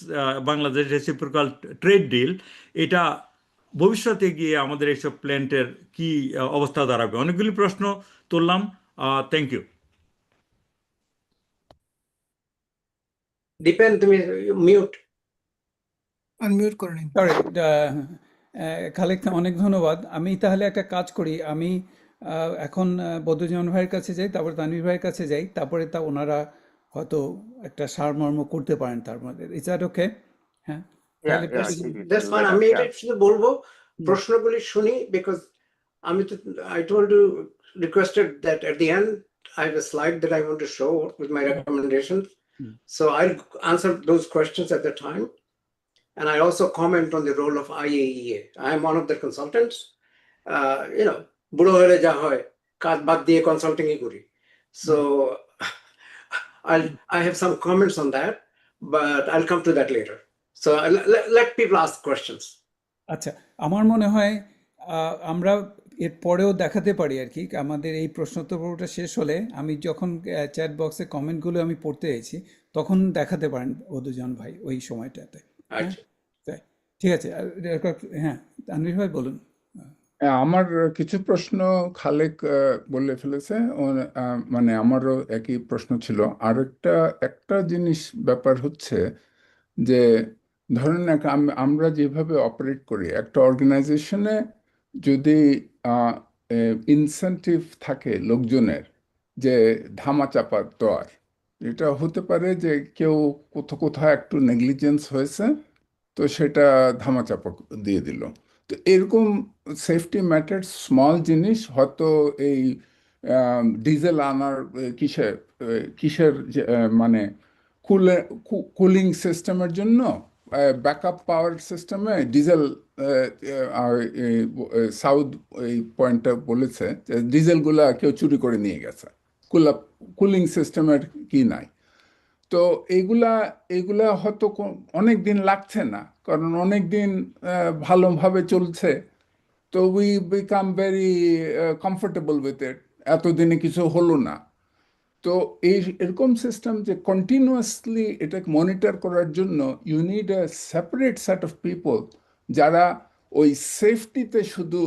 Bangladesh reciprocal trade deal, এটা ভবিষ্যতে গিয়ে আমাদের এইসব প্ল্যান্টের কি অবস্থা দাঁড়াবে। অনেকগুলি প্রশ্ন তুললাম। Thank you. দীপেন, তুমি মিউট। আনমিউট করে নিন। সরি, খালেক, অনেক ধন্যবাদ। আমি তাহলে একটা কাজ করি, আমি এখন বদরুজ্জামান ভাইয়ের কাছে যাই, তারপর তানভীর ভাইয়ের কাছে যাই, তারপরে ওনারা হয়তো একটা সারমর্ম করতে পারেন তার মধ্যে। Is that okay? হ্যাঁ, তাহলে Yeah, দ্যাটস ফাইন। আমি এটা শুধু বলবো, প্রশ্নগুলি শুনি, বিকজ আমি তো I told you, requested that at the end I have a slide that I want to show with my recommendations. So I'll answer those questions at the time. And I also comment on the role of IAEA. I am one of the consultants. বুড়ো হলে যা হয়, কাজ বাদ দিয়ে কনসাল্টিংই করি। So I have some comments on that, but I'll come to that later. So let people ask questions. আচ্ছা, আমার মনে হয় আমরা এর পরেও দেখাতে পারি আর কি, আমাদের এই প্রশ্নোত্তর পর্বটা শেষ হলে আমি যখন চ্যাট বক্সে কমেন্টগুলো আমি পড়তে এসেছি তখন দেখাতে পারেন বদরুজ্জামান ভাই ওই সময়টাতে। হ্যাঁ, আচ্ছা, তাই ঠিক আছে। হ্যাঁ, তানভীর ভাই বলুন। আমার কিছু প্রশ্ন খালেক বলে ফেলেছে, মানে আমারও একই প্রশ্ন ছিল। আর একটা জিনিস ব্যাপার হচ্ছে যে ধরেন আমরা যেভাবে অপারেট করি একটা অর্গানাইজেশনে, যদি ইনসেন্টিভ থাকে লোকজনের যে ধামাচাপা দেওয়ার, এটা হতে পারে যে কেউ কোথাও একটু নেগলিজেন্স হয়েছে তো সেটা ধামাচাপা দিয়ে দিল। তো এরকম সেফটি ম্যাটার স্মল জিনিস, হয়তো এই ডিজেল আনার কিসের মানে কুলিং সিস্টেমের জন্য ব্যাকআপ পাওয়ার সিস্টেমে ডিজেল, সাউথ এই পয়েন্টটা বলেছে যে ডিজেলগুলা কেউ চুরি করে নিয়ে গেছে, কুলিং সিস্টেমের কি নাই। তো এইগুলা হয়তো অনেক দিন লাগছে না, কারণ অনেক দিন ভালোভাবে চলছে। তো we become very comfortable with it, এতদিনে কিছু হলো না। তো এরকম সিস্টেম যে কন্টিনিউয়াসলি এটাকে মনিটর করার জন্য you need a separate set of people যারা ওই সেফটিতে শুধু,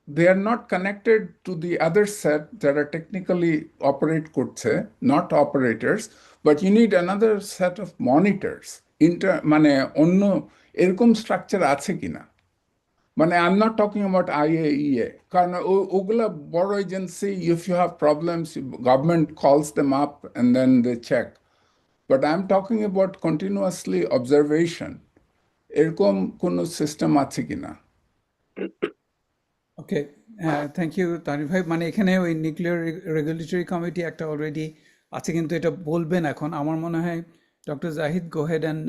they are not connected to the other set যারা টেকনিক্যালি অপারেট করছে, not operators, but you need another set of monitors. মানে অন্য এরকম স্ট্রাকচার আছে কিনা, মানে I am not talking about IAEA, কারণ ওগুলা বড় agency, if you have problems government calls them up and then they check. But I'm talking about continuously observation. এরকম কোনো সিস্টেম আছে কিনা? ওকে, থ্যাংক ইউ তানির ভাই। মানে এখানে ওই নিউক্লিয়ার রেগুলেটরি কমিটি একটা অলরেডি আছে, কিন্তু এটা বলবেন এখন আমার মনে হয় doctor Zahid, go head and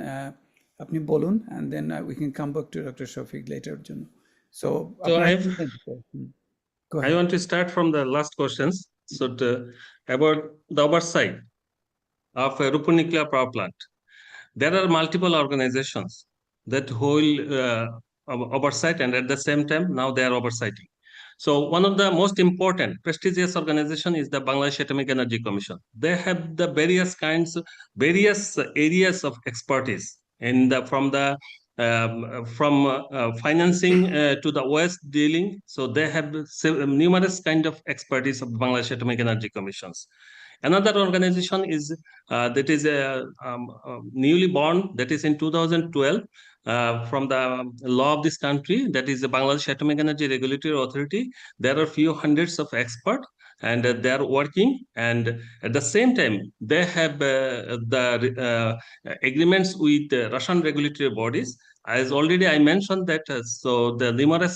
আপনি বলুন, and then we can come back to doctor Shafiq later জন্য। সো So আপনারা I've go I head. want to start from the last questions. So about the oversight of a Roopoor nuclear power plant. There are multiple organizations that hold oversight, and at the same time now they are oversighting. So one of the most important prestigious organization is the Bangladesh Atomic Energy Commission. They have the various areas of expertise in the from financing to the waste dealing. So they have numerous kind of expertise of Bangladesh Atomic Energy Commissions. Another organization is that is newly born, that is in 2012, from the law of this country, that is the Bangladesh Atomic Energy Regulatory Authority. There are few hundreds of experts, and they are working, and at the same time they have the agreements with Russian regulatory bodies. As already I mentioned that, so the numerous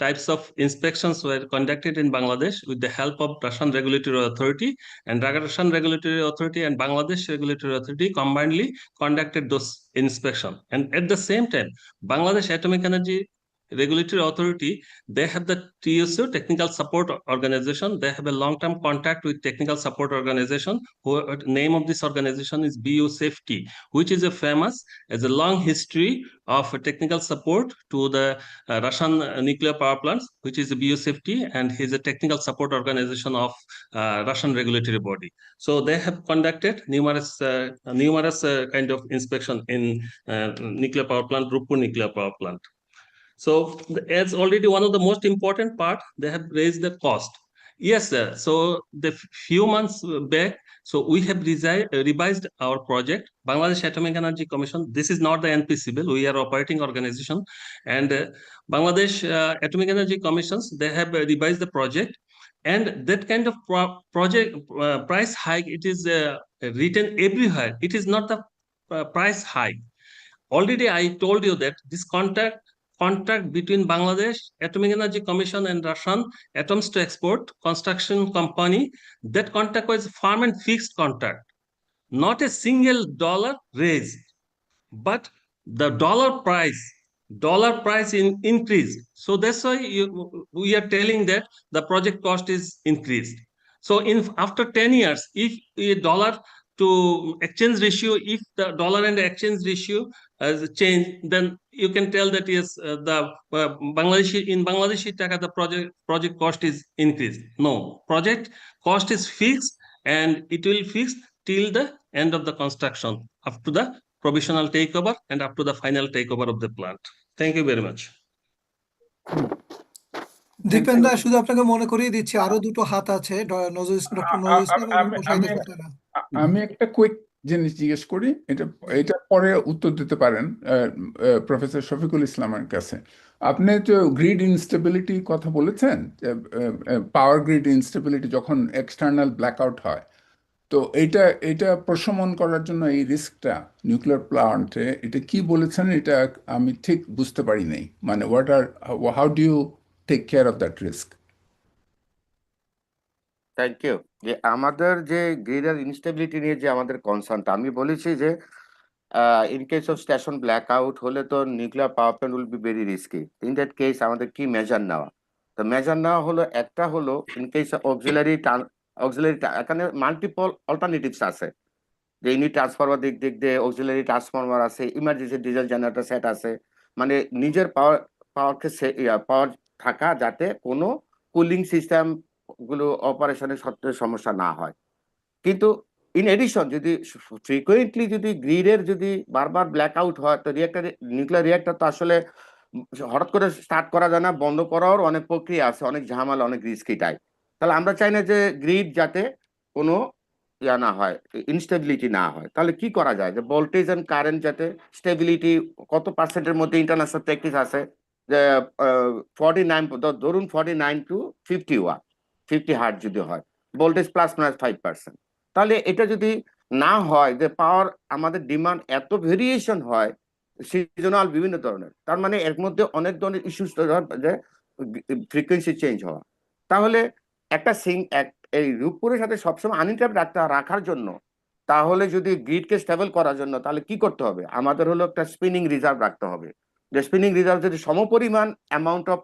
types of inspections were conducted in Bangladesh with the help of Russian regulatory authority, and Russian regulatory authority and Bangladesh regulatory authority combinedly conducted those inspection. And at the same time, Bangladesh Atomic Energy Regulatory Authority, they have the TSO, Technical Support Organization. They have a long-term contact with Technical Support Organization, who name of this organization is BU Safety, which is a famous, as a long history of technical support to the Russian nuclear power plants, which is the BU Safety, and he is a technical support organization of Russian regulatory body. So they have conducted numerous kind of inspection in nuclear power plant, Roopoor nuclear power plant. So as already one of the most important part, they have raised the cost. Yes, sir. So the few months back, so we have revised our project, Bangladesh Atomic Energy Commission. This is not the NPC bill. We are operating organization, and Bangladesh Atomic Energy Commissions, they have revised the project, and that kind of project price hike, it is written everywhere. It is not the price hike. Already I told you that this contract between Bangladesh Atomic Energy Commission and Russian Atoms to Export Construction Company, that contract was firm and fixed contract, not a single dollar raised, but the dollar price increased. So that's why we are telling that the project cost is increased. So after 10 years, if a dollar to exchange ratio, if the dollar and the exchange ratio has changed, then you can tell that yes, the Bangladeshi taka, the project cost is increased. No, project cost is fixed, and it will fix till the end of the construction, up to the provisional takeover and up to the final takeover of the plant. Thank you very much. দীপেন্দা, শুধু আপনাকে মনে করিয়ে দিচ্ছি আরো দুটো হাত আছে, doctor Nazrul Islam এবং মোশাহিদুল সুলতানা। আমি একটা কুইক জিনিস জিজ্ঞেস করি, এটা পরে উত্তর দিতে পারেন প্রফেসর শফিকুল ইসলামের কাছে। আপনি তো গ্রিড ইনস্টেবিলিটি কথা বলেছেন, পাওয়ার গ্রিড ইনস্টেবিলিটি যখন এক্সটার্নাল ব্ল্যাকআউট হয়, তো এটা প্রশমন করার জন্য এই রিস্কটা নিউক্লিয়ার প্লান্টে, এটা কি বলেছেন, এটা আমি ঠিক বুঝতে পারি নাই। মানে how do you take care of that risk? Thank you. যে আমাদের যে গ্রিডের ইনস্টেবিলিটি নিয়ে যে আমাদের কনসার্নটা, আমি বলেছি যে in case of station black out হলে তো nuclear power plant will be very risky. In that case আমাদের কি মেজার নেওয়া? তো মেজার নেওয়া হলো, একটা হলো ইন কেস অক্সিলারি এখানে মাল্টিপল অল্টারনেটিভস আছে, যে ইউনিট ট্রান্সফরমার দিক দিয়ে অক্সিলারি ট্রান্সফরমার আছে, ইমার্জেন্সি ডিজেল জেনারেটর সেট আছে, মানে নিজের পাওয়ার থাকা, যাতে কোনো কুলিং সিস্টেম গুলো অপারেশনের সত্ত্বে সমস্যা না হয়। কিন্তু ইন এডিশন যদি ফ্রিকুয়েন্টলি যদি গ্রিডের যদি বারবার ব্ল্যাক আউট হয়, তো নিউক্লিয়ার রিঅ্যাক্টর তো আসলে হঠাৎ করে স্টার্ট করা যায় না, বন্ধ করার অনেক প্রক্রিয়া আছে, অনেক ঝামেলা, অনেক রিস্কি টাইপ। তাহলে আমরা চাই না যে গ্রিড যাতে কোনো না হয়, ইনস্টেবিলিটি না হয়। তাহলে কি করা যায়, যে ভোল্টেজ এন্ড কারেন্ট যাতে স্টেবিলিটি কত পার্সেন্টের মধ্যে ইন্টারন্যাশনাল প্র্যাকটিস আছে, যে 49, ধরুন 49 to 50 হার্ট যদি হয়, ভোল্টেজ +-5%, তাহলে এটা যদি না হয়, যে পাওয়ার আমাদের ডিমান্ড এত ভেরিয়েশন হয় সিজনাল বিভিন্ন ধরনের, তার মানে এর মধ্যে অনেক ধরনের ইস্যুস তৈরি হয়, যে ফ্রিকোয়েন্সি চেঞ্জ হওয়া, তাহলে একটা এই রূপপুরের সাথে সবসময় আনইন্টারাপ্ট রাখার জন্য, তাহলে যদি গ্রিডকে স্টেবল করার জন্য, তাহলে কি করতে হবে? আমাদের হলো একটা স্পিনিং রিজার্ভ রাখতে হবে। যে স্পিনিং রিজার্ভ যদি সমপরিমাণ অ্যামাউন্ট অফ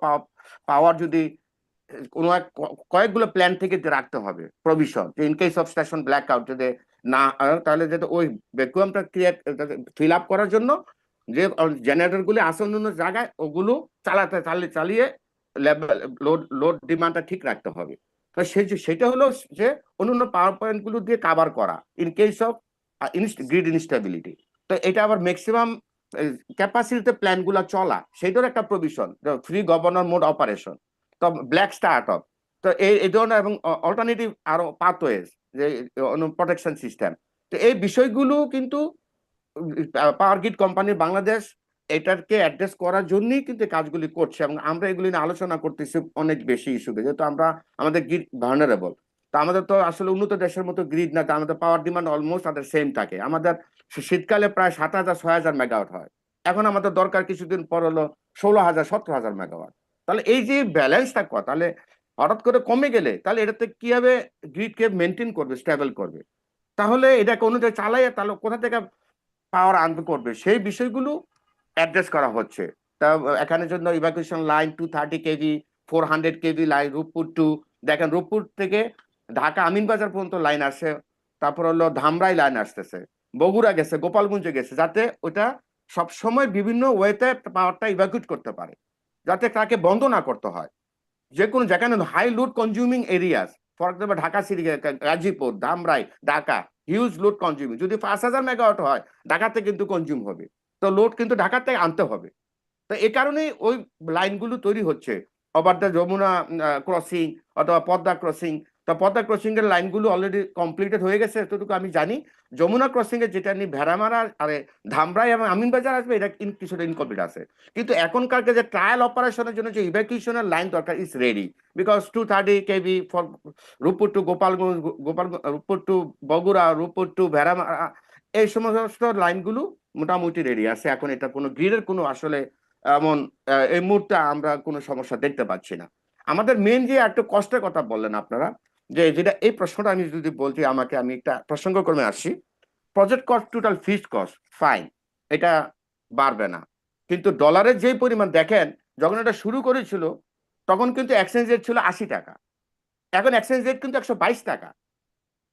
পাওয়ার যদি কোনো কয়েকগুলো প্ল্যান থেকে রাখতে হবে প্রভিশন, যে in case of station black out যদি না, তাহলে যাতে ওই ভ্যাকুয়ামটা ক্রিয়েট ফিল আপ করার জন্য যে জেনারেটর গুলি আছে অন্য জায়গায়, ওগুলো চালিয়ে লোড ডিমান্ডটা ঠিক রাখতে হবে। তো সেটা হলো যে অন্যান্য পাওয়ার পয়েন্ট গুলো দিয়ে কাভার করা in case of grid instability. তো এটা আবার ম্যাক্সিমাম ক্যাপাসিটিতে প্ল্যান গুলা চলা, সেটার একটা provision, free governor mode operation, তো ব্ল্যাক স্টার্ট অফ, তো এই ধরনের, এবং অল্টারনেটিভ আরো পাথওয়েজ, যে প্রোটেকশন সিস্টেম। তো এই বিষয়গুলো কিন্তু পাওয়ার গ্রিড কোম্পানি বাংলাদেশ এটাকে অ্যাড্রেস করার জন্যই কিন্তু কাজগুলি করছে, এবং আমরা এগুলি নিয়ে আলোচনা করতেছি অনেক বেশি ইস্যুকে, যেহেতু আমাদের গ্রিড ভার্নারেবল। তো আমাদের তো আসলে উন্নত দেশের মতো গ্রিড না, আমাদের পাওয়ার ডিমান্ড অলমোস্ট আমাদের সেম থাকে। আমাদের শীতকালে প্রায় 7,000-6,000 মেগাওয়াট হয়, এখন আমাদের দরকার কিছুদিন পর হলো 16,000-17,000 মেগাওয়াট। তাহলে এই যে ব্যালেন্সটা কথা, তাহলে হঠাৎ করে কমে গেলে তাহলে এটাতে কিভাবে গ্রিডকে মেনটেন করবে, স্টেবল করবে? তাহলে এটাকে অনুযায়ী চালাইয়া তাহলে কোথা থেকে পাওয়ার আনতে করবে, সেই বিষয়গুলো অ্যাড্রেস করা হচ্ছে। তা এখানে জন্য evacuation line 230 KV, 400 KV line Rooppur to, দেখেন রূপপুর থেকে ঢাকা আমিনবাজার পর্যন্ত লাইন আসে, তারপর হলো ধামরাই লাইন আসতেছে, বগুড়া গেছে, গোপালগঞ্জে গেছে, যাতে ওটা সবসময় বিভিন্ন ওয়েতে পাওয়ারটা ইভাকুয়েট করতে পারে, যাতে তাকে বন্ধ না করতে হয়। যে কোনো যেখানে high load consuming areas, for example Dhaka city, Gazipur, Dhamrai, Dhaka, huge load consuming, যদি 5,000 মেগাওয়াট হয় ঢাকাতে কিন্তু কনজিউম হবে, তো লোড কিন্তু ঢাকা থেকে আনতে হবে। তো এই কারণেই ওই লাইনগুলো তৈরি হচ্ছে, ওভার দ্য যমুনা ক্রসিং অথবা পদ্মা ক্রসিং। তো পদ্মা ক্রসিং এর লাইনগুলো অলরেডি কমপ্লিটেড হয়ে গেছে এতটুকু আমি জানি। যমুনা ক্রসিং এর যেটা নিয়ে ভেড়ামারা আরে ধামরাই এবং আমিনবাজার আসবে, এটা কিছুটা ইনকমপ্লিট আছে, কিন্তু এখনকার যে ট্রায়াল অপারেশনের জন্য যে ইভ্যাকুয়েশনের লাইন দরকার is ready, because 230 KV for Rooppur to Gopalganj, Rooppur to Bogura, Rooppur to Bheramara, এই সমস্ত লাইনগুলো মোটামুটি রেডি আছে। এখন এটা কোনো গ্রিডের কোনো আসলে এমন এই মুহূর্তে আমরা কোনো সমস্যা দেখতে পাচ্ছি না। আমাদের মেন যে একটা কষ্টের কথা বললেন আপনারা, যে যেটা এই প্রশ্নটা আমি যদি বলছি, আমি একটা প্রসঙ্গক্রমে আসছি। Project cost, total fixed cost fine, এটা বাড়বে না, কিন্তু ডলারের যেই পরিমাণ দেখেন, যখন এটা শুরু করেছিল তখন কিন্তু এক্সচেঞ্জ রেট ছিল 80 টাকা, এখন এক্সচেঞ্জ রেট কিন্তু 122 টাকা।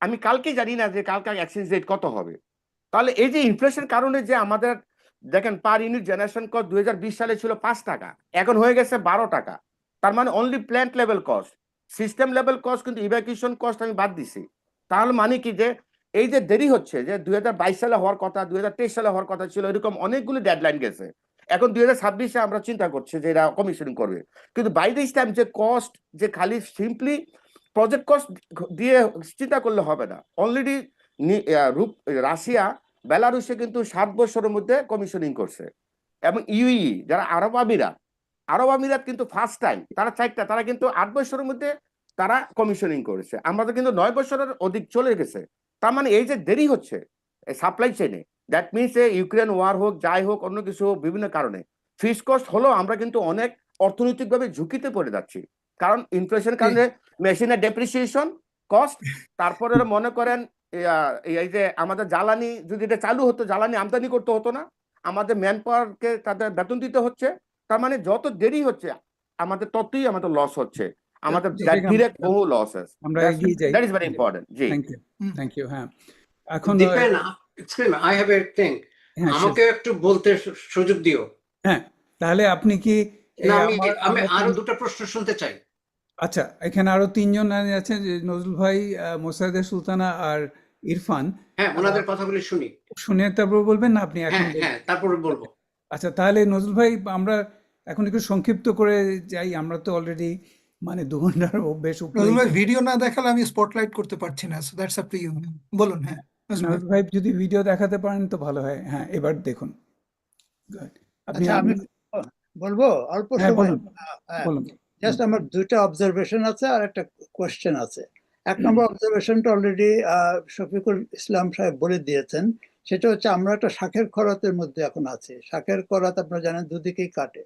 আমি কালকে জানি না যে কালকে এক্সচেঞ্জ রেট কত হবে। তাহলে এই যে ইনফ্লেশন কারণে যে আমাদের দেখেন পার ইউনিট জেনারেশন কস্ট 2020 সালে ছিল 5 টাকা, এখন হয়ে গেছে 12 টাকা। তার মানে only plant level cost, system level cost কিন্তু ইভ্যাকুয়েশন কস্ট আমি বাদ দিছি। তাহলে মানে কি, যে এই যে দেরি হচ্ছে, যে 2022 সালে হওয়ার কথা, 2023 সালে হওয়ার কথা ছিল, এরকম অনেকগুলো ডেডলাইন গেছে। এখন 2026-এ আমরা চিন্তা করছি যে এরা কমিশনিং করবে, কিন্তু বাই দিস টাইম যে কস্ট, যে খালি সিম্পলি প্রজেক্ট কস্ট দিয়ে চিন্তা করলে হবে না। অলরেডি রাশিয়া, বেলারুশে কিন্তু 7 বছরের মধ্যে কমিশনিং করছে, এবং ইউই যারা আরব আমিরাত কিন্তু ফার্স্ট টাইম, তারা কিন্তু 8 বছরের মধ্যে তারা কমিশনিং করেছে। আমাদের কিন্তু 9 বছরের অধিক চলে গেছে। তার মানে এই যে দেরি হচ্ছে সাপ্লাই চেইনে, দ্যাট মিনস ইউক্রেন ওয়ার হোক, যাই হোক, অন্য কিছু হোক, বিভিন্ন কারণে ফিক্সড কস্ট হলো, আমরা কিন্তু অনেক অর্থনৈতিকভাবে ঝুঁকিতে পড়ে যাচ্ছি, কারণ ইনফ্লেশন কারণে মেশিনের ডেপ্রিসিয়েশন কস্ট, তারপরে মনে করেন এই যে আমাদের জ্বালানি, যদি এটা চালু হতো, জ্বালানি আমদানি করতে হতো না, আমাদের ম্যান পাওয়ারকে তাদের বেতন দিতে হচ্ছে। তার মানে যত দেরি হচ্ছে আমাদের ততই আমাদের লস হচ্ছে, আমাদের ডিরেক্ট বহু লসেস। আমরা এগিয়ে যাই। That is very important. জি, থ্যাংক ইউ। হ্যাঁ, এখন Dipen, excuse me, I have a thing, হ্যাঁ আমাকে একটু বলতে সুযোগ দিও। হ্যাঁ, তাহলে আপনি কি না, আমি আরো দুটো প্রশ্ন শুনতে চাই। আচ্ছা, এখানে আরো 3জন আছেন, যে নজরুল ভাই, মোসাদ্দেক সুলতানা আর ইরফান। হ্যাঁ, ওনাদের কথাগুলি শুনি। শুনে তারপর বলবেন না আপনি? এখন হ্যাঁ, তারপরে বলবো। আচ্ছা, তাহলে নজরুল ভাই, আমরা এখন একটু সংক্ষিপ্ত করে যাই, আমরা তো অলরেডি মানে 2 ঘন্টার বেশ উপরে। ভিডিও না দেখালে আমি স্পটলাইট করতে পারছি না, so that's up to you. বলুন। হ্যাঁ, নজরুল ভাই যদি ভিডিও দেখাতে পারেন তো ভালো হয়। হ্যাঁ, এবার দেখুন। আপনি আচ্ছা, আমি বলবো অল্প হ্যাঁ সময়। বলুন, বলুন। জাস্ট আমার দুইটা অবজারভেশন আছে আর একটা কোয়েশ্চেন আছে। এক নম্বর অবজারভেশনটা অলরেডি শফিকুল ইসলাম সাহেব বলে দিয়েছেন, সেটা হচ্ছে আমরা একটা শাঁখের খরাতের মধ্যে এখন আছি। শাঁখের খরাত আপনারা জানেন দুদিকেই কাটে।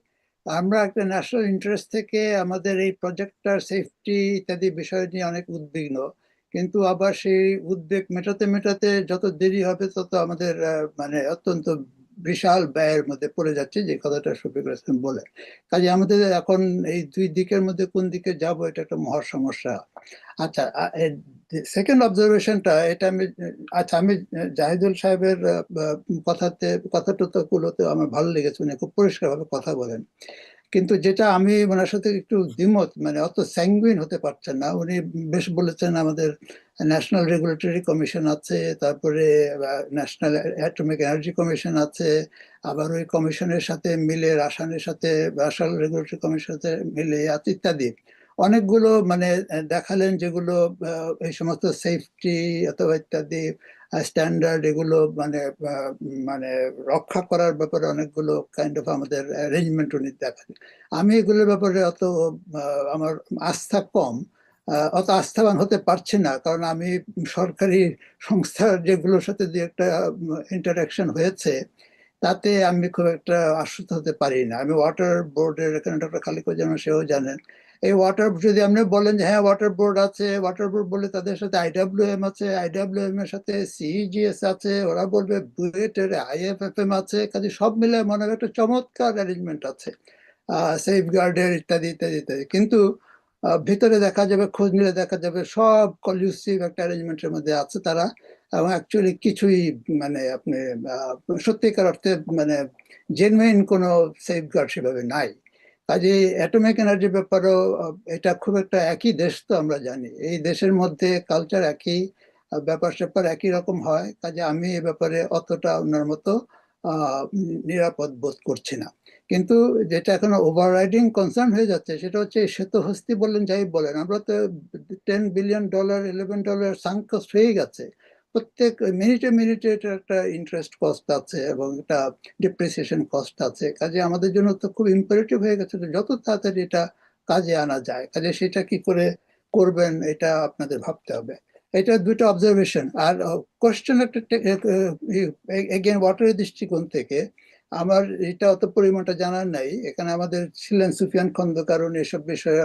আমরা একটা ন্যাশনাল ইন্টারেস্ট থেকে আমাদের এই প্রজেক্টটার সেফটি ইত্যাদি বিষয় নিয়ে অনেক উদ্বিগ্ন, কিন্তু আবার সেই উদ্বেগ মেটাতে মেটাতে যত দেরি হবে তত আমাদের মানে অত্যন্ত বিশাল ব্যয়ের মধ্যে পড়ে যাচ্ছে, যে কথাটা শফিকুল ইসলাম বলে। কাজে আমাদের এখন এই দুই দিকের মধ্যে কোন দিকে যাব, এটা একটা মহা সমস্যা। আচ্ছা, সেকেন্ড অবজারভেশনটা এটা আমি, আচ্ছা আমি জাহিদুল সাহেবের কথাগুলোতে আমার ভালো লেগেছে, উনি খুব পরিষ্কারভাবে কথা বলেন। কিন্তু যেটা আমি ওনার সাথে একটু দ্বিমত, মানে অত স্যাঙ্গুইন হতে পারছেন না উনি। বেশ বলেছেন আমাদের ন্যাশনাল রেগুলেটরি কমিশন আছে, তারপরে ন্যাশনাল অ্যাটমিক এনার্জি কমিশন আছে, আবার ওই কমিশনের সাথে মিলে রাসায়নের সাথে রাসায়ন রেগুলেটরি কমিশনের সাথে মিলে আছে ইত্যাদি অনেকগুলো মানে দেখালেন, যেগুলো এই সমস্ত সেফটি অথবা ইত্যাদি স্ট্যান্ডার্ড এগুলো মানে মানে রক্ষা করার ব্যাপারে অনেকগুলো কাইন্ড অফ আমাদের অ্যারেঞ্জমেন্ট উনি দেখালেন। আমি এগুলোর ব্যাপারে অত আমার আস্থা কম, অত আস্থাবান হতে পারছি না, কারণ আমি সরকারি সংস্থার যেগুলোর সাথে যে একটা ইন্টারাকশন হয়েছে তাতে আমি খুব একটা আশ্বস্ত হতে পারি না। আমি ওয়াটার বোর্ডের, এখানে ডক্টর খালিকুজ্জামান সেও জানেন, এই ওয়াটার যদি আপনি বলেন যে হ্যাঁ ওয়াটার বোর্ড আছে, ওয়াটার বোর্ড বলে তাদের সাথে আইডব্লিউএম আছে, আইডব্লিউএম এর সাথে সিইজিএস আছে, ওরা বলবে বুয়েটের আইএফএফএম আছে, কাজে সব মিলে মনে হয় একটা চমৎকার অ্যারেঞ্জমেন্ট আছে সেফ গার্ডের ইত্যাদি ইত্যাদি ইত্যাদি। কিন্তু ভিতরে দেখা যাবে, খোঁজ নিলে দেখা যাবে সব কলিউসিভ একটা অ্যারেঞ্জমেন্টের মধ্যে আছে তারা, এবং অ্যাকচুয়ালি কিছুই মানে আপনি সত্যিকার অর্থে মানে জেনুইন কোনো সেফগার্ড সেভাবে নাই। কাজে অ্যাটমিক এনার্জির ব্যাপারেও এটা খুব একটা একই দেশ, তো আমরা জানি এই দেশের মধ্যে কালচার একই, ব্যাপার স্যাপার একই রকম হয়। কাজে আমি এ ব্যাপারে অতটা ওনার মতো নিরাপদ বোধ করছি না। কিন্তু যেটা এখন ওভাররাইডিং কনসার্ন হয়ে যাচ্ছে সেটা হচ্ছে শ্বেতহস্তি বললেন যাই বলেন, আমরা তো $10 বিলিয়ন $11 সাঙ্ক কস্ট হয়ে গেছে। প্রত্যেক মিনিটে মিনিটে এটা একটা ইন্টারেস্ট কস্ট আছে এবং এটা ডিপ্রিসিয়েশন কস্ট আছে। কাজে আমাদের জন্য তো খুব ইম্পারেটিভ হয়ে গেছে যত তাড়াতাড়ি এটা কাজে আনা যায়। কাজে সেটা কি করে করবেন এটা আপনাদের ভাবতে হবে। এটা দুটো অবজারভেশন। আর কোশ্চেন একটা এগেন ওয়াটারের দৃষ্টিকোণ থেকে আমার এটা অত পরিমাণটা জানার নাই। এখানে আমাদের ছিলেন সুফিয়ান খন্দকার, উনি এসব বিষয়ে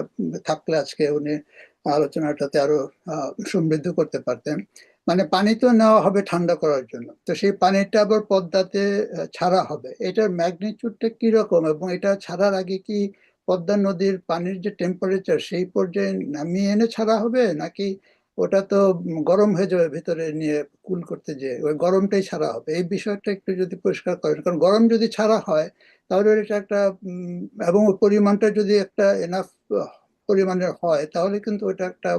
থাকলে আজকে উনি আলোচনাটাতে আরো সমৃদ্ধ করতে পারতেন। মানে পানি তো নেওয়া হবে ঠান্ডা করার জন্য, তো সেই পানিটা আবার পদ্মাতে ছাড়া হবে, এটার ম্যাগনিটিউডটা কিরকম, এবং এটা ছাড়ার আগে কি পদ্মা নদীর পানির যে টেম্পারেচার সেই পর্যায়ে নামিয়ে এনে ছাড়া হবে, নাকি ওটা তো গরম হয়ে যাবে ভিতরে নিয়ে কুল করতে, যে ওই গরমটাই ছাড়া হবে? এই বিষয়টা একটু যদি পরিষ্কার করেন, কারণ গরম যদি ছাড়া হয় তাহলে এটা একটা এবং ওই পরিমাণটা যদি একটা এনাফ পরিমাণের হয় তাহলে কিন্তু ওটা একটা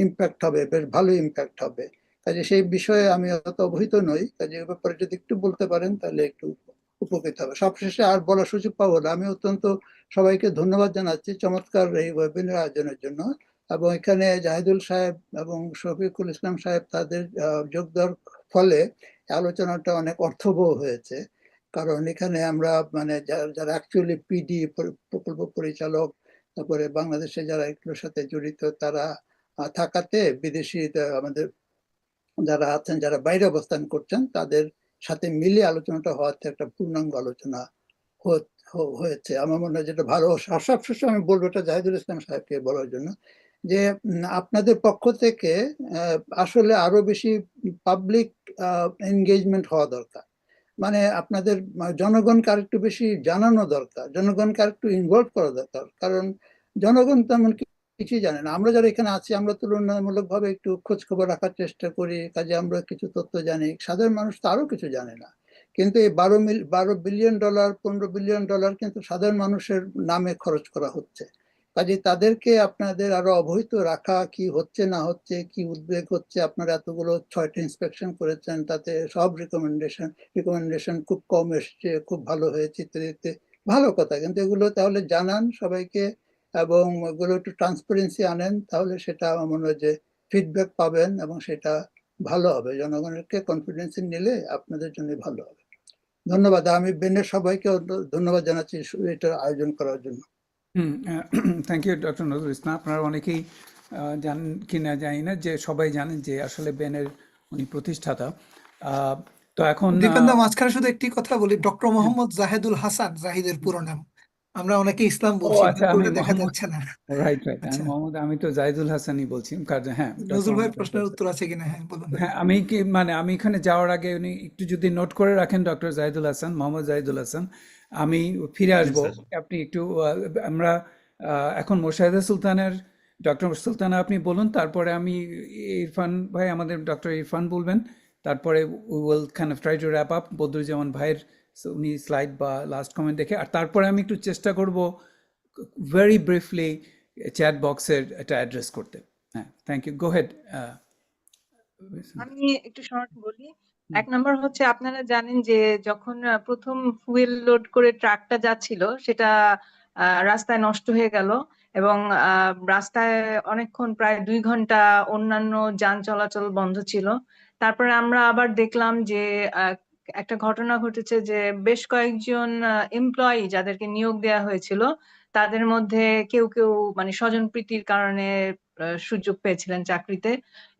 ইম্প্যাক্ট হবে, বেশ ভালো ইম্প্যাক্ট হবে। কাজে সেই বিষয়ে আমি অত অবহিত নই, কাজে এ ব্যাপারে যদি একটু বলতে পারেন তাহলে একটু উপকৃত হবে। সবশেষে আর বলার সুযোগ পাবো না, আমি অত্যন্ত সবাইকে ধন্যবাদ জানাচ্ছি চমৎকার এই ওয়েবিনার আয়োজনের জন্য। এবং এখানে জাহিদুল সাহেব এবং শফিকুল ইসলাম সাহেব তাদের যোগ দেওয়ার ফলে আলোচনাটা অনেক অর্থবহ হয়েছে। কারণ এখানে আমরা মানে যারা অ্যাকচুয়ালি পিডি প্রকল্প পরিচালক, তারপরে বাংলাদেশে যারা এগুলোর সাথে জড়িত তারা থাকাতে বিদেশি আমাদের যারা আছেন, যারা বাইরে অবস্থান করছেন, তাদের সাথে মিলে আলোচনাটা হওয়াতে একটা পূর্ণাঙ্গ আলোচনা হয়েছে। আমার মনে হয় যেটা ভালো। সবশেষে আমি বলবো এটা জাহিদুল ইসলাম সাহেবকে বলার জন্য যে আপনাদের পক্ষ থেকে আসলে আরো বেশি পাবলিক এনগেজমেন্ট হওয়া দরকার। মানে আপনাদের জনগণকে আরেকটু বেশি জানানো দরকার, জনগণকে আরেকটু ইনভলভ করা দরকার, কারণ জনগণ তেমন কিছুই জানে না। আমরা যারা এখানে আছি আমরা তুলনামূলক ভাবে একটু খোঁজ খবর রাখার চেষ্টা করি, কাজে আমরা কিছু তথ্য জানি, সাধারণ মানুষ তো আরো কিছু জানে না। কিন্তু এই $12 বিলিয়ন $15 বিলিয়ন কিন্তু সাধারণ মানুষের নামে খরচ করা হচ্ছে। কাজে তাদেরকে আপনাদের আরো অবহিত রাখা, কি হচ্ছে না হচ্ছে, কি উদ্বেগ হচ্ছে। আপনারা এতগুলো 6টা ইন্সপেকশন করেছেন, তাতে সব রিকমেন্ডেশন খুব কম এসছে, খুব ভালো হয়েছে ইত্যাদি, ভালো কথা। কিন্তু এগুলো তাহলে জানান সবাইকে এবং এগুলো একটু ট্রান্সপারেন্সি আনেন, তাহলে সেটা আমার মনে হয় যে ফিডব্যাক পাবেন এবং সেটা ভালো হবে। জনগণকে কনফিডেন্সে নিলে আপনাদের জন্য ভালো হবে। ধন্যবাদ। আমি বেনের সবাইকে ধন্যবাদ জানাচ্ছি এটার আয়োজন করার জন্য। Thank you doctor Nazrul Islam. আপনারা অনেকেই জানেন কি না জানি না, যে সবাই জানেন যে আসলে বেনের উনি প্রতিষ্ঠাতা। আহ, তো এখন দীপেন্দা, মাঝখানে শুধু একটি কথা বলি, ডক্টর মোহাম্মদ জাহেদুল হাসান, জাহিদের পুরো নাম। আমরা অনেকে ইসলাম ও বলছি, আচ্ছা, আমি ব্যাকবোর্ডে দেখা মোহাম্মদ, যাচ্ছে না। রাইট রাইট, আমি আচ্ছা, মোহাম্মদ, আমি তো জাহিদুল হাসানই বলছি, কারণ হ্যাঁ, ডক্টর নজরুল ভাইয়ের মোহাম্মদ জাহিদুল প্রশ্নের হাসান। উত্তর আছে কিনা, হ্যাঁ বলুন। হ্যাঁ, আমি কি মানে আমি এখানে যাওয়ার আগে উনি একটু যদি নোট করে রাখেন, ডক্টর জাহিদুল হাসান, মোহাম্মদ জাহিদুল হাসান, আমি ফিরে জি আসবো। স্যার। আপনি একটু আমরা এখন মোশাহেদা সুলতানের, ডক্টর সুলতানা আপনি বলুন, তারপরে আমি ইরফান ভাই, আমাদের ডক্টর ইরফান বলবেন, তারপরে we will kind of try to wrap up Badruzzaman ভাইয়ের উনি স্লাইড বা লাস্ট কমেন্ট দেখে, আর তারপরে আমি একটু চেষ্টা করব ভেরি ব্রিফলি চ্যাট বক্সের এটা অ্যাড্রেস করতে। হ্যাঁ, থ্যাংক ইউ, গো হেড। আমি একটু শর্ট বলি। এক নম্বর হচ্ছে, আপনারা জানেন যে যখন প্রথম ফুয়েল লোড করে ট্রাকটা যাচ্ছিল, সেটা রাস্তায় নষ্ট হয়ে গেল এবং রাস্তায় অনেকক্ষণ, প্রায় 2 ঘন্টা অন্যান্য যান চলাচল বন্ধ ছিল। তারপরে আমরা আবার দেখলাম যে আহ, একটা ঘটনা ঘটেছে যে বেশ কয়েকজন এমপ্লয়ি যাদেরকে নিয়োগ দেওয়া হয়েছিল, তাদের মধ্যে কেউ কেউ মানে স্বজনপ্রীতির কারণে সুযোগ পেয়েছিলেন চাকরিতে,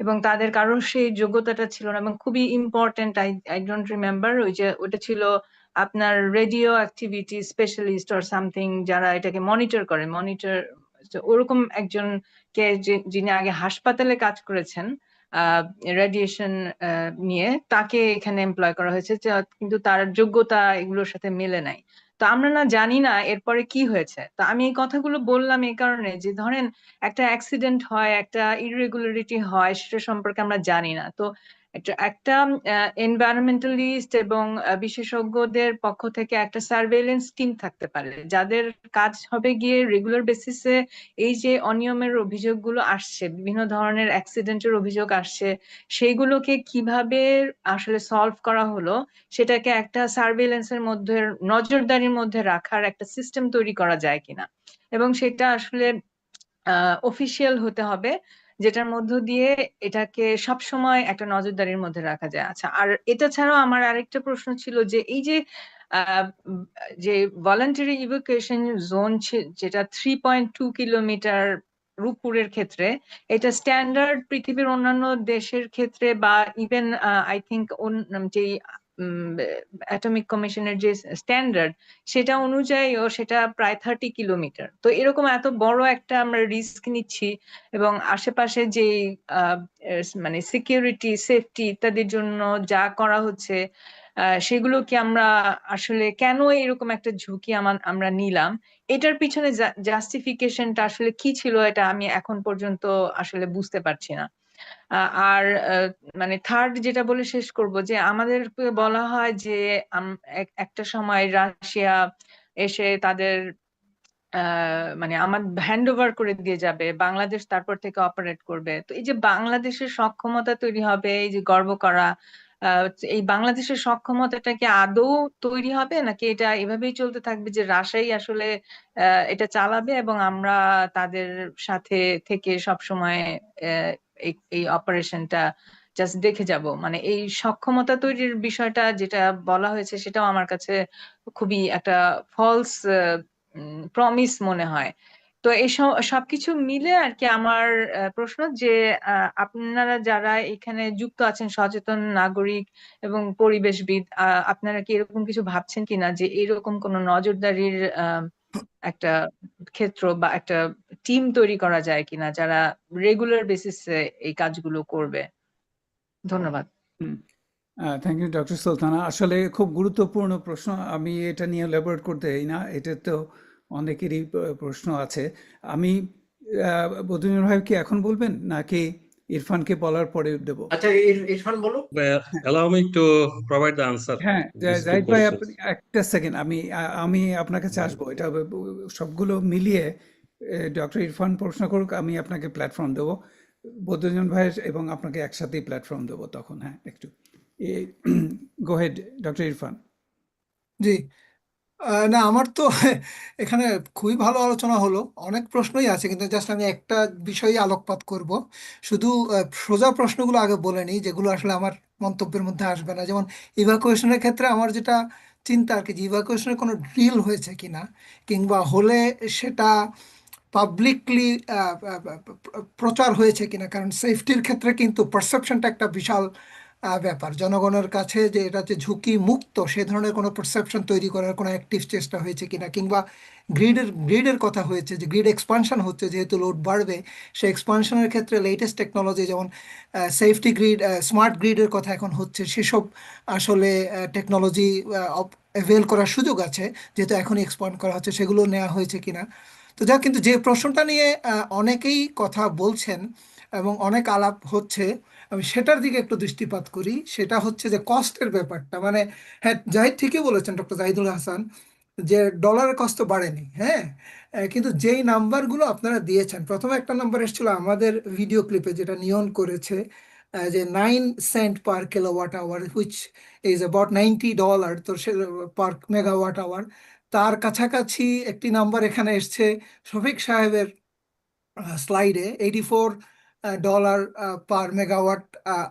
এবং তাদের কারোর সেই যোগ্যতাটা ছিল না। এবং খুবই important, I I don't remember, ওই যে ওটা ছিল আপনার radio activity specialist or something, যারা এটাকে মনিটর করে, মনিটর ওরকম একজনকে, যিনি আগে হাসপাতালে কাজ করেছেন রেডিয়েশন নিয়ে, তাকে এখানে এমপ্লয় করা হয়েছে, কিন্তু তার যোগ্যতা এগুলোর সাথে মেলে নাই। তো আমরা না জানি না এরপরে কি হয়েছে। তো আমি এই কথাগুলো বললাম এই কারণে যে, ধরেন একটা অ্যাক্সিডেন্ট হয়, একটা ইরেগুলারিটি হয়, সেটা সম্পর্কে আমরা জানি না। তো একটা এনভায়রনমেন্টালিস্ট এবং বিশেষজ্ঞদের পক্ষ থেকে একটা সার্ভেইলেন্স টিম থাকতে পারে, যাদের কাজ হবে গিয়ে রেগুলার বেসিসে এই যে অনিয়মের অভিযোগগুলো আসছে, বিভিন্ন ধরনের অ্যাক্সিডেন্টের অভিযোগ আসছে, সেইগুলোকে কিভাবে আসলে সলভ করা হলো, সেটাকে একটা সার্ভেইলেন্সের মধ্যে, নজরদারির মধ্যে রাখার একটা সিস্টেম তৈরি করা যায় কিনা। এবং সেটা আসলে অফিসিয়াল হতে হবে, যেটার মধ্য দিয়ে এটাকে সব সময় একটা নজরদারির মধ্যে রাখা যায়। আচ্ছা, আর এটা ছাড়াও আমার আরেকটা প্রশ্ন ছিল যে, এই যে আহ, উম, যে ভলান্টারি ইভাকুয়েশন জোন, যেটা 3.2 কিলোমিটার রূপপুরের ক্ষেত্রে, এটা স্ট্যান্ডার্ড পৃথিবীর অন্যান্য দেশের ক্ষেত্রে, বা ইভেন আই থিঙ্ক যে অ্যাটমিক কমিশনের যে স্ট্যান্ডার্ড, সেটা অনুযায়ীও সেটা প্রায় 30 কিলোমিটার। তো এরকম এত বড় একটা আমরা রিস্ক নিচ্ছি, এবং আশেপাশে যে মানে সিকিউরিটি, সেফটি ইত্যাদির জন্য যা করা হচ্ছে, সেগুলো কি আমরা আসলে কেন এরকম একটা ঝুঁকি আমরা নিলাম, এটার পিছনে জাস্টিফিকেশনটা আসলে কি ছিল, এটা আমি এখন পর্যন্ত আসলে বুঝতে পারছি না। আর মানে থার্ড যেটা বলে শেষ করব, যে আমাদেরকে বলা হয় যে একটা সময় রাশিয়া এসে তাদের মানে আমার হ্যান্ড ওভার করে দিয়ে যাবে, বাংলাদেশ তারপর থেকে অপারেট করবে। তো এই যে বাংলাদেশের সক্ষমতা তৈরি হবে, এই যে গর্ব করা, আহ, এই বাংলাদেশের সক্ষমতাটা কি আদৌ তৈরি হবে, নাকি এটা এভাবেই চলতে থাকবে যে রাশাই আসলে এটা চালাবে, এবং আমরা তাদের সাথে থেকে সব সময় এই অপারেশনটা জাস্ট দেখে যাব? মানে এই সক্ষমতা তৈরির বিষয়টা যেটা বলা হয়েছে, সেটাও আমার কাছে খুবই একটা ফলস প্রমিস মনে হয়। তো এই সবকিছু মিলে আর কি আমার প্রশ্ন যে, আপনারা যারা এখানে যুক্ত আছেন, সচেতন নাগরিক এবং পরিবেশবিদ, আপনারা কি এরকম কিছু ভাবছেন কিনা যে এরকম কোনো নজরদারির একটা ক্ষেত্র বা একটা টিম তৈরি করা যায় কিনা, যারা রেগুলার বেসিসে এই কাজগুলো করবে? ধন্যবাদ। থ্যাংক ইউ ডক্টর সুলতানা, আসলে খুব গুরুত্বপূর্ণ প্রশ্ন। আমি এটা নিয়ে elaborate করতে এই না, এটা তো অনেকেরই প্রশ্ন আছে। আমি বদরুল ভাই কি এখন বলবেন, নাকি ইরফানকে বলার পরে দেব? আচ্ছা, ইরফান বলো। Allow me to provide the answer হ্যাঁ, these two জাহিদ ভাই, questions. একটা সেকেন্ড, আমি আপনার কাছে আসবো। এটা সবগুলো মিলিয়ে ডক্টর ইরফান প্রশ্ন করুক, আমি আপনাকে প্ল্যাটফর্ম দেবো, বদরুজ্জামান ভাই এবং আপনাকে একসাথেই প্ল্যাটফর্ম দেবো তখন। হ্যাঁ, একটু গো হেড ডক্টর ইরফান। জি, না আমার তো এখানে খুবই ভালো আলোচনা হলো, অনেক প্রশ্নই আছে, কিন্তু জাস্ট আমি একটা বিষয়ে আলোকপাত করব। শুধু সোজা প্রশ্নগুলো আগে বলে নিই, যেগুলো আসলে আমার মন্তব্যের মধ্যে আসবে না। যেমন ইভাকুয়েশনের ক্ষেত্রে আমার যেটা চিন্তা আর কি, যে ইভাকুয়েশনের কোনো ড্রিল হয়েছে কিনা, কিংবা হলে সেটা পাবলিকলি প্রচার হয়েছে কিনা, কারণ সেফটির ক্ষেত্রে কিন্তু পারসেপশনটা একটা বিশাল ব্যাপার। জনগণের কাছে যে এটা যে ঝুঁকি মুক্ত সে ধরনের কোনো পারসেপশন তৈরি করার কোনো অ্যাক্টিভ চেষ্টা হয়েছে কিনা, কিংবা গ্রিডের কথা হয়েছে যে গ্রিড এক্সপানশন হচ্ছে, যেহেতু লোড বাড়বে সেই এক্সপানশনের ক্ষেত্রে লেটেস্ট টেকনোলজি যেমন সেফটি গ্রিড, স্মার্ট গ্রিডের কথা এখন হচ্ছে, সেসব আসলে টেকনোলজি অ্যাভেল করার সুযোগ আছে, যেহেতু এখনই এক্সপান্ড করা হচ্ছে, সেগুলো নেওয়া হয়েছে কিনা। তো যা, কিন্তু যে প্রশ্নটা নিয়ে অনেকেই কথা বলছেন এবং অনেক আলাপ হচ্ছে, আমি সেটার দিকে একটু দৃষ্টিপাত করি। সেটা হচ্ছে যে কস্টের ব্যাপারটা। মানে হ্যাঁ, জাহিদ ঠিকই বলেছেন, ডক্টর জাহিদুল হাসান, যে ডলারের কস্ট তো বাড়েনি, হ্যাঁ, কিন্তু যেই নাম্বারগুলো আপনারা দিয়েছেন, প্রথমে একটা নাম্বার এসেছিল আমাদের ভিডিও ক্লিপে যেটা নিয়ন করেছে, যে 9 cent per kilowatt hour, which is about $90, তো সে পার মেগাওয়াট আওয়ার। তার কাছাকাছি একটি নাম্বার এখানে এসছে শফিক সাহেবের স্লাইডে, $84 পার মেগাওয়াট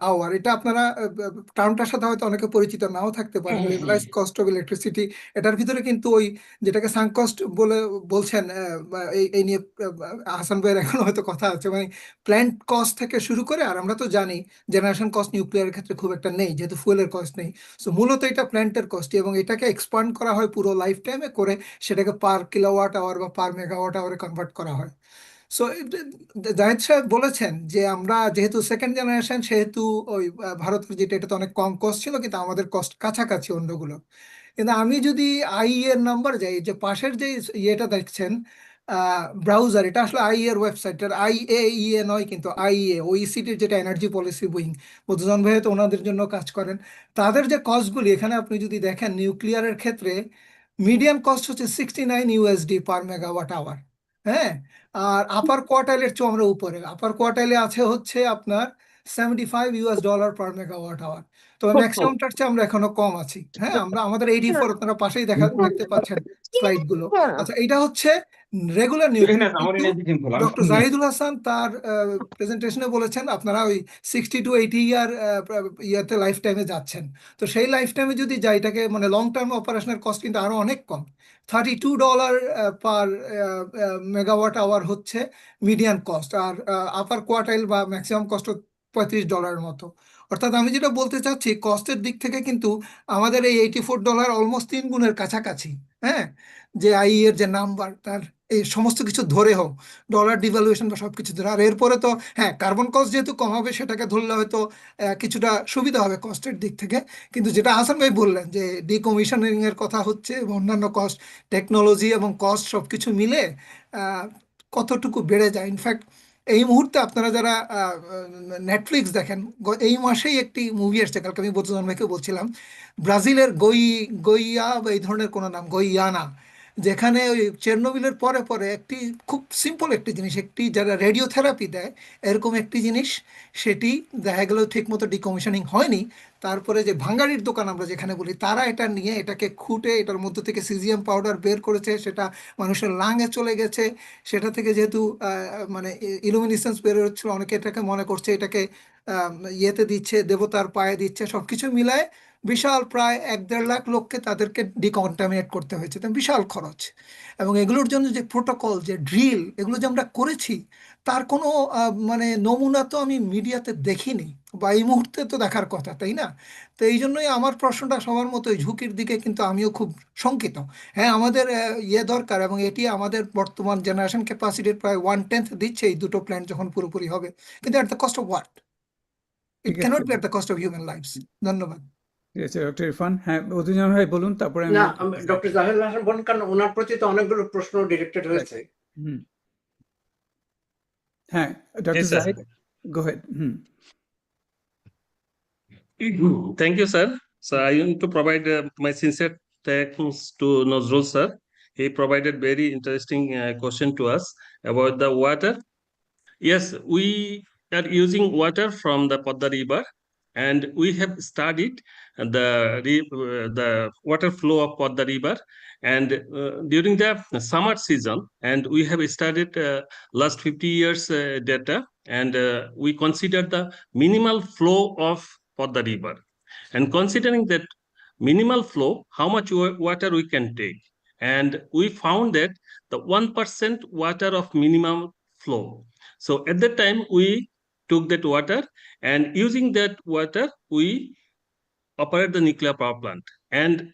আওয়ার। এটা আপনারা টার্মটার সাথে হয়তো অনেকে পরিচিত নাও থাকতে পারেন, লেভেলাইজ কস্ট অফ ইলেকট্রিসিটি। এটার ভিতরে কিন্তু ওই যেটাকে সাঙ্ক কস্ট বলে বলছেন, বা এই নিয়ে হাসান ভাইয়ের এখনো হয়তো কথা আছে, মানে প্ল্যান্ট কস্ট থেকে শুরু করে, আর আমরা তো জানি জেনারেশন কস্ট নিউক্লিয়ারের ক্ষেত্রে খুব একটা নেই, যেহেতু ফুয়েলের কস্ট নেই। সো মূলত এটা প্ল্যান্টের কস্ট, এবং এটাকে এক্সপান্ড করা হয় পুরো লাইফ টাইমে করে, সেটাকে পার কিলোওয়াট আওয়ার বা পার মেগাওয়াট আওয়ারে কনভার্ট করা হয়। সো জাহিদ সাহেব বলেছেন যে আমরা যেহেতু সেকেন্ড জেনারেশন, সেহেতু ওই ভারতের যেটা, এটা তো অনেক কম কস্ট ছিল, কিন্তু আমাদের কস্ট কাছাকাছি অন্যগুলো। কিন্তু আমি যদি আই এর নাম্বার যাই, যে পাশের যে ইয়েটা দেখছেন ব্রাউজার, এটা আসলে আই এর ওয়েবসাইটের, IAEA নয়, কিন্তু IEA, ওইসিটির যেটা এনার্জি পলিসি উইং, মধুজন ভাই তো ওনাদের জন্য কাজ করেন। তাদের যে কস্টগুলি এখানে আপনি যদি দেখেন, নিউক্লিয়ারের ক্ষেত্রে মিডিয়ান কস্ট হচ্ছে $69 পার মেগাওয়াট আওয়ার, হ্যাঁ। আর আপার কোয়ার্টাইলের চেয়ে আমরা উপরে, আপার কোয়ার্টাইলে আছে হচ্ছে আপনার $75 পার মেগাওয়াট আওয়ার। তবে ম্যাক্সিমামটার চেয়ে আমরা এখনো কম আছি, হ্যাঁ। আমরা আমাদের 84, আপনারা পাশেই দেখতে পাচ্ছেন স্লাইড গুলো। আচ্ছা, এটা হচ্ছে রেগুলার নিউক্লিয়ার, কিন্তু ডক্টর জাহিদুল হাসান তার প্রেজেন্টেশনে বলেছেন আপনারা ওই 60 to 80 ইয়ার ইয়াতে লাইফ টাইমে যাচ্ছেন। তো সেই লাইফ টাইমে যদি যাই, এটাকে মানে লং টার্ম অপারেশনের কস্ট কিন্তু আরো অনেক কম। $32 পার মেগাওয়াট আওয়ার হচ্ছে মিডিয়ান কস্ট, আর আপার কোয়ার্টাইল বা ম্যাক্সিমাম কস্ট $35 মতো। অর্থাৎ আমি যেটা বলতে চাচ্ছি, কস্টের দিক থেকে কিন্তু আমাদের এই $84 অলমোস্ট 3 গুণের কাছাকাছি, হ্যাঁ। যে এর যে নাম্বার, তার এই সমস্ত কিছু ধরে হোক, ডলার ডিভ্যালুয়েশন বা সবকিছু ধরে, আর এরপরে তো হ্যাঁ, কার্বন কস্ট যেহেতু কম হবে, সেটাকে ধরলে হয়তো কিছুটা সুবিধা হবে কস্টের দিক থেকে। কিন্তু যেটা হাসান ভাই বললেন যে ডিকমিশনিং এর কথা হচ্ছে, এবং অন্যান্য কস্ট, টেকনোলজি এবং কস্ট সবকিছু মিলে আহ, কতটুকু বেড়ে যায়। ইনফ্যাক্ট এই মুহূর্তে আপনারা যারা নেটফ্লিক্স দেখেন, এই মাসেই একটি মুভি এসছে, কালকে আমি বদরুজ্জামান ভাইকে বলছিলাম, ব্রাজিলের গইয়া বা এই ধরনের কোনো নাম, গইয়ানা, যেখানে ওই চেরনোবিলের পরে পরে একটি খুব সিম্পল একটি জিনিস, একটি যারা রেডিও থেরাপি দেয় এরকম একটি জিনিস, সেটি দেখা গেল ঠিক মতো ডিকমিশনিং হয়নি। তারপরে যে ভাঙ্গারির দোকান আমরা যেখানে বলি, তারা এটা নিয়ে এটাকে খুঁটে এটার মধ্যে থেকে সিজিএম পাউডার বের করেছে, সেটা মানুষের লাঙে চলে গেছে। সেটা থেকে যেহেতু মানে ইলুমিনেসেন্স বের হচ্ছিল, অনেকে এটাকে মনে করছে এটাকে ইয়েতে দিচ্ছে, দেবতার পায়ে দিচ্ছে, সবকিছু মিলায় বিশাল প্রায় 1-1.5 লাখ লোককে তাদেরকে ডিকন্টামিনেট করতে হয়েছে। তো বিশাল খরচ, এবং এগুলোর জন্য যে প্রোটোকল, যে ড্রিল, এগুলো যে আমরা করেছি, তার কোনো মানে নমুনা তো আমি মিডিয়াতে দেখিনি, বা এই মুহূর্তে তো দেখার কথা, তাই না? তো এই জন্যই আমার প্রশ্নটা সবার মতো ঝুঁকির দিকে, কিন্তু আমিও খুব শঙ্কিত। হ্যাঁ, আমাদের ইয়ে দরকার, এবং এটি আমাদের বর্তমান জেনারেশন ক্যাপাসিটির প্রায় 1/10 দিচ্ছে এই দুটো প্ল্যান্ট যখন পুরোপুরি হবে, কিন্তু at the cost of what? It ঠিক আছে, can't be at the cost of human lives. ধন্যবাদ। ঠিক আছে ডক্টর ইরফান। হ্যাঁ, মধুজন ভাই বলুন, তারপরে আমি। না, ডক্টর জাহিদ হাসান বলেন, কারণ ওনার প্রতি তো অনেকগুলো প্রশ্ন ডিরেক্টেড হয়েছে। হুম, হ্যাঁ, doctor Yes, sir. Zahid, go head. Hmm, Thank you, sir. So I want to provide my sincere thanks to Nazrul sir. He provided very interesting question to us about the water. Yes, we are using water from the Podda River, and we have studied the water flow of Podda River, and during the summer season, and we have studied last 50 years data, and we consider the minimal flow of Podda River, and considering that minimal flow, how much water we can take. and we found that the 1% water of minimum flow. So at that time, we took that water, and using that water, we operate the nuclear power plant. And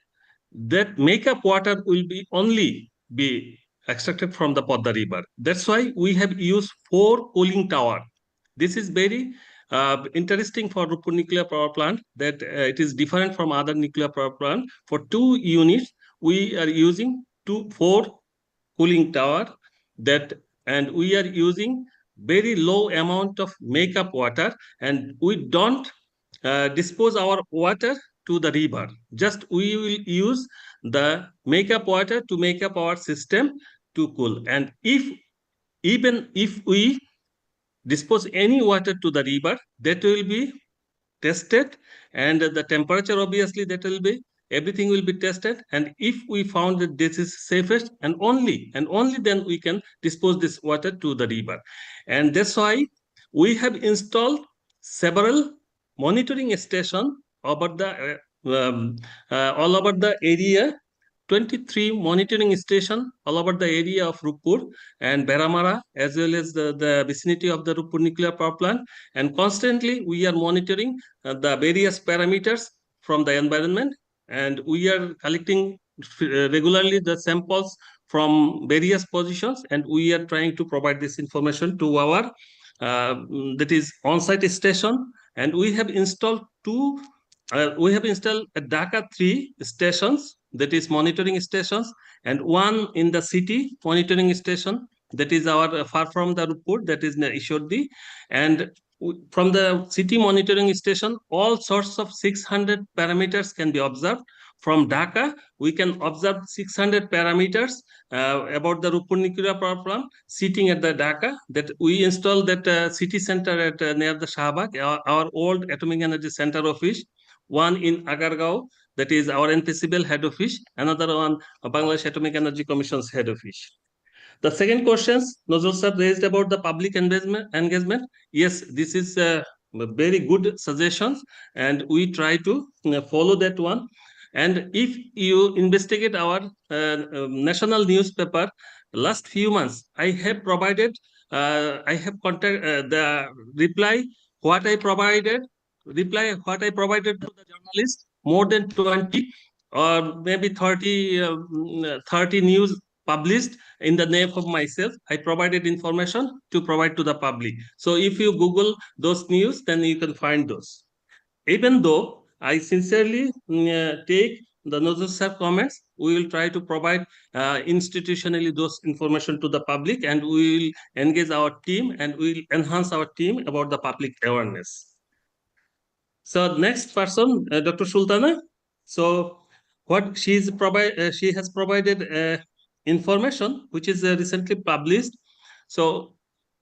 that makeup water will be only be extracted from the Podda River. That's why we have used 4 cooling tower. This is very interesting for Roopoor nuclear power plant, that it is different from other nuclear power plant. For 2 units, we are using 4 cooling tower, that, and we are using very low amount of makeup water, and we don't dispose our water to the river. Just we will use the makeup water to make up our system to cool. And even if we dispose any water to the river, that will be tested, and the temperature, obviously, that will be, everything will be tested. And if we found that this is safest, and only then we can dispose this water to the river. And that's why we have installed several monitoring stations over the all over the area, 23 monitoring stations all over the area of Roopoor and Beramara, as well as the vicinity of the Roopoor nuclear power plant. And constantly we are monitoring the various parameters from the environment, and we are collecting regularly the samples from various positions, and we are trying to provide this information to our that is on-site station. And we have installed a Dhaka 3 stations, that is monitoring stations, and one in the city monitoring station, that is our far from the Roopoor, that is Ishordi. And from the city monitoring station, all sorts of 600 parameters can be observed. From Dhaka, we can observe 600 parameters about the Roopoor nuclear power plant sitting at the Dhaka. That we installed that city center at near the Shahbag, our old Atomic Energy Center office. One in Agargaon, that is our NPCBL head office. Another one, Bangladesh Atomic Energy Commission's head office. The second questions Nozul sir raised about the public engagement. Yes, this is a very good suggestions, and we try to follow that one. And if you investigate our national newspaper, last few months, I have provided, I have the reply what I provided to the journalist, more than 20 or maybe 30 news published in the name of myself. I provided information to provide to the public. So if you Google those news, then you can find those. Even though I sincerely take the Nozul sir comments, we will try to provide institutionally those information to the public, and we will engage our team, and we will enhance our team about the public awareness. So next person, Dr. Sultana. So what she has provided information which is recently published. So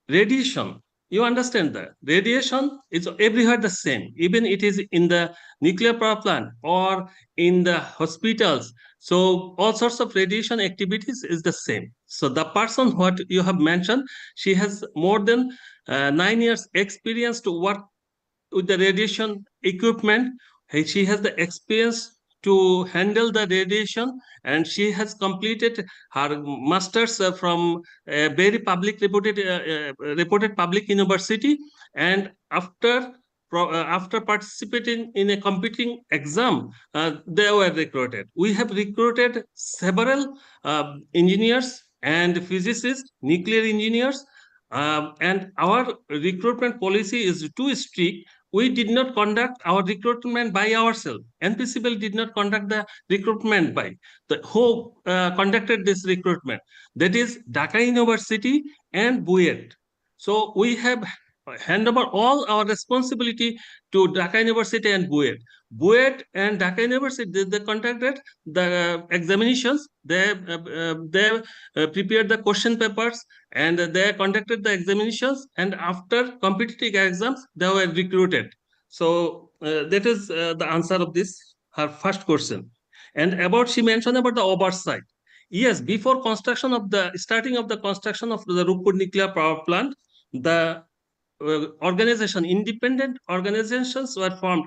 radiation, you understand that radiation is everywhere the same, even it is in the nuclear power plant or in the hospitals. So all sorts of radiation activities is the same. So the person what you have mentioned, she has more than 9 years experience to work with the radiation equipment. She has the experience to handle the radiation, and she has completed her masters from a very reputed public university. And after participating in a competing exam, they were recruited. We have recruited several engineers and physicists, nuclear engineers, and our recruitment policy is too strict. We did not conduct our recruitment by ourselves. NPCBL did not conduct the recruitment by who conducted this recruitment. That is Dhaka University and BUET. So we have hand over all our responsibility to Dhaka University and BUET. BUET and Dhaka University, they conducted the examinations. They prepared the question papers, and they conducted the examinations, and after competitive exams they were recruited. So that is the answer of this, her first question. And about, she mentioned about the oversight. Yes, before starting of the construction of the Roopoor nuclear power plant, the independent organizations were formed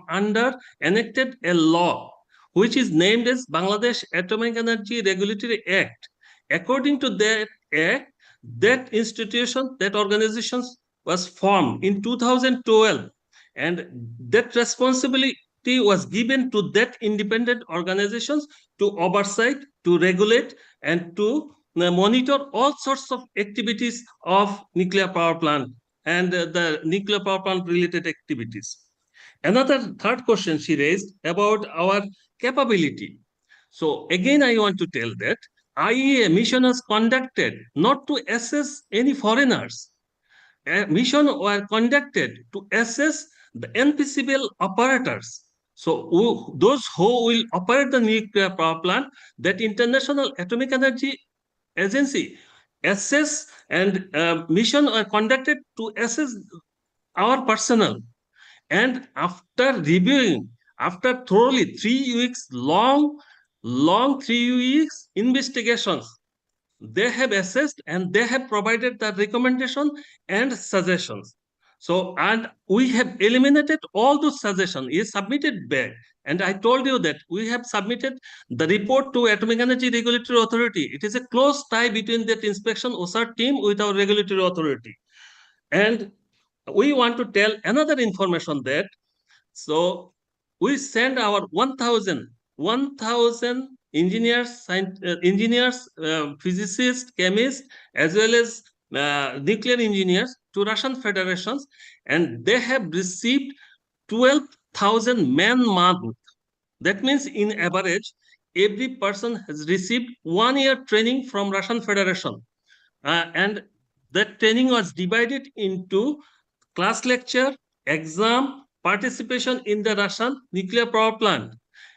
enacted a law which is named as Bangladesh Atomic Energy Regulatory Act. According to that act, that institution, that organization was formed in 2012, and that responsibility was given to that independent organizations to oversight, to regulate, and to monitor all sorts of activities of nuclear power plant and the nuclear power plant related activities. Another third question she raised about our capability. So again, I want to tell that IEA mission was conducted not to assess any foreigners. A mission were conducted to assess the NPCBL operators. So those who will operate the nuclear power plant, that International Atomic Energy Agency assess, and mission were conducted to assess our personnel. And after reviewing, after thoroughly 3 weeks long 3 weeks investigations, they have assessed and they have provided the recommendation and suggestions. So, and we have eliminated all those suggestions is submitted back. And I told you that we have submitted the report to Atomic Energy Regulatory Authority. It is a close tie between that inspection OSAR team with our regulatory authority. And we want to tell another information that, so we send our 1,000 engineers, physicists, chemists, as well as nuclear engineers to Russian federations, and they have received 12,000 man-month. That means in average, every person has received 1 year training from Russian Federation. And that training was divided into class lecture, exam, participation in the Russian nuclear power plant.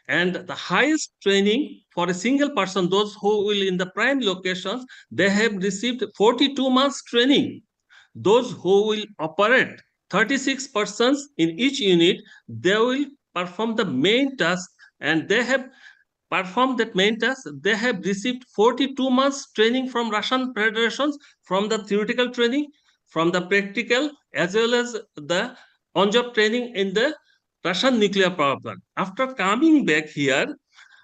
And the highest training for a single person, those who will in the prime locations, they have received 42 months training. Those who will operate 36 persons in each unit, they will perform the main task, and they have performed that main task. They have received 42 months training from Russian federations, from the theoretical training, from the practical, as well as the on-job training in the Russian nuclear power plant. After coming back here,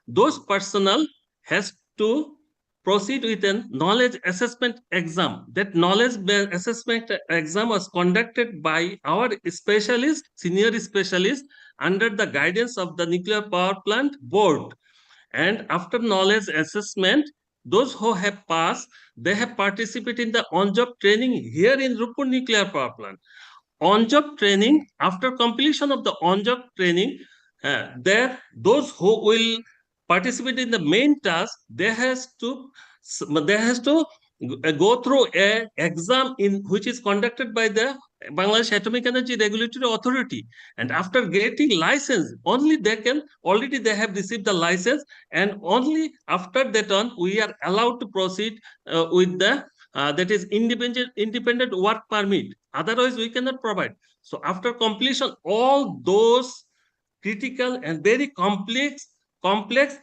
those personnel has to proceed with a knowledge assessment exam. That knowledge assessment exam was conducted by our specialist, senior specialist, under the guidance of the nuclear power plant board. And after knowledge assessment, those who have passed, they have participated in the on-job training here in Roopoor nuclear power plant. On-job training, after completion of the on-job training, there those who will participate in the main task, they has to go through a exam in which is conducted by the Bangladesh Atomic Energy Regulatory Authority. And after getting license, only they can, already they have received the license, and only after that on we are allowed to proceed with the that is independent work permit. Otherwise, we cannot provide. So after completion, all those critical and very complex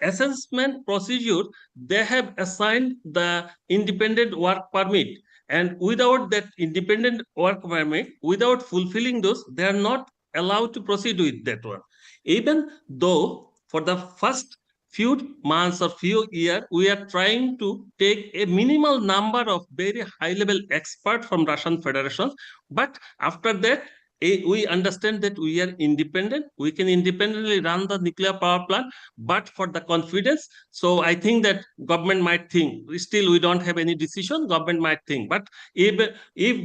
assessment procedure, they have assigned the independent work permit. And without that independent work permit, without fulfilling those, they are not allowed to proceed with that one. Even though for the first few months or few years, we are trying to take a minimal number of very high-level experts from Russian Federation, but after that, we understand that we are independent. We can independently run the nuclear power plant, but for the confidence. So I think that government might think, still we don't have any decision, government might think. But if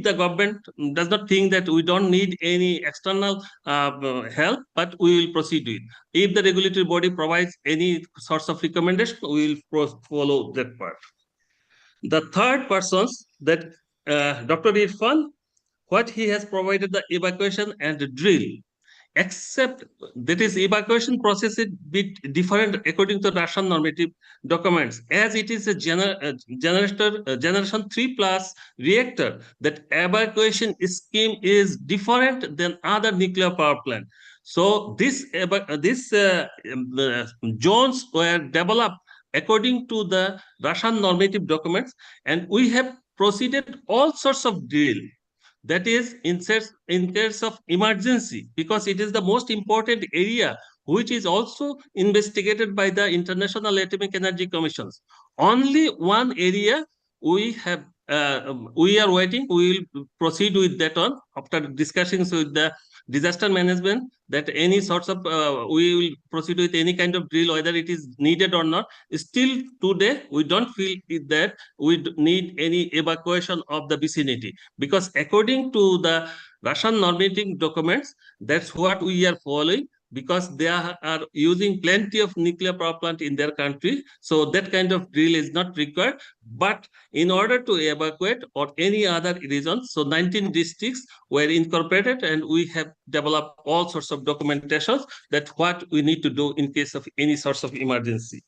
the government does not think that we don't need any external help, but we will proceed with. If the regulatory body provides any sorts of recommendation, we will follow that part. The third persons that Dr. Irfan, what he has provided the evacuation and the drill, except that is evacuation process is bit different according to Russian normative documents, as it is a generation 3+ reactor. That evacuation scheme is different than other nuclear power plant. So this zones were developed according to the Russian normative documents, and we have proceeded all sorts of drill. That is in case of emergency, because it is the most important area which is also investigated by the International Atomic Energy Commissions. Only one area we are waiting. We will proceed with that one after discussions with the disaster management, that any sorts of we will proceed with any kind of drill, whether it is needed or not. Still today, we don't feel that we need any evacuation of the vicinity, because according to the Russian normative documents, that's what we are following, because they are using plenty of nuclear power plant in their country. So that kind of drill is not required. But in order to evacuate or any other reason, so 19 districts were incorporated, and we have developed all sorts of documentations that what we need to do in case of any sorts of emergency.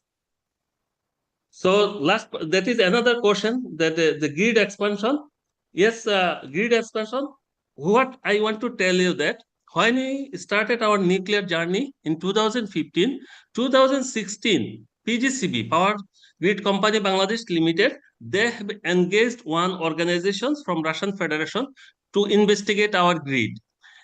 So that is another question, that the grid expansion. Yes, grid expansion. What I want to tell you that when we started our nuclear journey in 2015, 2016, PGCB, Power Grid Company Bangladesh Limited, they have engaged one organization from Russian Federation to investigate our grid.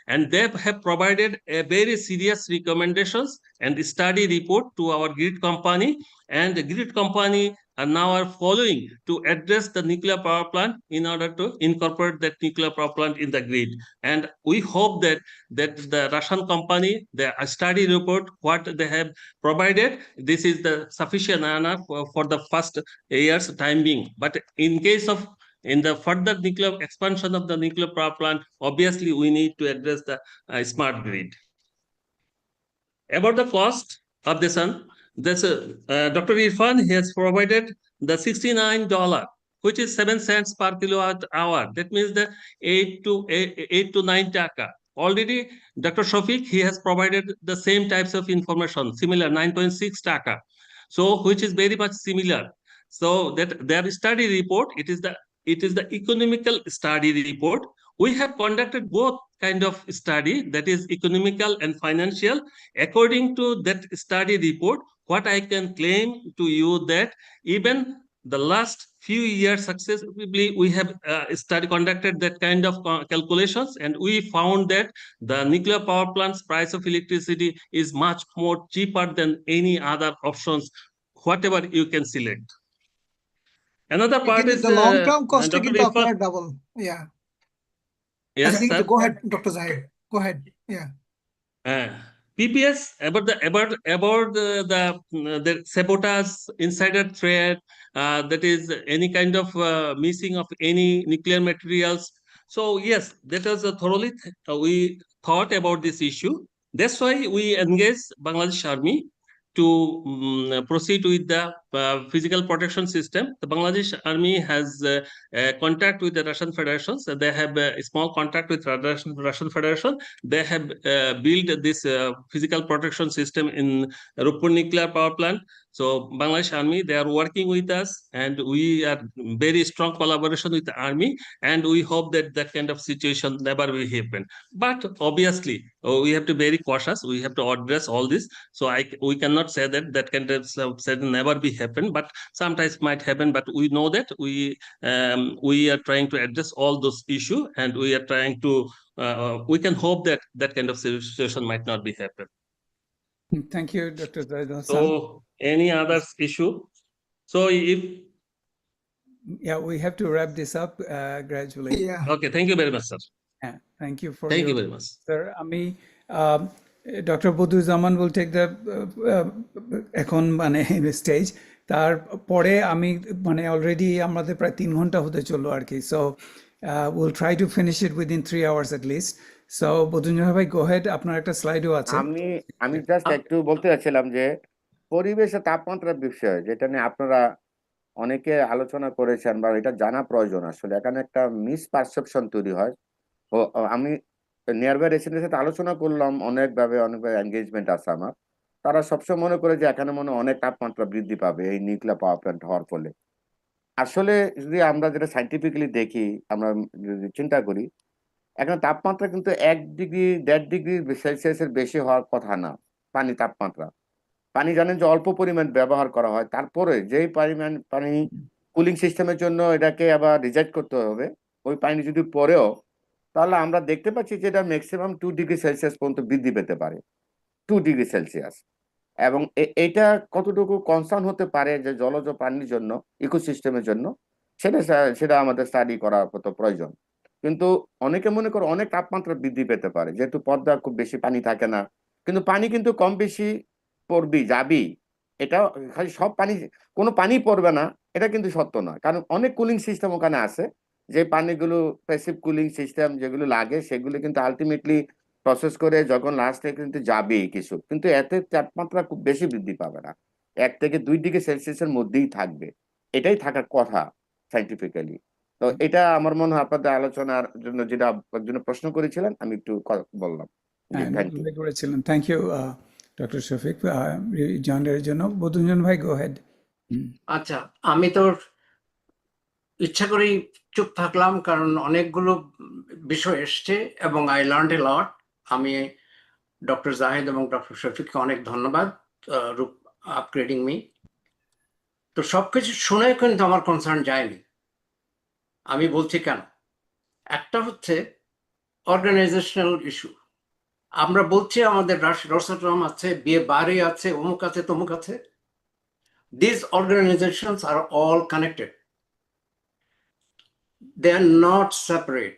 And they have provided a very serious recommendations and study report to our grid company, and the grid company are now following to address the nuclear power plant in order to incorporate that nuclear power plant in the grid. And we hope that the Russian company, the study report, what they have provided, this is the sufficient enough for the first year's time being. But in case of in the further nuclear expansion of the nuclear power plant, obviously we need to address the smart grid. About the cost of this one, Dr. Irfan has provided the $69, which is 7 cents per kilowatt hour. That means the 8 to 9 taka. Already, Dr. Shafiq, he has provided the same types of information, similar 9.6 taka. So, which is very much similar. So that their study report, it is the economical study report. We have conducted both kind of study, that is economical and financial. According to that study report, what I can claim to you that even the last few years successively we have conducted that kind of calculations, and we found that the nuclear power plant's price of electricity is much more cheaper than any other options, whatever you can select. Another part কিন্তু is the long term cost Dr. কিন্তু Irfan. আপনার double Yes, আচ্ছা ঠিক sir. আছে go ahead Dr. Zahir go ahead PPS about the sabotage, insider threat, that is any kind of missing of any nuclear materials. So yes, that was thoroughly we thought about this issue. That's why we engaged Bangladesh Army to proceed with the physical protection system. The Bangladesh Army has contact with the Russian Federation. So they have a small contact with Russian Federation. They have built this physical protection system in Roopoor nuclear power plant. So Bangladesh Army, they are working with us, and we are very strong collaboration with the Army, and we hope that that kind of situation never will happen. But obviously, we have to be very cautious. We have to address all this. So we cannot say that that kind of never be happen, but sometimes might happen. But we know that we are trying to address all those issues, and we are trying to we can hope that that kind of situation might not be happen. Thank you, Dr. Zaid Hassan. So any other issue? So if we have to wrap this up gradually. Okay, thank you very much, sir. Thank you for Thank you very much, sir. আমি Dr. Bodiuzzamane will take the এখন মানে stage, তারপরে আমি মানে already আমাদের প্রায় 3 ঘন্টা হতে চললো আর কি। So we'll try to finish it within 3 hours at least. So বদুঞ্জয় ভাই, go ahead, আপনার একটা স্লাইডও আছে। আমি জাস্ট একটু বলতে চাচ্ছিলাম যে পরিবেশে তাপমাত্রার বিষয়, যেটা নিয়ে আপনারা অনেকে আলোচনা করেছেন বা এটা জানা প্রয়োজন। আসলে এখানে একটা মিসপারসেপশন তৈরি হয়। আমি নিয়ারবাই রেসিডেন্টের সাথে আলোচনা করলাম, অনেকভাবে এঙ্গেজমেন্ট আছে আমার। তারা সবসময় মনে করে যে এখানে মনে অনেক তাপমাত্রা বৃদ্ধি পাবে এই নিউক্লিয়ার পাওয়ার প্ল্যান্ট হওয়ার ফলে। আসলে যদি আমরা যেটা সাইন্টিফিক্যালি দেখি, আমরা যদি চিন্তা করি, এখানে তাপমাত্রা কিন্তু 1 ডিগ্রি 1.5 ডিগ্রি সেলসিয়াসের বেশি হওয়ার কথা না। পানি তাপমাত্রা, পানি জানেন যে অল্প পরিমাণ ব্যবহার করা হয়, তারপরে যেই পরিমাণ পানি কুলিং সিস্টেমের জন্য এটাকে আবার রিজেক্ট করতে হবে, ওই পানি যদি পরেও, তাহলে আমরা দেখতে পাচ্ছি যে এটা ম্যাক্সিমাম 2 ডিগ্রি সেলসিয়াস পর্যন্ত বৃদ্ধি পেতে পারে। 2°C এবং এটা কতটুকু কনসার্ন হতে পারে যে জলজ প্রাণীর জন্য, ইকোসিস্টেমের জন্য, সেটা আমাদের স্টাডি করা কত প্রয়োজন। কিন্তু অনেকে মনে করে অনেক তাপমাত্রা বৃদ্ধি পেতে পারে, যেহেতু পদ্মা খুব বেশি পানি থাকে না, কিন্তু পানি কিন্তু কম বেশি যাবি। এটা খালি সব পানি, কোনো পানি পড়বে না এটা কিন্তু সত্য নয়, কারণ অনেক কুলিং সিস্টেম ওখানে আছে, যে পানিগুলো প্যাসিভ কুলিং সিস্টেম যেগুলো লাগে সেগুলো কিন্তু আলটিমেটলি প্রসেস করে যখন লাস্টে কিন্তু যাবেই কিছু, কিন্তু এতে তাপমাত্রা খুব বেশি বৃদ্ধি পাবে না, 1 থেকে 2°C মধ্যেই থাকবে। এটাই থাকার কথা সাইন্টিফিক্যালি। তো এটা আমার মনে হয় আপনাদের আলোচনার জন্য, যেটা একজন প্রশ্ন করেছিলেন আমি একটু বললাম। জি, থ্যাংক ইউ। করেছিলেন। থ্যাংক ইউ ডক্টর শফিক জয়েনের জন্য। বদরুজ্জামান ভাই, গো হেড। আচ্ছা, আমি তো ইচ্ছা করেই চুপ থাকলাম কারণ অনেকগুলো বিষয় এসছে এবং আই লার্নড এ লট। আমি ডক্টর জাহেদ এবং ডক্টর শফিককে অনেক ধন্যবাদ আপগ্রেডিং মি। তো সবকিছু শুনে কিন্তু আমার কনসার্ন যায়নি। আমি বলছি কেন। একটা হচ্ছে অর্গানাইজেশনাল ইস্যু। আমরা বলছি আমাদের রসট্রম আছে, বিয়ে বাড়ি আছে, অমুক আছে, তমুক আছে। These organizations are all connected. They are not separate.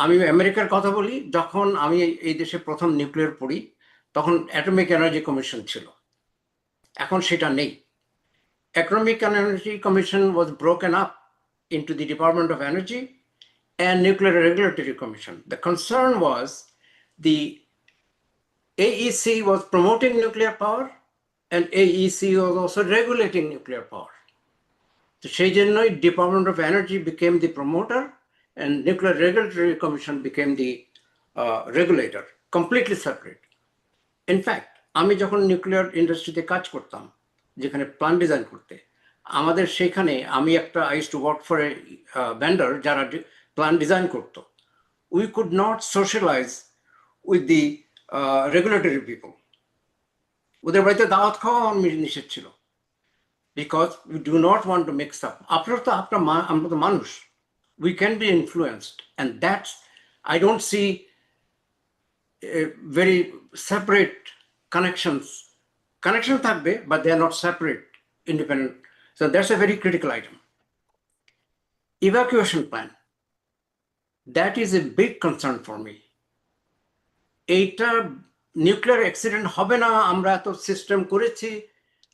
আমি আমেরিকার কথা বলি, যখন আমি এই দেশে প্রথম নিউক্লিয়ার পড়ি তখন অ্যাটমিক এনার্জি কমিশন ছিল, এখন সেটা নেই। Atomic Energy Commission was broken up into the Department of Energy and Nuclear Regulatory Commission. The concern was the AEC was promoting nuclear power and AEC was also regulating nuclear power. So সেই জন্যই Department of Energy became the promoter and Nuclear Regulatory Commission became the regulator, completely separate. In fact, আমি যখন nuclear ইন্ডাস্ট্রিতে কাজ করতাম, যেখানে plan design করতে, আমাদের সেখানে আমি I used to work for a vendor যারা প্ল্যান ডিজাইন করতো। We could not socialise with the regulatory people. ওদের বাড়িতে দাওয়াত খাওয়া আমার নিষেধ ছিল, because we do not want to mix up. আমরা তো মানুষ, we can be influenced, and that's I don't see very separate connections. Connection থাকবে, but they are not separate, independent. So that's a very critical item. Evacuation plan. That is a big concern for me. এইটা nuclear accident হবে না, আমরা এত system করেছি,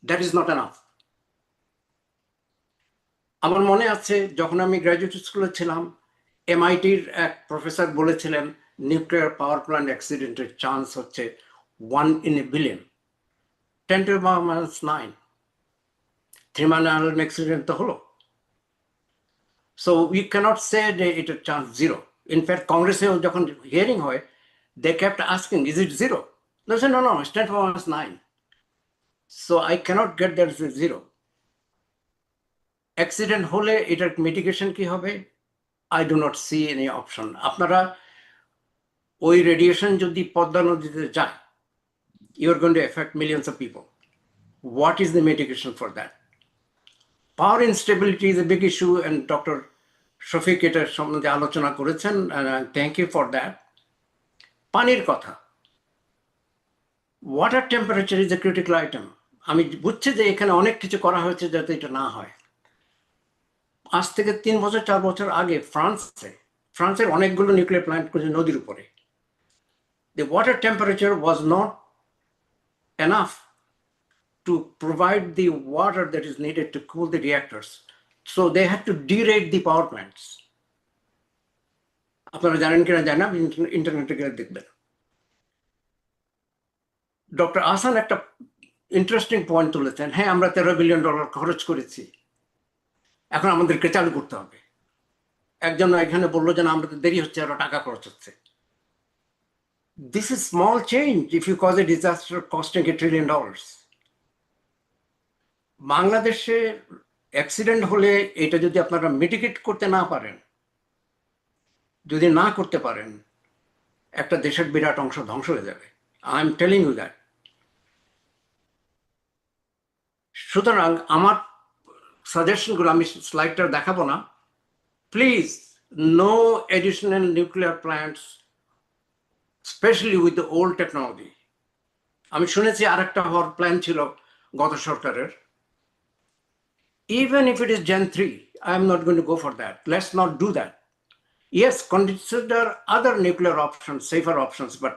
that is not enough. আমার মনে আছে যখন আমি গ্র্যাজুয়েট স্কুলে ছিলাম, MIT-র এক প্রফেসর বলেছিলেন নিউক্লিয়ার পাওয়ার প্ল্যান্ট অ্যাক্সিডেন্টের চান্স হচ্ছে 1 in a billion, 10 to the power minus 9. 3 Island accident তো হলো। So we cannot say that it a chance 0. In fact, Congress যখন হিয়ারিং হয়, they kept asking, is it 0? They said, no, it's 10 to the power minus 9. So I cannot get that as a 0. Accident হলে এটার mitigation কি হবে? I do not see any option. আপনারা ওই radiation যদি পদ্মা নদীতে যায়, you are going to affect millions of people. What is the mitigation for that? Power instability is a big issue, and Dr. Shafik এটার সম্বন্ধে আলোচনা করেছেন, and I thank you for that. পানির কথা, water temperature is a critical item. আমি বুঝছি যে এখানে অনেক কিছু করা হয়েছে যাতে এটা না হয়। আজ থেকে 3 বছর 4 বছর আগে ফ্রান্সের অনেকগুলো নিউক্লিয়ার প্ল্যান্ট করেছে নদীর উপরে। The water temperature was not enough to provide the water that is needed to cool the reactors. So they had to derate the power plants. আপনারা জানেন কিনা জানা, ইন্টারনেটে গেলে দেখবেন। ডক্টর আহসান একটা ইন্টারেস্টিং পয়েন্ট তুলেছেন, হ্যাঁ আমরা $13 বিলিয়ন খরচ করেছি, এখন আমাদেরকে চালু করতে হবে। একজন এখানে বললো যে আমাদের দেরি হচ্ছে, আরো টাকা খরচ হচ্ছে। This is small change if you cause a disaster costing $1 trillion. বাংলাদেশে অ্যাক্সিডেন্ট হলে এটা যদি আপনারা মিটিগেট করতে না পারেন, একটা দেশের বিরাট অংশ ধ্বংস হয়ে যাবে। I am telling you that. সুতরাং আমার সাজেশনগুলো, আমি স্লাইডটা দেখাবো না, please no additional nuclear plants, especially with the old technology. আমি শুনেছি আরেকটা হওয়ার প্ল্যান ছিল গত সরকারের। Even if it is Gen 3, I'm not going to go for that. Let's not do that. Yes, consider other nuclear options, safer options, but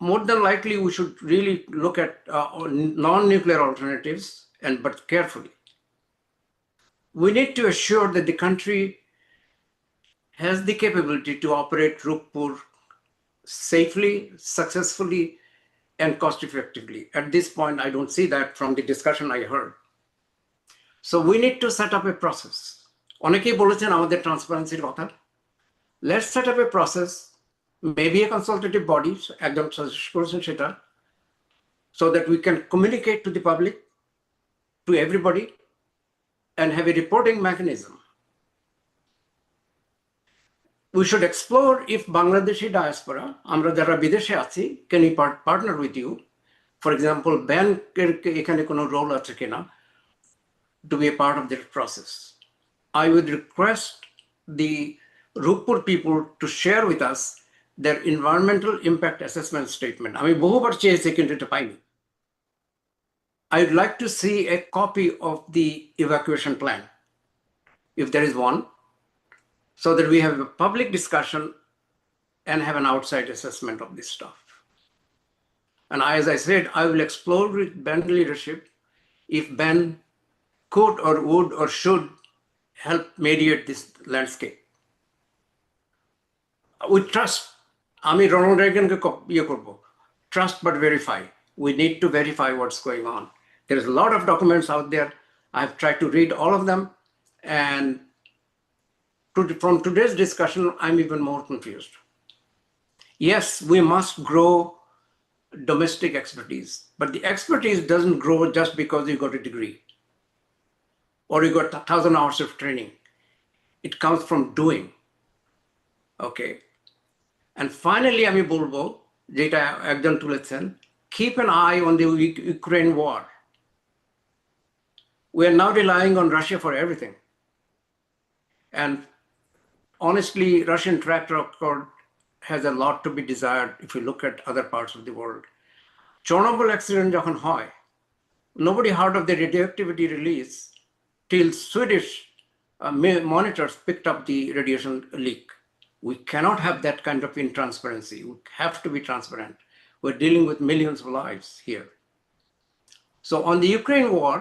more than likely we should really look at non-nuclear alternatives, but carefully. We need to assure that the country has the capability to operate Roopoor safely, successfully, and cost effectively. At this point, I don't see that from the discussion I heard. So we need to set up a process. অনেকেই বলেছেন আমাদের ট্রান্সপারেন্সির কথা। Let's set up a process, maybe a consultative body, একজন suggest করেছেন সেটা, so that we can communicate to the public, to everybody, and have a reporting mechanism. We should explore if Bangladeshi diaspora, আমরা যারা বিদেশে আছি, can we partner with you? For example, ব্যাংকের এখানে কোনো রোল আছে কিনা to be a part of this process. I would request the Roopoor people to share with us their environmental impact assessment statement. আমি বহুবার চেয়েছি কিন্তু এটা পাইনি। I would like to see a copy of the evacuation plan, if there is one, so that we have a public discussion and have an outside assessment of this stuff. And as I said, I will explore with Ben leadership if Ben could or would or should help mediate this landscape. We trust. আমি Ronald রেগানকে ইয়ে করব, trust but verify. We need to verify what's going on. There is a lot of documents out there. I've tried to read all of them, and from today's discussion, I'm even more confused. Yes, we must grow domestic expertise, but the expertise doesn't grow just because you got a degree or you got 1,000 hours of training. It comes from doing. Okay. And finally, আমি বলবো যেটা একজন তুলেছেন, keep an eye on the Ukraine war. We are now relying on Russia for everything. And honestly, Russian track record has a lot to be desired if you look at other parts of the world. Chernobyl accident যখন হয়, nobody heard of the radioactivity release till Swedish monitors picked up the radiation leak. We cannot have that kind of intransparency. We have to be transparent. We're dealing with millions of lives here. So on the Ukraine war,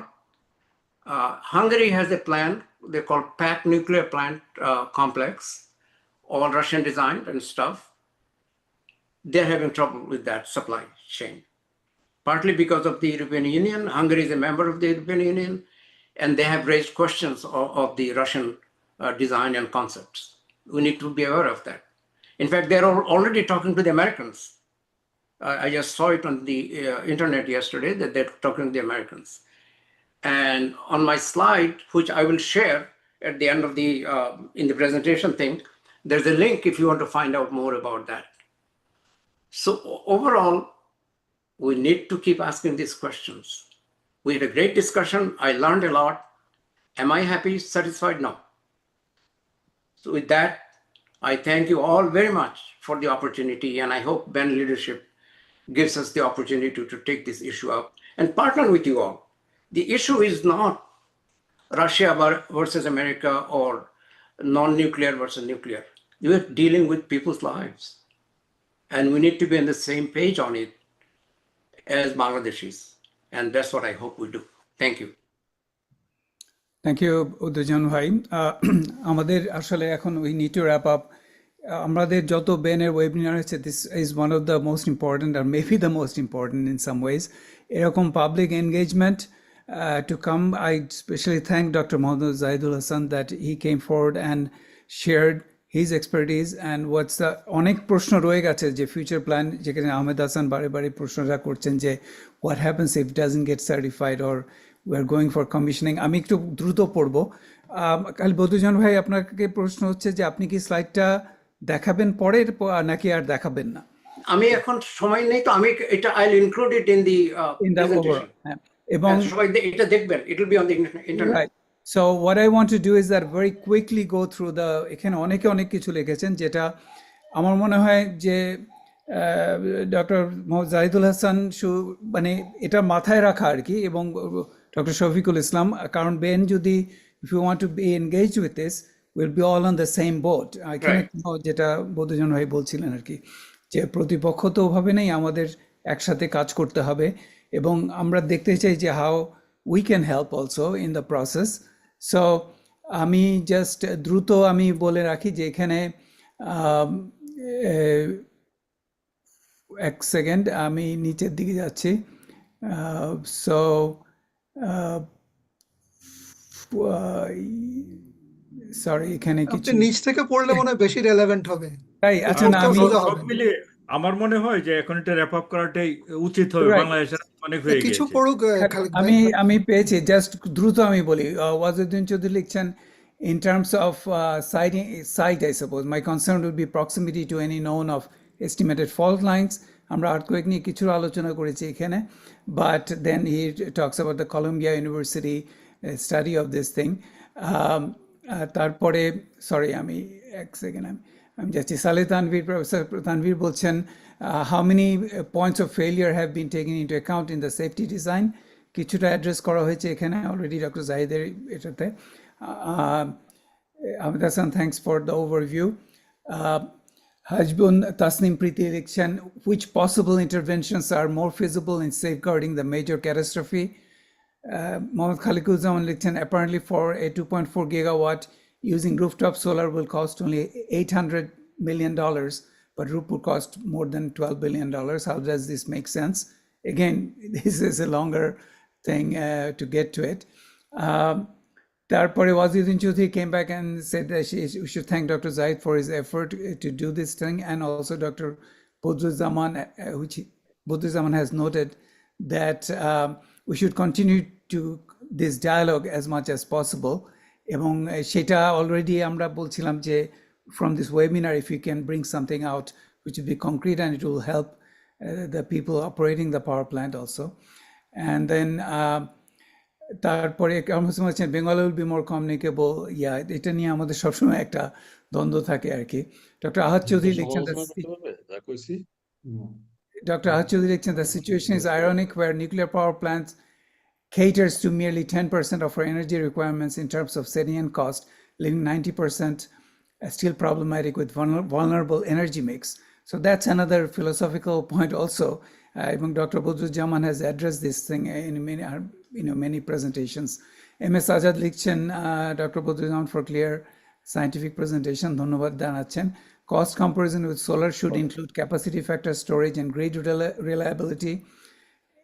Hungary has a plan they call PAC nuclear plant complex, all Russian designed and stuff. They're having trouble with that supply chain, partly because of the European Union. Hungary is a member of the European Union, and they have raised questions of the Russian design and concepts. We need to be aware of that. In fact, they're already talking to the Americans. I just saw it on the internet yesterday that they're talking to the Americans. And on my slide, which I will share at the end of the in the presentation thing, there's a link if you want to find out more about that. So overall, we need to keep asking these questions. We had a great discussion. I learned a lot. Am I happy, satisfied? No. So with that, I thank you all very much for the opportunity, and I hope Ben leadership gives us the opportunity to take this issue up and partner with you all. The issue is not Russia versus America or non-nuclear versus nuclear. We're dealing with people's lives, and we need to be on the same page on it as Bangladeshis, and that's what I hope we do. Thank you. Thank you Uddojon ভাই। আমাদের আসলে এখন we need to wrap up. আমাদের যত বেনের webinar আছে, this is one of the most important আর maybe the most important in some ways. এরকম public engagement to come. I especially thank Dr. Mohammad Zaidul Hassan that he came forward and shared his expertise and what's the অনেক প্রশ্ন রয়ে গেছে যে future plan, যেখানে আহমেদ হাসান বারে বারে প্রশ্নটা করছেন যে what happens if it doesn't get certified or we are going for commissioning. আমি একটু দ্রুত পড়বো। কাল বদুজন ভাই, আপনাকে প্রশ্ন হচ্ছে যে আপনি কি স্লাইডটা দেখাবেন পরে নাকি আর দেখাবেন না? আমি এখন সময় নেই, তো আমি এটা I'll include it in the presentation. এবং সবাই এটা দেখবেন, it will be on the internet. Right. So what I want to do is that very quickly go through the, এখানে অনেকে অনেক কিছু লিখেছেন, যেটা আমার মনে হয় যে ডক্টর মোহাম্মদ জাহিদুল হাসান মানে এটা মাথায় রাখা আর কি, এবং ডক্টর শফিকুল ইসলাম, কারণ বেন যদি if you want to be engage with this will be all on the same boat. এখানে যেটা বৌদ্ধজন ভাই বলছিলেন আর কি, যে প্রতিপক্ষ তো ওভাবে নেই, আমাদের একসাথে কাজ করতে হবে, এবং আমরা দেখতে চাই যে how we can help also in the process. So আমি জাস্ট দ্রুত আমি বলে রাখি যে এখানে এক সেকেন্ড, আমি নিচের দিকে যাচ্ছি। সো সরি, এখানে আপনি কিছু নিচ থেকে পড়লে মনে হয় বেশি রেলেভেন্ট হবে, তাই, আচ্ছা না উত্তরটাও আমি সোজা সব হবে। মিলিয়ে আমার মনে হয় যে এখন এটা র্যাপ আপ করাটাই উচিত হবে, রাইট। বাংলাদেশের অনেক হয়ে কিছু গিয়েছে। পড়ুক খালিদ ভাই। আমি পেয়েছি, জাস্ট দ্রুত আমি বলি। ওয়াজুদ্দিন চৌধুরী লিখছেন, in terms of site, I suppose my concern would be proximity to any known of estimated fault lines. আমরা আর্থকোয়েক নিয়ে কিছু আলোচনা করেছি এখানে, but then he talks about the Columbia University study of this thing. তারপরে sorry, আমি এক second আমি যাচ্ছি। সালে তানভীর, প্রফেসর তানভীর বলছেন, how many points of failure have been taken into account in the safety design? কিছুটা অ্যাড্রেস করা হয়েছে এখানে অলরেডি ডক্টর জাহিদের এটাতে। Ahmed Hassan, thanks for the overview. Hajbun Tasnim Preeti election, which possible interventions are more feasible in safeguarding the major catastrophe? Mohammad Khaliquzzam election, apparently for a 2.4 gigawatt using rooftop solar will cost only $800 million, but Roopoor cost more than $12 billion. How does this make sense? Again, this is a longer thing to get to it. Tarpore Waziruddin Chaudhary came back and said that we should thank Dr. Zahid for his effort to do this thing, and also Dr. Bodruzaman, which Bodruzaman has noted that we should continue to this dialogue as much as possible. এবং সেটা already আমরা বলছিলাম যে from this webinar, if you can bring something out which will be concrete and it will help the people operating the power plant also. And then তারপরে Bengal will be more communicable, yeah, এটা নিয়ে আমাদের সবসময় একটা দ্বন্দ্ব থাকে আর কি। Doctor আহাদ চৌধুরী লিখছেন, the situation is ironic where nuclear power plants caters to merely 10% of our energy requirements in terms of setting and cost, leaving 90% still problematic with vulnerable energy mix. So that's another philosophical point also. Even Dr. Bodruzaman has addressed this thing in many presentations. MS Azad লিখছেন, Dr. Bodruzaman for clear scientific presentation. ধন্যবাদ জানাচ্ছেন। Cost comparison with solar should include capacity factor, storage, and grid reliability.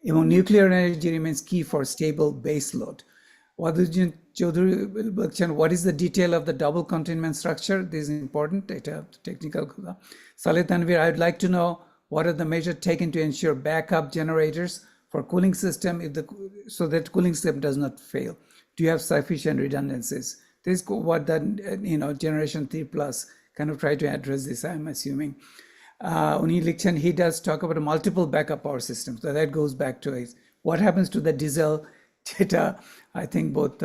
Even nuclear energy remains key for stable base load. Waziruddin Chaudhary, what is the detail of the double containment structure? This is important, data technical. Saleh Tanvir, I would like to know what are the measures taken to ensure backup generators for cooling system so that cooling system does not fail? Do you have sufficient redundancies? This is what that generation 3 plus kind of try to address this, I'm assuming. Uni Lichten, he does talk about multiple backup power systems. So that goes back to what happens to the diesel data. I think both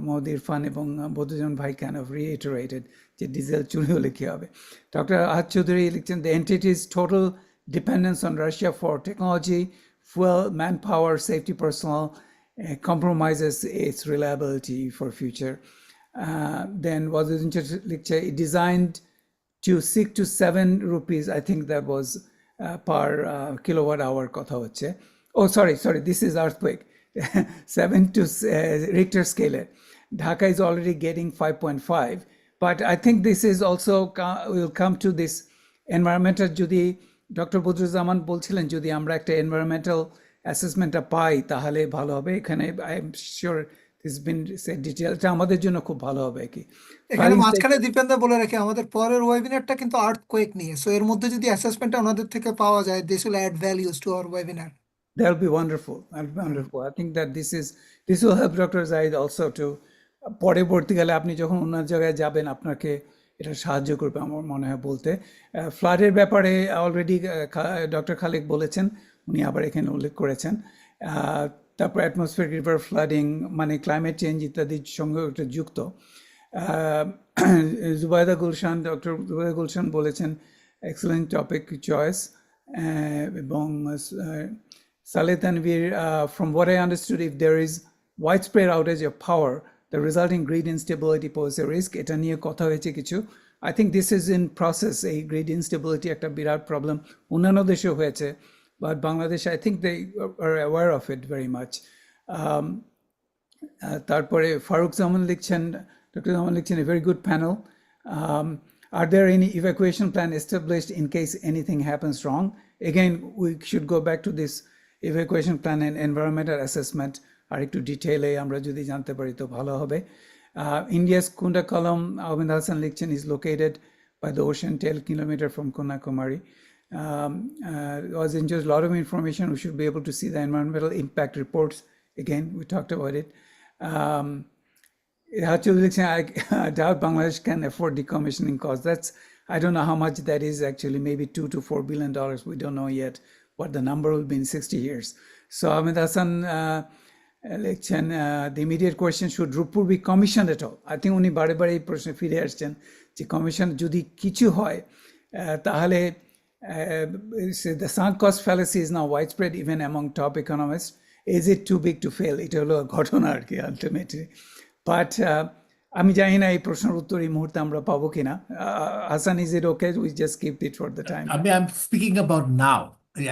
Mohd Irfan এবং Bodhujan Bhai kind of reiterated যে diesel চুরি হলে কি হবে। Dr. Ahad Chaudhary লিখছেন, the entity's total dependence on Russia for technology, fuel, manpower, safety personnel compromises its reliability for future. Then was designed to 6 to 7 rupees, I think that was per kilowatt hour কথা হচ্ছে। Oh, sorry, this is earthquake. 7 to Richter scale. Dhaka is already getting 5.5, but I think this is also will come to this environmental. যদি doctor Badruzzaman বলছিলেন যদি আমরা একটা environmental অ্যাসেসমেন্টটা পাই তাহলে ভালো হবে। এখানে I am sure this been said ডিটেইলটা আমাদের জন্য খুব ভালো হবে কি। এখানে মাঝখানে দীপেন্দা বলে রাখি, আমাদের পরের ওয়েবিনারটা কিন্তু আর্থকোয়েক নিয়ে, সো এর মধ্যে যদি অ্যাসেসমেন্টটা ওনাদের থেকে পাওয়া যায়, this will add values to our webinar. That'll be wonderful. That'll be wonderful. I think that this will help Dr. Zahid also to পরবর্তীকালে আপনি যখন অন্য জায়গায় যাবেন আপনাকে এটা সাহায্য করবে আমার মনে হয় বলতে। ফ্লাডের ব্যাপারে অলরেডি ডক্টর খালেক বলেছেন, উনি আবার এখানে উল্লেখ করেছেন। তারপর অ্যাটমসফিয়ার রিভার ফ্লাডিং মানে ক্লাইমেট চেঞ্জ ইত্যাদির সঙ্গে এটা যুক্ত। ডক্টর জুবাইদা গুলশান বলেছেন, এক্সেলেন্ট টপিক চয়েস। এবং Saleh Tanvir, from what I understood, if there is widespread outage of power, the resulting grid instability poses a risk. এটা নিয়ে কথা হয়েছে কিছু. I think this is in process. A grid instability একটা বিরাট problem অন্যান্য দেশে হয়েছে, but Bangladesh, I think they are aware of it very much. তারপরে ফারুক জামান লিখছেন, ডক্টর জামান লিখছেন, a very good panel. Are there any evacuation plan established in case anything happens wrong? Again, we should go back to this evacuation plan and environmental assessment. আর একটু ডিটেইলে আমরা যদি জানতে পারি তো ভালো হবে. India's Kunda Kalam, Ahmed Hassan লিখছেন, is located by the ocean 10 kilometers from Kanyakumari. Was just a lot of information. We should be able to see the environmental impact reports. Again, we talked about it. I doubt Bangladesh can afford decommissioning costs. I don't know how much that is actually, maybe $2 to $4 billion. We don't know yet what the number will be in 60 years. So Ahmed Hassan, the immediate question, should Roopoor be commissioned at all? I think উনি বারে বারে এই প্রশ্নে ফিরে আসছেন যে commission যদি কিছু হয় তাহলে the sunk cost fallacy is now widespread even among top economists. Is it too big to fail? এটা হলো ঘটনা আর কি ultimately. But আমি জানি না এই প্রশ্নের উত্তর এই মুহূর্তে আমরা পাবো কিনা. Hassan, is it okay? We just keep it for the time. I mean, I'm speaking about now.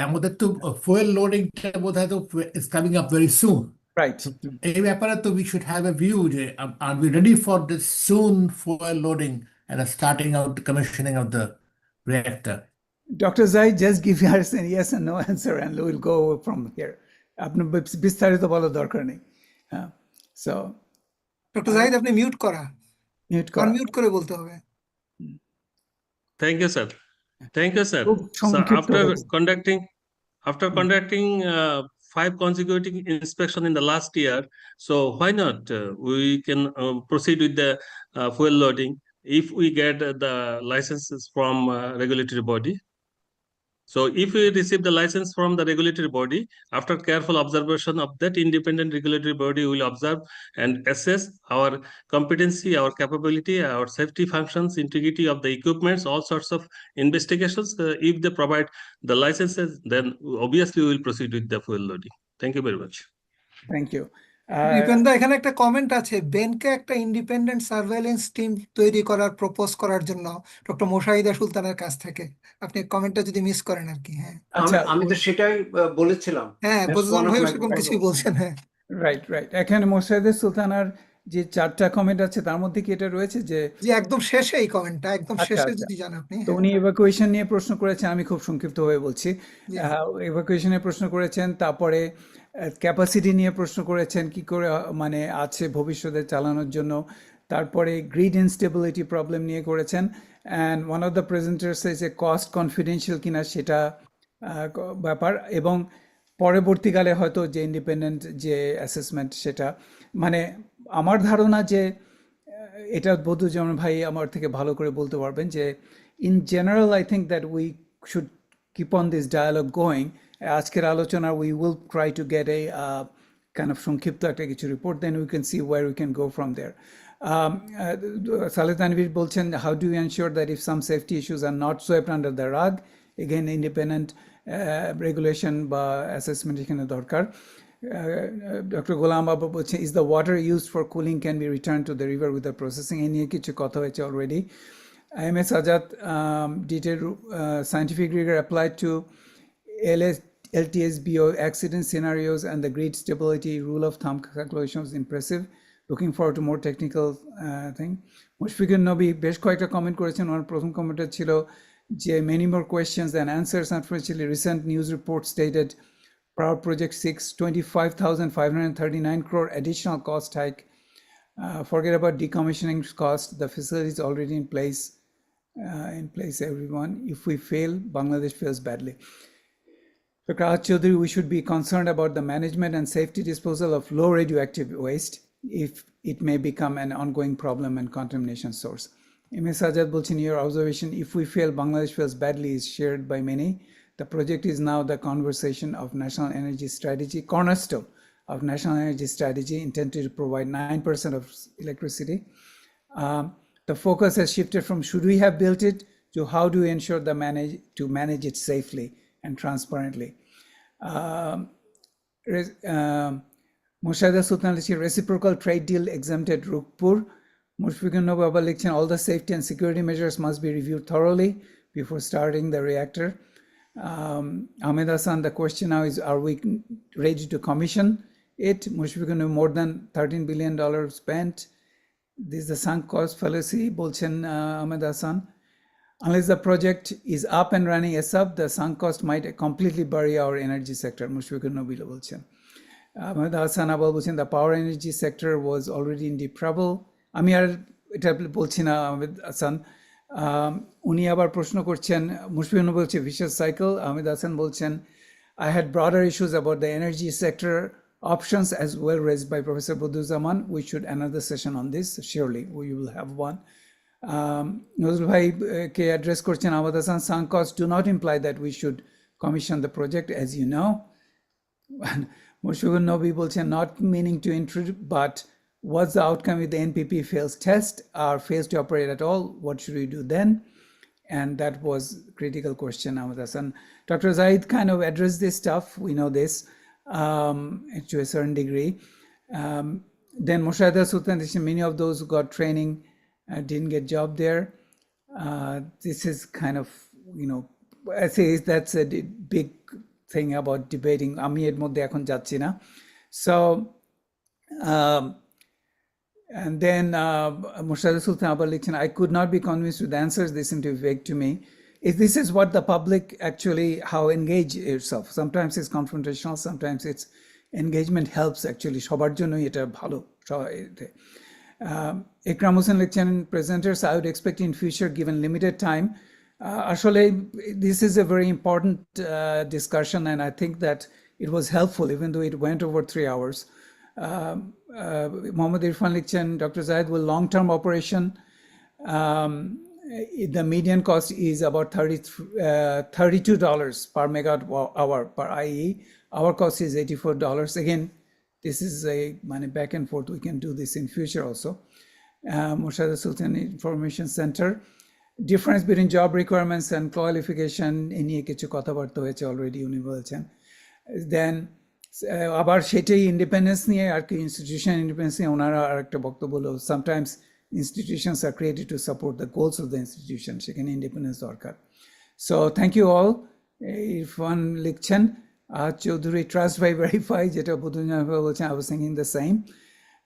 আমাদের তো fuel loading বোধহয় তো is coming up very soon. Right. এই ব্যাপারে তো we should have a view যে are we ready for this soon fuel loading and starting out the commissioning of the reactor? Dr. Zaid, just give us a yes and no answer and we'll go from here. আপনার বিস্তারিত বলার দরকার নেই. So doctor Zahid, আপনি mute করা, mute করা, unmute করে বলতে হবে। Thank you, sir. Thank you, sir. খুব So সংক্ষিপ্ত হবে। after conducting 5 consecutive inspection in the last year, so why not we can proceed with the fuel loading if we get the licenses from regulatory body. So if we receive the license from the regulatory body, after careful observation of that independent regulatory body, will observe and assess our competency, our capability, our safety functions, integrity of the equipments, all sorts of investigations. If they provide the licenses, then obviously we will proceed with the fuel loading. Thank you very much. Thank you. দীপেন্দা, এখানে একটা comment আছে, বেনকে একটা independent surveillance team তৈরি করার propose করার জন্য doctor Moshahida সুলতানের কাছ থেকে। আপনি কমেন্টটা যদি মিস করেন আর কি। হ্যাঁ আচ্ছা, আমি তো সেটাই বলেছিলাম। হ্যাঁ, That's বোঝান one of ভাই my সেরকম কিছুই proposals. বলছেন। হ্যাঁ, রাইট রাইট। এখানে মোশাহিদা সুলতানার যে 4টা কমেন্ট আছে তার মধ্যে কি এটা রয়েছে যে যে একদম শেষে এই কমেন্টটা, একদম আচ্ছা শেষে আচ্ছা, যদি জান আপনি। তো উনি এভাকুয়েশন নিয়ে প্রশ্ন করেছেন, আমি খুব সংক্ষিপ্ত হয়ে বলছি। জি। এভাকুয়েশনের প্রশ্ন করেছেন, তারপরে ক্যাপাসিটি নিয়ে প্রশ্ন করেছেন কি করে মানে আছে ভবিষ্যতে চালানোর জন্য, তারপরে গ্রিড ইনস্টেবিলিটি প্রবলেম নিয়ে করেছেন, অ্যান্ড ওয়ান অফ দ্য প্রেজেন্টার্স যে কস্ট কনফিডেন্সিয়াল কিনা সেটা ব্যাপার, এবং পরবর্তীকালে হয়তো যে ইন্ডিপেন্ডেন্ট যে অ্যাসেসমেন্ট সেটা, মানে আমার ধারণা যে এটা বদুজ্জামান ভাই আমার থেকে ভালো করে বলতে পারবেন যে in general I think that we should keep on this dialogue going. আজকের আলোচনা we will try to get a kind of সংক্ষিপ্ত একটা কিছু report, then we can see where we can go from there. Saleh Tanvir বলছেন, how do you ensure that if some safety issues are not swept under the rug? Again independent regulation বা assessment এখানে দরকার। Dr. Ghulam Babu বলছে, is the water used for cooling can be returned to the river without processing? এই নিয়ে কিছু কথা হয়েছে already. MS Ajat, detailed scientific rigor applied to LTSBO accident scenarios and the grid stability rule of thumb calculation was impressive. Looking forward to more technical thing. Mushfiqur Nabi বেশ কয়েকটা comment করেছেন। ওনার প্রথম কমেন্টটা ছিল যে many more questions than answers. Unfortunately, recent news report stated Power Project 6, 25,539 crore additional cost hike. Forget about decommissioning cost. The facility is already in place. Everyone. If we fail, Bangladesh fails badly. Dr. Chaudhary, we should be concerned about the management and safety disposal of low radioactive waste if it may become an ongoing problem and contamination source. MS Sajad Bulchin, your observation, if we fail, Bangladesh fails badly, is shared by many. The project is now the conversation of national energy strategy, cornerstone of national energy strategy, intended to provide 9% of electricity. The focus has shifted from should we have built it to how do we ensure to manage it safely and transparently. Mushada Sultan Lichi, reciprocal trade deal exempted Roopoor. Mushfiqun Nobi Abba Lichen, all the safety and security measures must be reviewed thoroughly before starting the reactor. Ahmed Hassan, the question now is, are we ready to commission it? Mushfiqun Nobi, more than $13 billion spent. This is the sunk cost fallacy, Bolchen Ahmed Hassan. Unless the project is up and running ASAP, the sunk cost might completely bury our energy sector. Mushfiqun Nobi Bolchen. Ahmed Hassan Abal বলছেন, the power energy sector was already in deep trouble. আমি আর এটা বলছি না আহমেদ হাসান। উনি আবার প্রশ্ন করছেন, মুশফিকুন বলছে vicious cycle. আহমেদ হাসান বলছেন, I had broader issues about the energy sector options as well raised by Professor Buduzaman. We should another session on this. Surely we will have one. Nazrul ভাই কে অ্যাড্রেস করছেন, Ahmed Hasan, sunk costs do not imply that we should commission the project, as you know. Mushfiqun Nobi bolchen, not meaning to intrude, but what's the outcome if the NPP fails test or fails to operate at all? What should we do then? And that was critical question, Ahmed Hassan. Dr. Zaid kind of addressed this stuff. We know this to a certain degree. Then Mushahida Sultan, many of those who got training didn't get job there. This is kind of, I say that's a big thing about debating. আমি এর মধ্যে এখন যাচ্ছি না. So and then Mushahida Sultan আবার লিখছেন, I could not be convinced with the answers. They seem to be vague to me. This is what the public actually, how engage yourself. Sometimes it's confrontational, sometimes it's engagement helps actually. সবার জন্যই এটা ভালো. Ikram Hussain লিখছেন, presenters, I would expect in future, given limited time, Ashole, this is a very important discussion, and I think that it was helpful, even though it went over 3 hours. Mohammad Irfan Lichen, Dr. Zahid, will long-term operation, the median cost is about $32 per megawatt hour per IE. Our cost is $84. Again, this is a back and forth. We can do this in future also. Mushahida Sultan Information Center. Difference between job requirements and qualification in নিয়ে কিছু কথাবার্তা হয়েছে already উনি বলছেন। দেন আবার সেটাই independence নিয়ে আর কি, ইনস্টিটিউশন ইন্ডিপেন্ডেন্স নিয়ে ওনারা আর একটা বক্তব্য হলো, sometimes institutions are created to support the goals of the institution, সেখানে ইন্ডিপেন্ডেন্স দরকার। So thank you all. Irfan লিখছেন, চৌধুরী ট্রাস্ট বাই ভেরিফাই, যেটা বুধুজন বলছেন, I was thinking the same.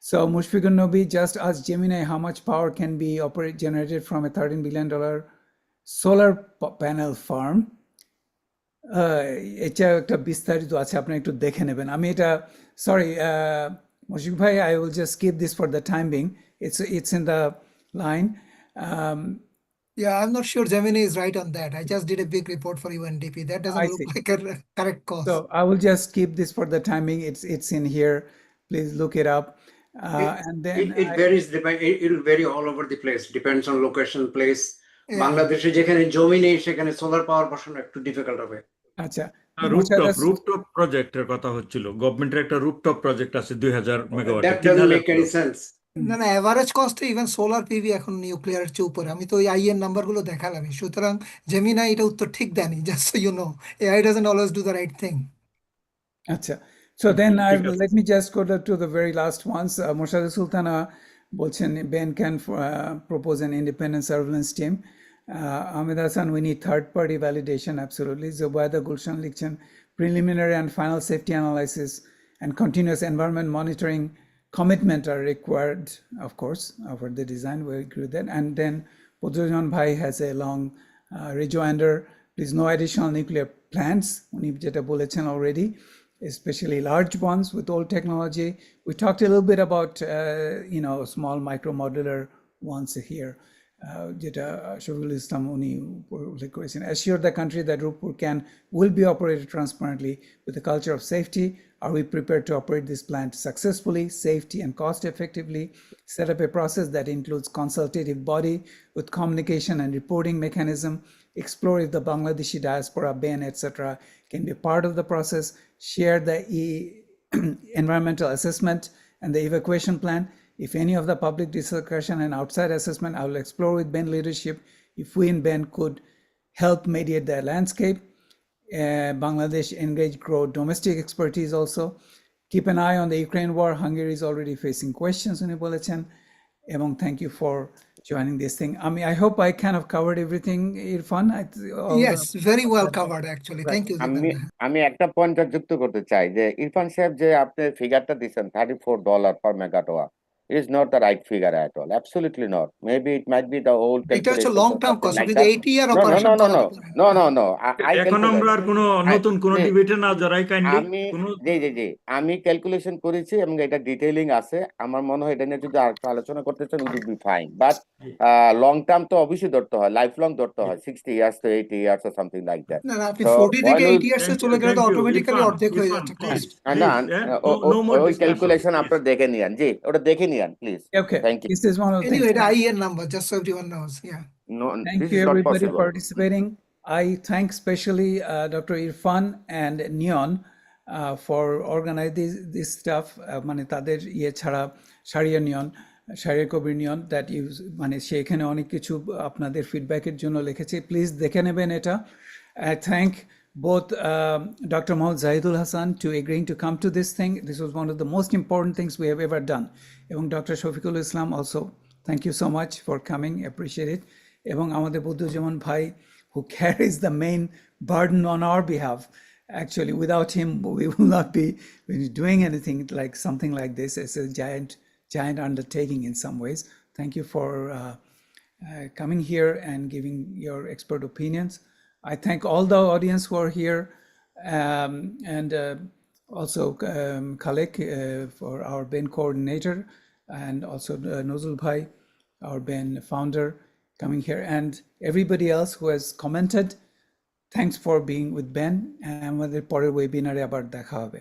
So Mushfiqun Nobi just asked Gemini how much power can be generated from a $13 billion solar panel farm. এটা একটা বিস্তারিত আছে, আপনি একটু দেখে নেবেন। আমি এটা সরি মুশফিক ভাই, I will just skip this for the time being. It's in the line. Yeah, I'm not sure Gemini is right on that. I just did a big report for UNDP. That doesn't look like a correct cost. So I will just keep this for the timing. It's in here. Please look it up. And then it varies. It will vary all over the place. Depends on location, place. বাংলাদেশে যেখানে জমি নেই সেখানে solar power বসানো একটু difficult হবে। আচ্ছা, rooftop প্রজেক্টের কথা হচ্ছিল। গভর্নমেন্টের একটা রুফটপ প্রজেক্ট আছে 2000 megawatt. That doesn't make any sense. না, এভারেজ কস্টে ইভেন সোলার পিভি এখন নিউক্লিয়ারের চেয়ে উপরে। আমি তো ওই আইএন নাম্বারগুলো দেখালাম। সুতরাং জেমিনাই এটা উত্তর ঠিক দেয়নি, just so you know, AI doesn't always do the right thing. আচ্ছা, so then let me just go to the very last ones. Mushahida Sultan bolchen, Ben can propose an independent surveillance team. Ahmed Hassan, we need third-party validation, absolutely. Zubaida Gulshan likhchen, preliminary and final safety analysis and continuous environment monitoring commitment are required, of course, for the design. We agree with that. And then Podrojan Bhai has a long rejoinder. Please, no additional nuclear plants. Uni jeta bolechen already, especially large ones with old technology. We talked a little bit about, small micro modular ones here. যেটা শফিকুল ইসলাম উনি উল্লেখ করেছেন। Assure the country that Roopoor will be operated transparently with a culture of safety. Are we prepared to operate this plant successfully, safety and cost effectively? Set up a process that includes consultative body with communication and reporting mechanism. Explore if the Bangladeshi diaspora, Ben, etc. can be part of the process. Share the environmental assessment and the evacuation plan. If any of the public discussion and outside assessment, I will explore with Ben leadership if we in Ben could help mediate the landscape. Bangladesh engage, grow domestic expertise also. Keep an eye on the Ukraine war. Hungary is already facing questions উনি বলেছেন এবং thank you for joining this thing. I hope I kind of covered everything, Irfan. All Yes, the very well covered actually. right. Thank you, আমি Zubin. আমি একটা point যুক্ত করতে চাই যে ইরফান সাহেব যে আপনি ফিগারটা দিচ্ছেন $34 per megawatt is not the right figure at all. Absolutely not. Maybe it might be the old এটা হচ্ছে calculation long or term something cost, like কিন্তু that. 80-year No, no, operation no, no, করা no, যেতে পারে। no, no, no. I এখন আমরা calculate. আর কোনো নতুন কোনো Please, ডিবেটে না জড়াই কাইন্ডলি আমি কোনো জি আমি ক্যালকুলেশন করেছি এবং এটা ডিটেইলিং আছে। আমার মনে হয় এটা নিয়ে যদি আর একটু আলোচনা করতে চান will be fine, but long term তো অবশ্যই ধরতে হয়, লাইফ লং ধরতে হয়, 60 years to 80 years or something like that. না না, আপনি So 40 when থেকে we 80 ইয়ার্সে চলে গেলে তো থ্যাংক ইউ অটোমেটিক্যালি ইরফান অর্ধেক হয়ে ইরফান যাচ্ছে প্লিজ কস্ট। না প্লিজ নো মোর ওই ডিসকাশন ক্যালকুলেশন প্লিজ আপনারা দেখে নিয়ান, জি ওটা দেখে নিয়ান please. Okay, thank you. this is one of the Anyway, things. এটা IER number, just so everyone knows. Yeah. No, Thank this you is not everybody possible. participating. I thank specially Dr. Irfan and Neon for organizing this stuff. মানে তাদের ইয়ে ছাড়া sharia neon, sharia Kabir neon, that use মানে সে এখানে অনেক কিছু আপনাদের ফিডব্যাকের জন্য লিখেছে, প্লিজ দেখে নেবেন এটা। I thank both Dr. Mohammad Zahidul Hassan to agreeing to come to this thing. This was one of the most important things we have ever done. এবং Dr. Shafiqul Islam also, thank you so much for coming, appreciate it. এবং আমাদের বুদ্ধুজ্জামান ভাই, who carries the main burden on our behalf. Actually, without him, we will not be doing anything like something like this. It's a giant undertaking in some ways. Thank you for coming here and giving your expert opinions. I thank all the audience who are here, and also Khalek for our Ben coordinator, and also Nozul Bhai, our Ben founder, coming here, and everybody else who has commented. Thanks for being with Ben. আমাদের পরের ওয়েবিনারে আবার দেখা হবে।